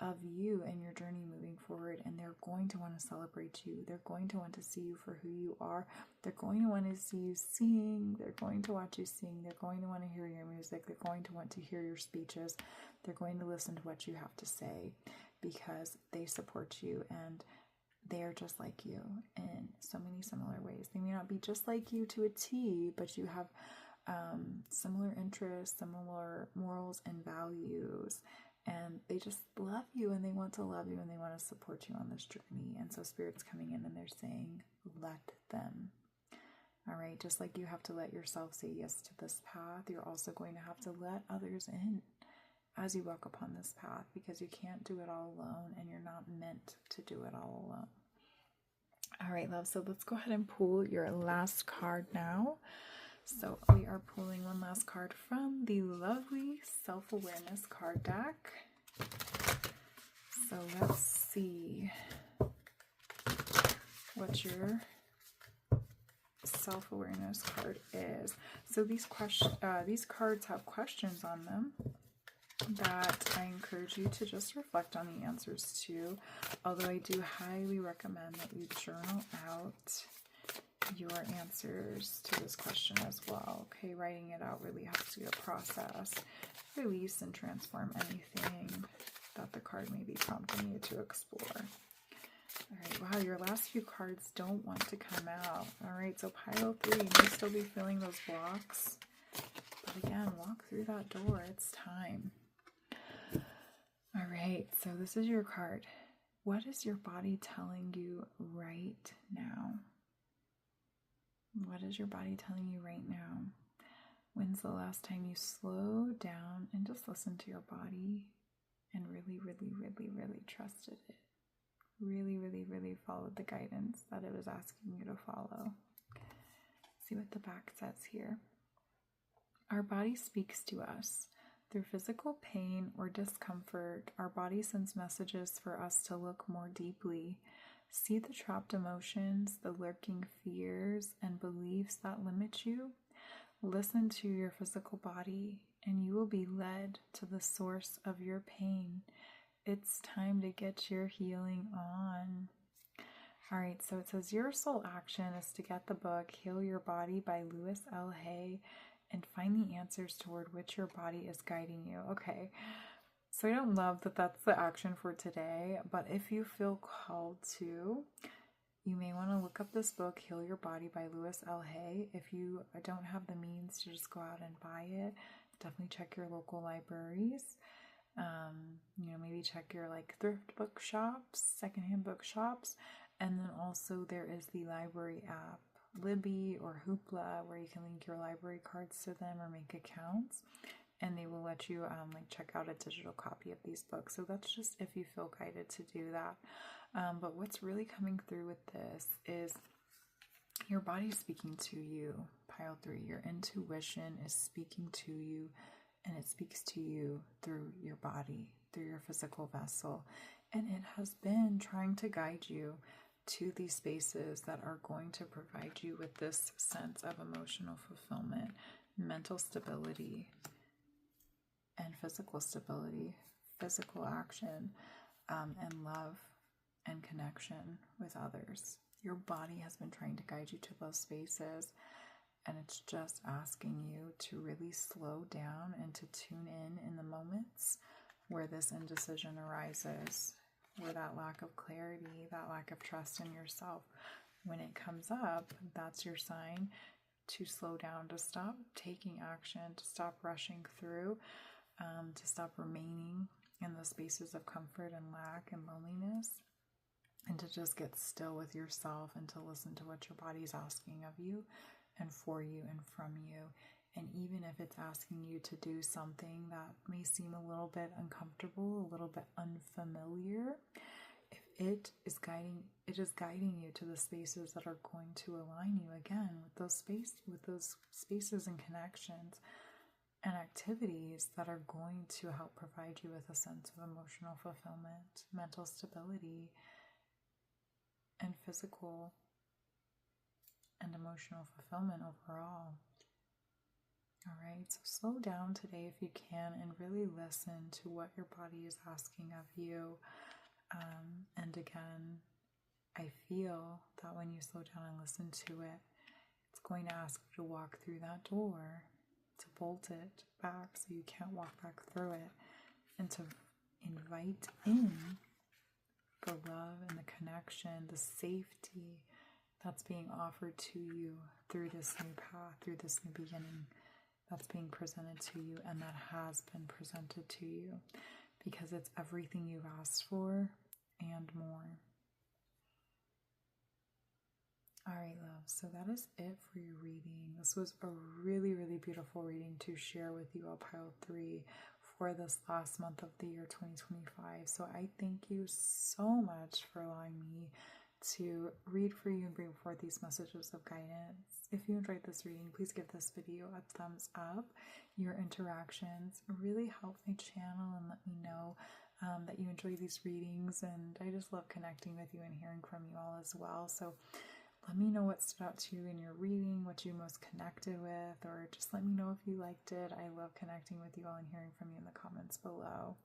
of you and your journey moving forward, and they're going to want to celebrate you. They're going to want to see you for who you are. They're going to want to see you sing. They're going to watch you sing. They're going to want to hear your music. They're going to want to hear your speeches. They're going to listen to what you have to say because they support you and they're just like you in so many similar ways. They may not be just like you to a T, but you have similar interests, similar morals and values. And they just love you and they want to love you and they want to support you on this journey. And so Spirit's coming in and they're saying, let them. All right. Just like you have to let yourself say yes to this path, you're also going to have to let others in as you walk upon this path, because you can't do it all alone and you're not meant to do it all alone. All right, love. So let's go ahead and pull your last card now. So we are pulling one last card from the lovely self-awareness card deck. So let's see what your self-awareness card is. So these cards have questions on them that I encourage you to just reflect on the answers to. Although I do highly recommend that you journal out your answers to this question as well. Okay, writing it out really helps you to process, release, and transform anything that the card may be prompting you to explore. All right, wow, your last few cards don't want to come out. All right, so Pile 3, you may still be feeling those blocks, but again, walk through that door. It's time. All right, so this is your card. What is your body telling you right now? What is your body telling you right now? When's the last time you slowed down and just listened to your body and really, really, really, really trusted it? Really, really, really followed the guidance that it was asking you to follow. See what the back says here. Our body speaks to us. Through physical pain or discomfort, our body sends messages for us to look more deeply. See the trapped emotions, the lurking fears and beliefs that limit you. Listen to your physical body, and you will be led to the source of your pain. It's time to get your healing on. All right, so it says your sole action is to get the book Heal Your Body by Louise L. Hay and find the answers toward which your body is guiding you. Okay. So I don't love that that's the action for today, but if you feel called to, you may want to look up this book, Heal Your Body by Louise L. Hay. If you don't have the means to just go out and buy it, definitely check your local libraries. Maybe check your like thrift book shops, secondhand book shops, and then also there is the library app, Libby or Hoopla, where you can link your library cards to them or make accounts. And they will let you check out a digital copy of these books. So that's just if you feel guided to do that. But what's really coming through with this is your body speaking to you, Pile 3. Your intuition is speaking to you, and it speaks to you through your body, through your physical vessel. And it has been trying to guide you to these spaces that are going to provide you with this sense of emotional fulfillment, mental stability, and physical stability, physical action. and love and connection with others. Your body has been trying to guide you to those spaces, and it's just asking you to really slow down and to tune in the moments where this indecision arises, where that lack of clarity, that lack of trust in yourself, when it comes up, that's your sign to slow down, to stop taking action, to stop rushing through, to stop remaining in the spaces of comfort and lack and loneliness, and to just get still with yourself and to listen to what your body's asking of you and for you and from you. And even if it's asking you to do something that may seem a little bit uncomfortable, a little bit unfamiliar, if it is guiding you to the spaces that are going to align you again with those spaces and connections and activities that are going to help provide you with a sense of emotional fulfillment, mental stability, and physical and emotional fulfillment overall. All right, so slow down today if you can and really listen to what your body is asking of you. And again, I feel that when you slow down and listen to it, it's going to ask you to walk through that door, to bolt it back so you can't walk back through it, and to invite in the love and the connection, the safety that's being offered to you through this new path, through this new beginning that's being presented to you and that has been presented to you, because it's everything you've asked for and more. All right, love, so that is it for your reading. This was a really, really beautiful reading to share with you, pile 3, for this last month of the year 2025. So I thank you so much for allowing me to read for you and bring forth these messages of guidance. If you enjoyed this reading, please give this video a thumbs up. Your interactions really help my channel and let me know that you enjoy these readings, and I just love connecting with you and hearing from you all as well. So let me know what stood out to you in your reading, what you most connected with, or just let me know if you liked it. I love connecting with you all and hearing from you in the comments below.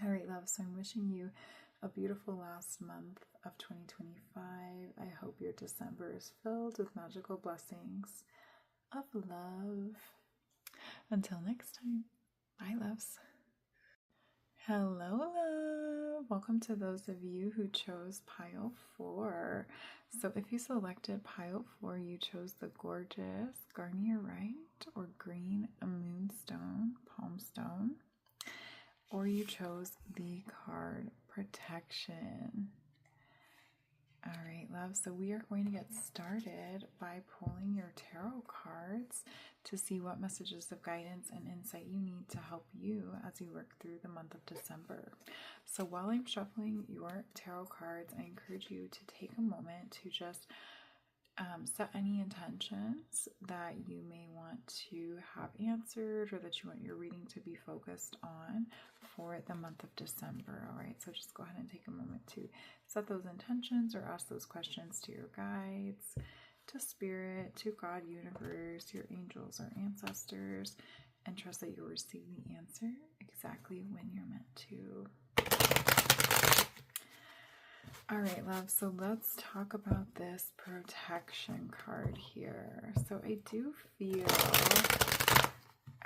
All right, love, so I'm wishing you a beautiful last month of 2025. I hope your December is filled with magical blessings of love. Until next time, bye, loves. Hello, love. Welcome to those of you who chose pile 4. So if you selected pile 4, you chose the gorgeous Gernierite or green moonstone, palm stone, or you chose the card protection. All right, love, so we are going to get started by pulling your tarot cards to see what messages of guidance and insight you need to help you as you work through the month of December. So while I'm shuffling your tarot cards, I encourage you to take a moment to just set any intentions that you may want to have answered or that you want your reading to be focused on for the month of December. All right, so just go ahead and take a moment to set those intentions or ask those questions to your guides, to spirit, to God, universe, your angels or ancestors, and trust that you'll receive the answer exactly when you're meant to. All right, love, so let's talk about this protection card here. So I do feel,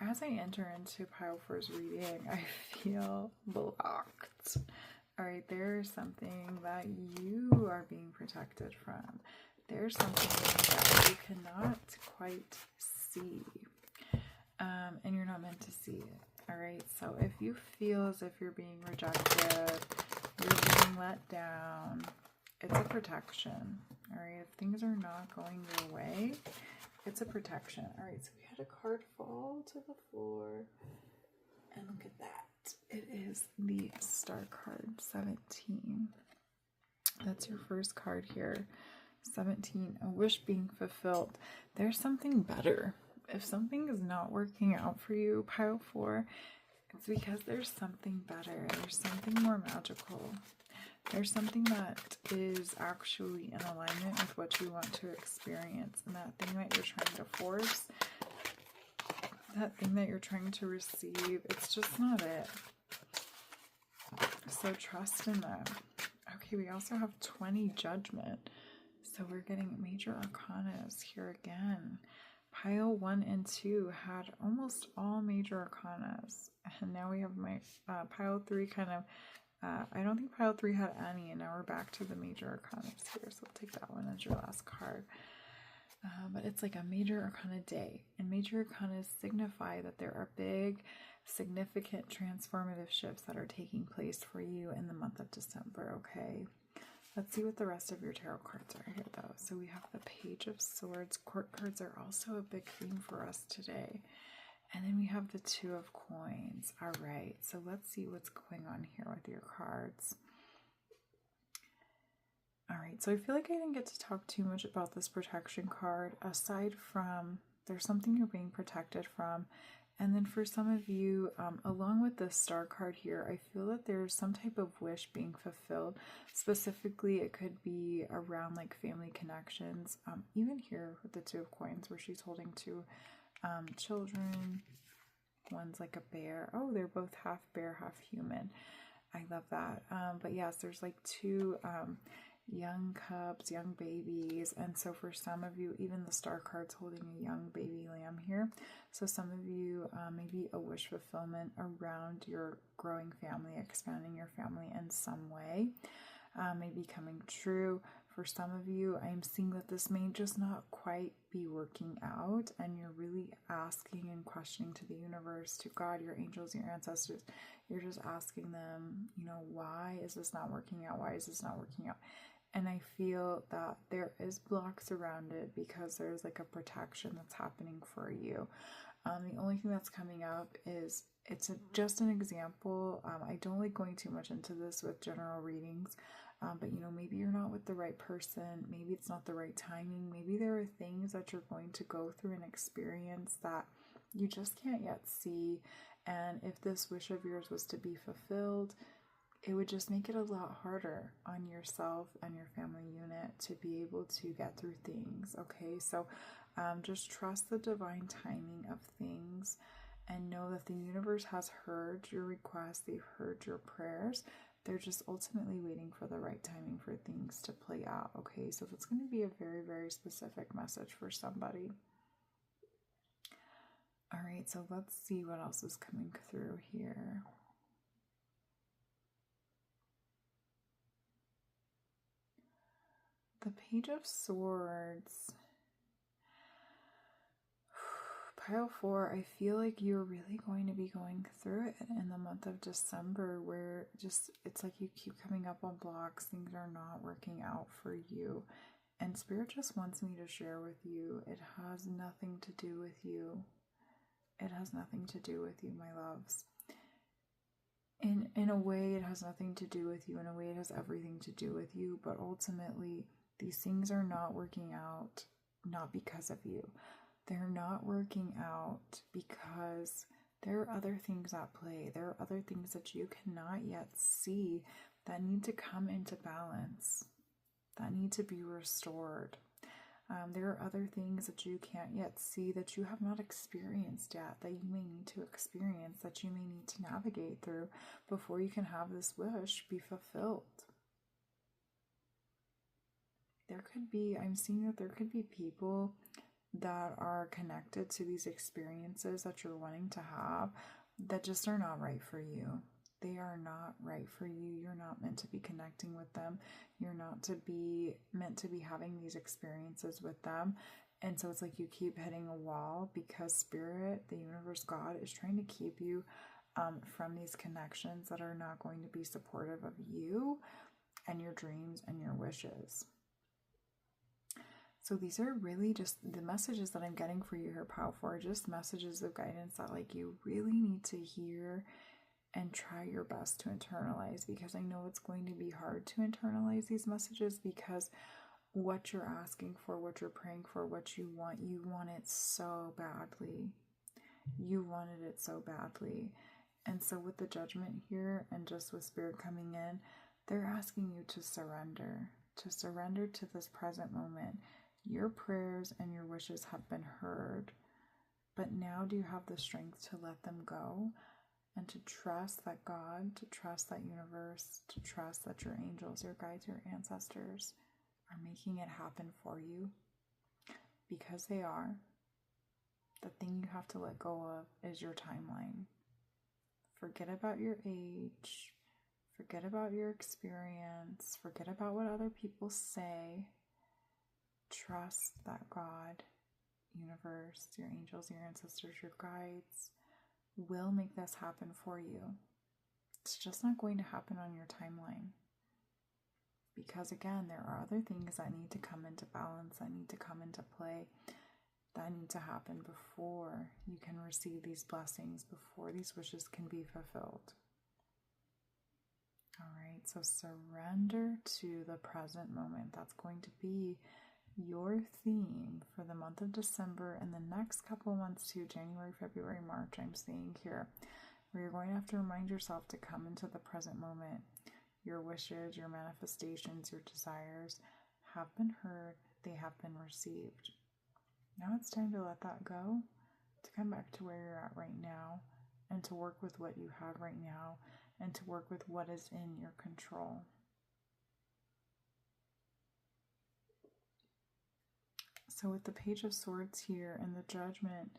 as I enter into pile 4's reading, I feel blocked. All right, there's something that you are being protected from. There's something that you cannot quite see, and you're not meant to see it. All right, so if you feel as if you're being rejected, you're being let down, it's a protection. All right, if things are not going your way, it's a protection. All right, so we had a card fall to the floor, and look at that. It is the star card, 17. That's your first card here. 17, a wish being fulfilled. There's something better. If something is not working out for you, pile 4, it's because there's something better. There's something more magical. There's something that is actually in alignment with what you want to experience. And that thing that you're trying to force, that thing that you're trying to receive, it's just not it. So trust in them. Okay, we also have 20 judgment. So we're getting major arcanas here again. Pile 1 and 2 had almost all major arcanas. And now we have my pile 3 kind of, I don't think pile 3 had any. And now we're back to the major arcanas here. So we'll take that one as your last card. But it's like a major arcana day. And major arcanas signify that there are big, significant transformative shifts that are taking place for you in the month of December, okay? Let's see what the rest of your tarot cards are here, though. So we have the Page of Swords. Court cards are also a big theme for us today. And then we have the Two of Coins. All right, so let's see what's going on here with your cards. All right, so I feel like I didn't get to talk too much about this protection card, aside from there's something you're being protected from. And then for some of you, along with the Star card here, I feel that there's some type of wish being fulfilled. Specifically, it could be around like family connections. Even here with the Two of Coins, where she's holding two children. One's like a bear. Oh, they're both half bear, half human. I love that. But yes, there's like two young cubs, young babies, and so for some of you, even the Star card's holding a young baby lamb here. So some of you, maybe a wish fulfillment around your growing family, expanding your family in some way, may be coming true. For some of you, I'm seeing that this may just not quite be working out, and you're really asking and questioning to the universe, to God, your angels, your ancestors. You're just asking them, you know, why is this not working out? Why is this not working out? And I feel that there is blocks around it because there's like a protection that's happening for you. The only thing that's coming up is just an example. I don't like going too much into this with general readings, but you know, maybe you're not with the right person. Maybe it's not the right timing. Maybe there are things that you're going to go through and experience that you just can't yet see. And if this wish of yours was to be fulfilled, it would just make it a lot harder on yourself and your family unit to be able to get through things, okay? So just trust the divine timing of things and know that the universe has heard your requests, they've heard your prayers. They're just ultimately waiting for the right timing for things to play out, okay? So it's going to be a very, very specific message for somebody. All right, so let's see what else is coming through here. The Page of Swords. Pile 4, I feel like you're really going to be going through it in the month of December, where just it's like you keep coming up on blocks, things are not working out for you. And Spirit just wants me to share with you, it has nothing to do with you. It has nothing to do with you, my loves. In a way, it has nothing to do with you. In a way, it has everything to do with you. But ultimately, these things are not working out, not because of you. They're not working out because there are other things at play. There are other things that you cannot yet see that need to come into balance, that need to be restored. There are other things that you can't yet see, that you have not experienced yet, that you may need to experience, that you may need to navigate through before you can have this wish be fulfilled. There could be, I'm seeing that there could be people that are connected to these experiences that you're wanting to have that just are not right for you. They are not right for you. You're not meant to be connecting with them. You're not meant to be having these experiences with them. And so it's like you keep hitting a wall because Spirit, the universe, God is trying to keep you from these connections that are not going to be supportive of you and your dreams and your wishes. So these are really just the messages that I'm getting for you here, Pile 4, just messages of guidance that like you really need to hear and try your best to internalize, because I know it's going to be hard to internalize these messages because what you're asking for, what you're praying for, what you want it so badly. You wanted it so badly. And so with the Judgment here and just with Spirit coming in, they're asking you to surrender to this present moment. Your prayers and your wishes have been heard, but now do you have the strength to let them go and to trust that God, to trust that universe, to trust that your angels, your guides, your ancestors are making it happen for you, because they are. The thing you have to let go of is your timeline. Forget about your age. Forget about your experience. Forget about what other people say. Trust that God, universe, your angels, your ancestors, your guides will make this happen for you. It's just not going to happen on your timeline. Because again, there are other things that need to come into balance, that need to come into play, that need to happen before you can receive these blessings, before these wishes can be fulfilled. All right, so surrender to the present moment. That's going to be your theme for the month of December and the next couple months too, January, February, March, I'm seeing here, where you're going to have to remind yourself to come into the present moment. Your wishes, your manifestations, your desires have been heard, they have been received. Now it's time to let that go, to come back to where you're at right now, and to work with what you have right now, and to work with what is in your control. So with the Page of Swords here and the Judgment,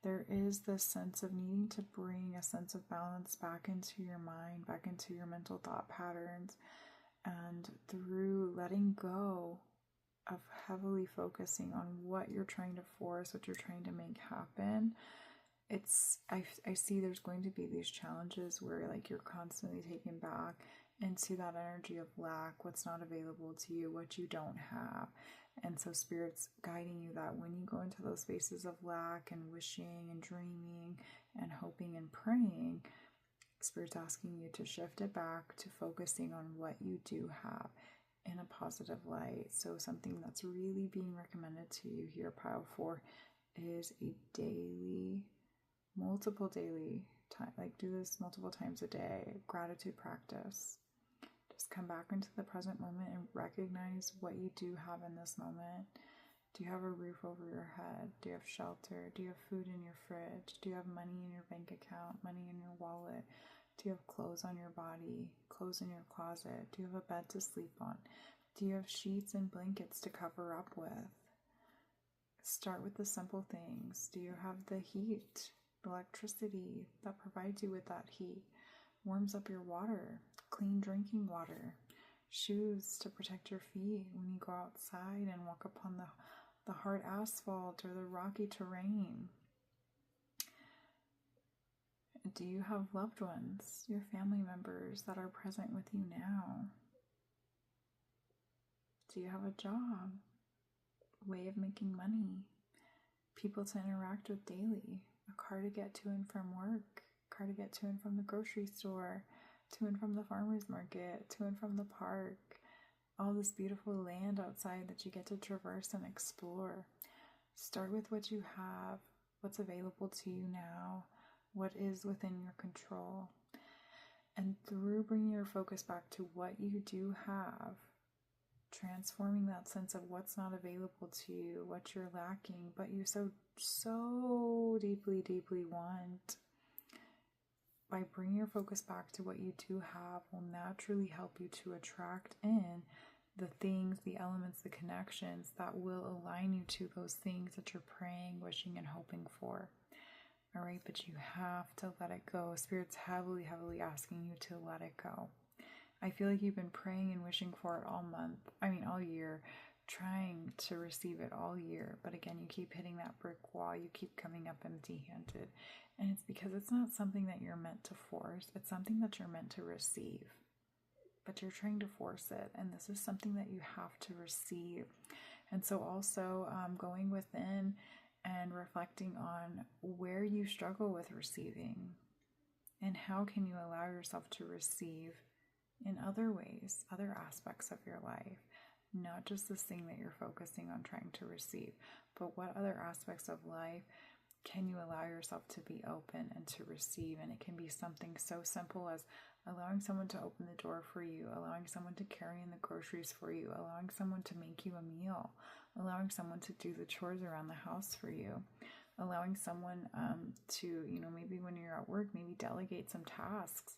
there is this sense of needing to bring a sense of balance back into your mind, back into your mental thought patterns, and through letting go of heavily focusing on what you're trying to force, what you're trying to make happen. I see there's going to be these challenges where like you're constantly taken back into that energy of lack, what's not available to you, what you don't have. And so Spirit's guiding you that when you go into those spaces of lack and wishing and dreaming and hoping and praying, Spirit's asking you to shift it back to focusing on what you do have in a positive light. So something that's really being recommended to you here, pile 4, is a daily, multiple daily time, like do this multiple times a day, gratitude practice. Just come back into the present moment and recognize what you do have in this moment. Do you have a roof over your head? Do you have shelter? Do you have food in your fridge? Do you have money in your bank account, money in your wallet? Do you have clothes on your body, clothes in your closet? Do you have a bed to sleep on? Do you have sheets and blankets to cover up with? Start with the simple things. Do you have the heat, the electricity that provides you with that heat? Warms up your water, clean drinking water, shoes to protect your feet when you go outside and walk upon the hard asphalt or the rocky terrain. Do you have loved ones, your family members that are present with you now? Do you have a job, way of making money, people to interact with daily, a car to get to and from work, a car to get to and from the grocery store, to and from the farmer's market, to and from the park, all this beautiful land outside that you get to traverse and explore. Start with what you have, what's available to you now, what is within your control. And through bringing your focus back to what you do have, transforming that sense of what's not available to you, what you're lacking, but you so deeply, deeply want, by bringing your focus back to what you do have will naturally help you to attract in the things, the elements, the connections that will align you to those things that you're praying, wishing, and hoping for. All right, but you have to let it go. Spirit's heavily, heavily asking you to let it go. I feel like you've been praying and wishing for it all year, trying to receive it all year. But again, you keep hitting that brick wall. You keep coming up empty-handed. And it's because it's not something that you're meant to force. It's something that you're meant to receive. But you're trying to force it. And this is something that you have to receive. And so also going within and reflecting on where you struggle with receiving. And how can you allow yourself to receive in other ways, other aspects of your life, not just this thing that you're focusing on trying to receive, but what other aspects of life can you allow yourself to be open and to receive? And it can be something so simple as allowing someone to open the door for you, allowing someone to carry in the groceries for you, allowing someone to make you a meal, allowing someone to do the chores around the house for you, allowing someone to, you know, maybe when you're at work, maybe delegate some tasks.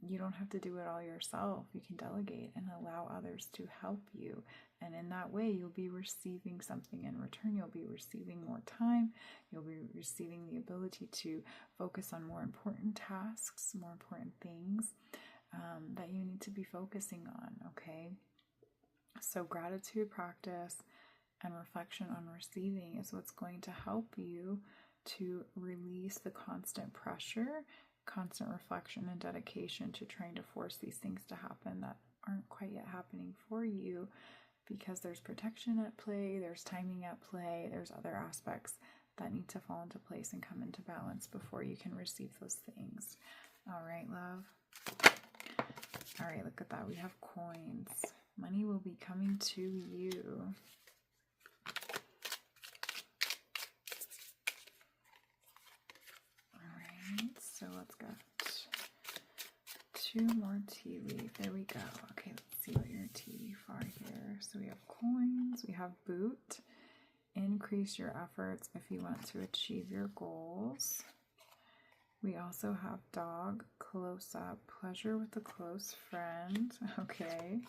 You don't have to do it all yourself. You can delegate and allow others to help you. And in that way, you'll be receiving something in return. You'll be receiving more time. You'll be receiving the ability to focus on more important tasks, more important things that you need to be focusing on, okay? So gratitude practice and reflection on receiving is what's going to help you to release the constant pressure, constant reflection and dedication to trying to force these things to happen that aren't quite yet happening for you, because there's protection at play, there's timing at play, there's other aspects that need to fall into place and come into balance before you can receive those things. All right, love. All right, look at that. We have coins. Money will be coming to you. So let's get 2 more tea leaf. There we go. Okay, let's see what your tea leaf are here. So we have coins, we have boot. Increase your efforts if you want to achieve your goals. We also have dog, close up, pleasure with a close friend. Okay.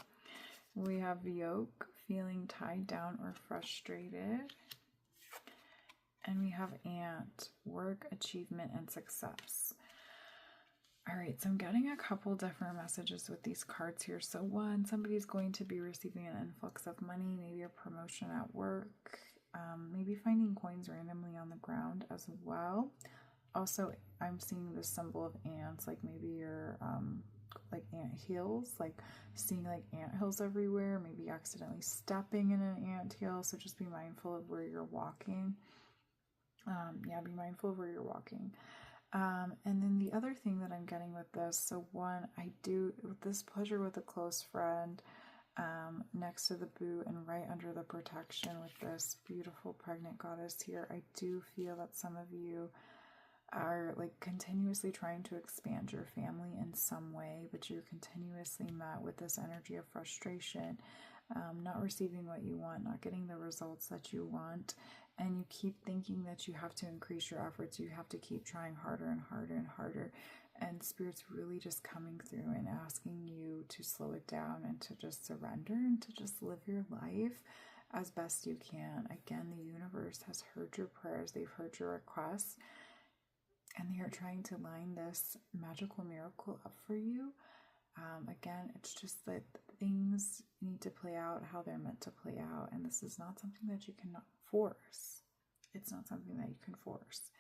We have yoke, feeling tied down or frustrated. And we have ant, work, achievement, and success. All right, so I'm getting a couple different messages with these cards here. So one, somebody's going to be receiving an influx of money, maybe a promotion at work, maybe finding coins randomly on the ground as well. Also, I'm seeing this symbol of ants, like maybe your like ant hills, like seeing like ant hills everywhere, maybe accidentally stepping in an ant hill. So just be mindful of where you're walking. Be mindful of where you're walking. And then the other thing that I'm getting with this, so one, I do with this pleasure with a close friend, next to the boot and right under the protection with this beautiful pregnant goddess here, I do feel that some of you are like continuously trying to expand your family in some way, but you're continuously met with this energy of frustration, not receiving what you want, not getting the results that you want. And you keep thinking that you have to increase your efforts. You have to keep trying harder and harder and harder. And Spirit's really just coming through and asking you to slow it down and to just surrender and to just live your life as best you can. Again, the universe has heard your prayers. They've heard your requests. And they are trying to line this magical miracle up for you. Again, it's just that things need to play out how they're meant to play out. And this is not something that you cannot force. It's not something that you can force.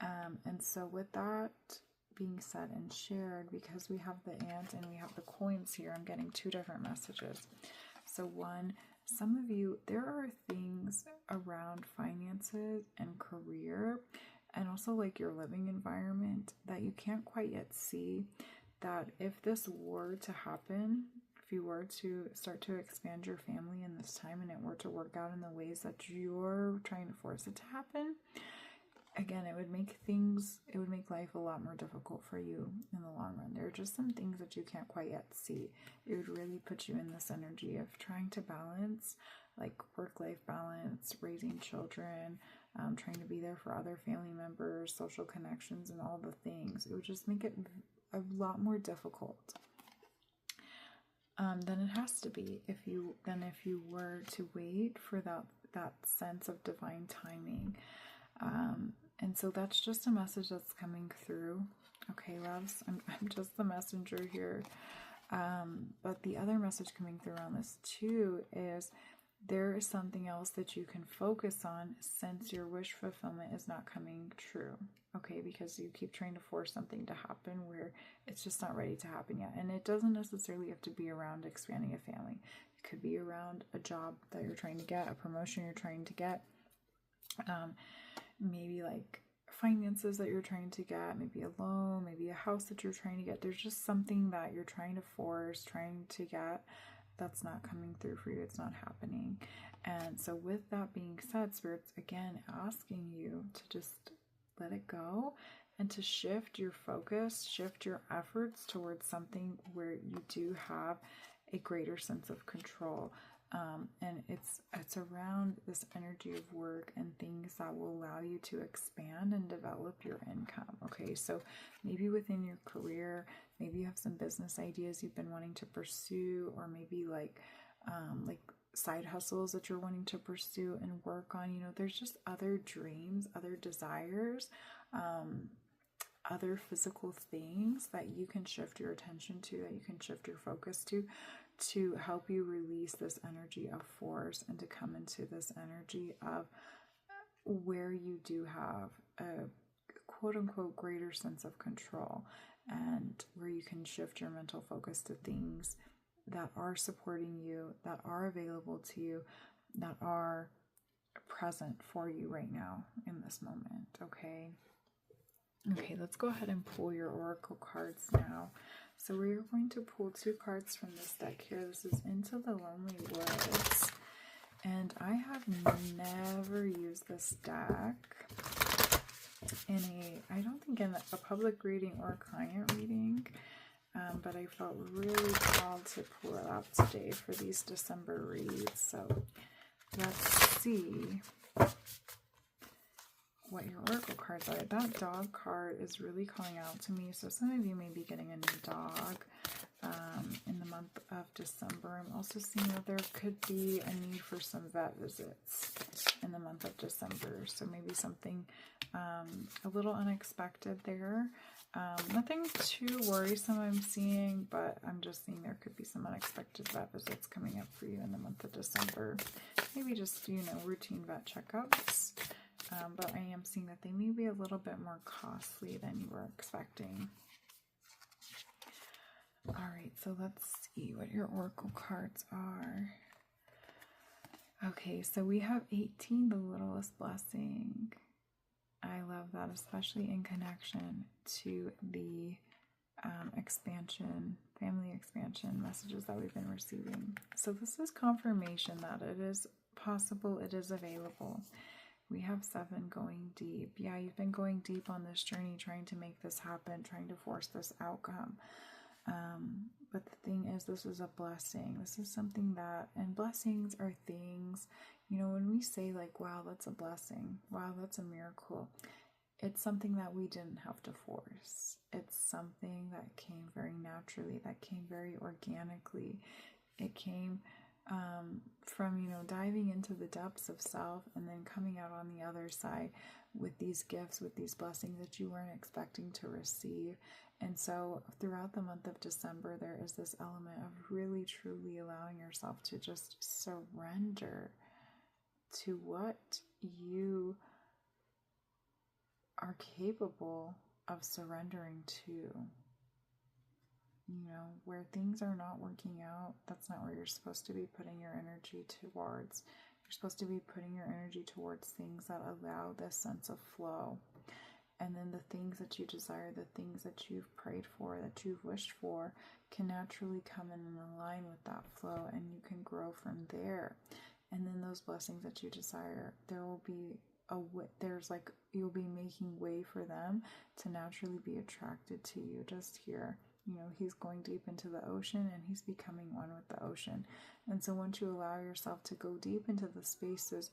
And so with that being said and shared, because we have the ant and we have the coins here, I'm getting 2 different messages. So one, some of you, there are things around finances and career and also like your living environment that you can't quite yet see, that if this were to happen, if you were to start to expand your family in this time and it were to work out in the ways that you're trying to force it to happen, again, it would make life a lot more difficult for you in the long run. There are just some things that you can't quite yet see. It would really put you in this energy of trying to balance, like work-life balance, raising children, trying to be there for other family members, social connections, and all the things. It would just make it a lot more difficult than it has to be if you were to wait for that sense of divine timing. And so that's just a message that's coming through. Okay, loves, I'm just the messenger here. But the other message coming through on this too is there is something else that you can focus on since your wish fulfillment is not coming true. Okay, because you keep trying to force something to happen where it's just not ready to happen yet. And it doesn't necessarily have to be around expanding a family. It could be around a job that you're trying to get, a promotion you're trying to get, maybe like finances that you're trying to get, maybe a loan, maybe a house that you're trying to get. There's just something that you're trying to force, trying to get, that's not coming through for you. It's not happening. And so with that being said, Spirit's again asking you to just let it go and to shift your focus, shift your efforts towards something where you do have a greater sense of control. And it's around this energy of work and things that will allow you to expand and develop your income. Okay, so maybe within your career, maybe you have some business ideas you've been wanting to pursue, or maybe like side hustles that you're wanting to pursue and work on. You know, there's just other dreams, other desires, other physical things that you can shift your attention to, that you can shift your focus to help you release this energy of force and to come into this energy of where you do have a quote unquote greater sense of control, and where you can shift your mental focus to things that are supporting you, that are available to you, that are present for you right now in this moment. Okay, let's go ahead and pull your oracle cards now. So we're going to pull 2 cards from this deck here. This is Into the Lonely Woods, and I have never used this deck I don't think in a public reading or a client reading, but I felt really called to pull it out today for these December reads. So let's see what your oracle cards are. That dog card is really calling out to me. So some of you may be getting a new dog in the month of December. I'm also seeing that there could be a need for some vet visits in the month of December. So maybe something a little unexpected there. Nothing too worrisome I'm seeing, but I'm just seeing there could be some unexpected vet visits coming up for you in the month of December. Maybe just, routine vet checkups. But I am seeing that they may be a little bit more costly than you were expecting. All right, so let's see what your oracle cards are. Okay, so we have 18, the littlest blessing. I love that, especially in connection to the family expansion messages that we've been receiving. So this is confirmation that it is possible, it is available. We have 7, going deep. Yeah, you've been going deep on this journey, trying to make this happen, trying to force this outcome. But the thing is, this is a blessing. This is something that, and blessings are things, when we say like, wow, that's a blessing, wow, that's a miracle, it's something that we didn't have to force. It's something that came very naturally, that came very organically. It came from, diving into the depths of self and then coming out on the other side with these gifts, with these blessings that you weren't expecting to receive. And so throughout the month of December, there is this element of really truly allowing yourself to just surrender to what you are capable of surrendering to. Where things are not working out, that's not where you're supposed to be putting your energy towards. You're supposed to be putting your energy towards things that allow this sense of flow. And then the things that you desire, the things that you've prayed for, that you've wished for, can naturally come in and align with that flow, and you can grow from there. And then those blessings that you desire, there will be you'll be making way for them to naturally be attracted to you. Just here, he's going deep into the ocean and he's becoming one with the ocean. And so once you allow yourself to go deep into the spaces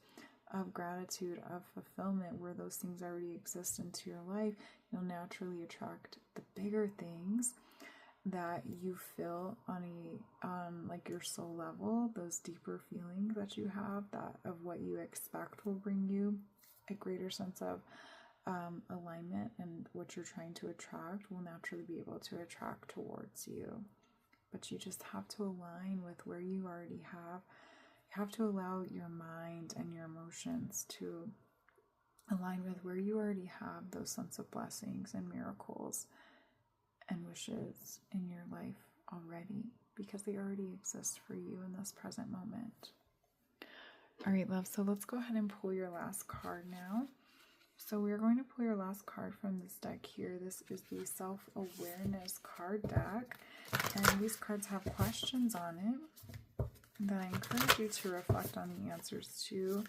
of gratitude, of fulfillment, where those things already exist into your life, you'll naturally attract the bigger things that you feel on like your soul level, those deeper feelings that you have, that of what you expect will bring you a greater sense of alignment, and what you're trying to attract will naturally be able to attract towards you. But you just have to align with where you already have. You have to allow your mind and your emotions to align with where you already have those sense of blessings and miracles and wishes in your life already, because they already exist for you in this present moment. All right, love, so let's go ahead and pull your last card now. So we're going to pull your last card from this deck here. This is the Self-Awareness card deck, and these cards have questions on it that I encourage you to reflect on the answers to,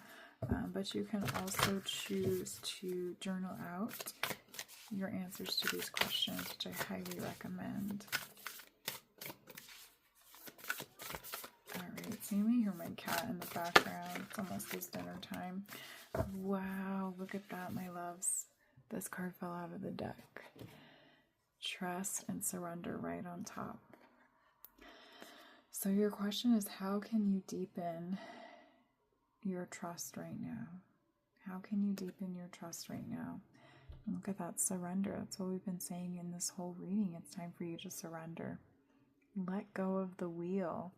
but you can also choose to journal out your answers to these questions, which I highly recommend. All right, So you may hear my cat in the background. It's almost his dinner time. Wow, look at that, my loves. This card fell out of the deck. Trust and surrender right on top. So your question is, how can you deepen your trust right now? How can you deepen your trust right now? And look at that, surrender. That's what we've been saying in this whole reading. It's time for you to surrender. Let go of the wheel.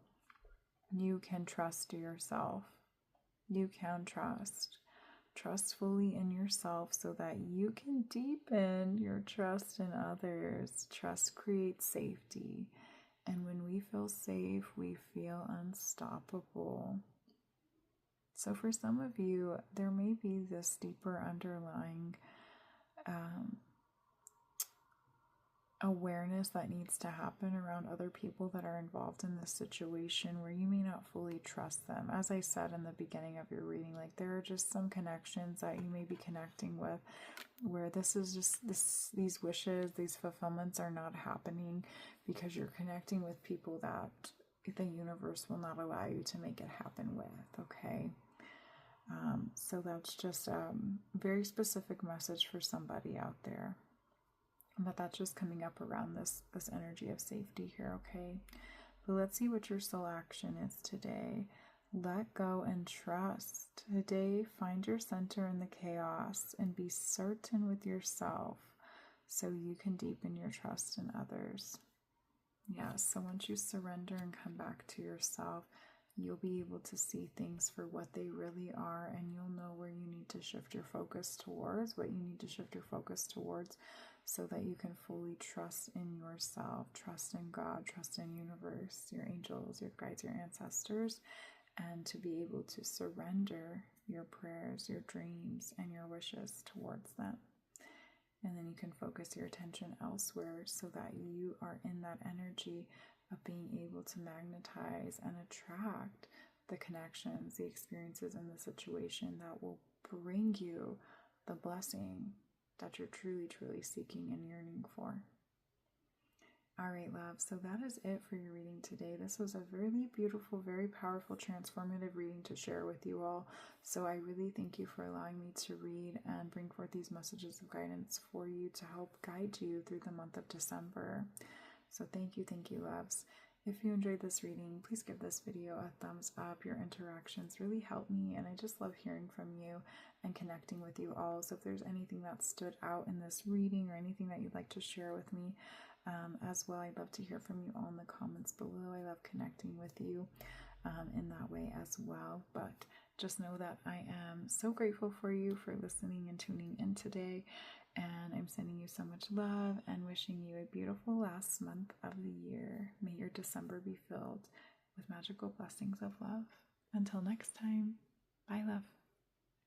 You can trust yourself. You can trust. Trust fully in yourself so that you can deepen your trust in others. Trust creates safety. And when we feel safe, we feel unstoppable. So for some of you, there may be this deeper underlying awareness that needs to happen around other people that are involved in this situation where you may not fully trust them. As I said in the beginning of your reading, like there are just some connections that you may be connecting with where this is just these wishes, these fulfillments are not happening because you're connecting with people that the universe will not allow you to make it happen with, okay? So that's just a very specific message for somebody out there. But that's just coming up around this energy of safety here, okay? But let's see what your soul action is today. Let go and trust. Today, find your center in the chaos and be certain with yourself so you can deepen your trust in others. Yes, so once you surrender and come back to yourself, you'll be able to see things for what they really are, and you'll know where you need to shift your focus towards, what you need to shift your focus towards, so that you can fully trust in yourself, trust in God, trust in universe, your angels, your guides, your ancestors, and to be able to surrender your prayers, your dreams, and your wishes towards them. And then you can focus your attention elsewhere so that you are in that energy of being able to magnetize and attract the connections, the experiences, and the situation that will bring you the blessing that you're truly, truly seeking and yearning for. All right, love. So that is it for your reading today. This was a really beautiful, very powerful, transformative reading to share with you all. So I really thank you for allowing me to read and bring forth these messages of guidance for you to help guide you through the month of December. So thank you, loves. If you enjoyed this reading, please give this video a thumbs up. Your interactions really help me, and I just love hearing from you and connecting with you all. So if there's anything that stood out in this reading or anything that you'd like to share with me as well, I'd love to hear from you all in the comments below. I love connecting with you in that way as well. But just know that I am so grateful for you for listening and tuning in today. And I'm sending you so much love and wishing you a beautiful last month of the year. May your December be filled with magical blessings of love. Until next time, bye, love.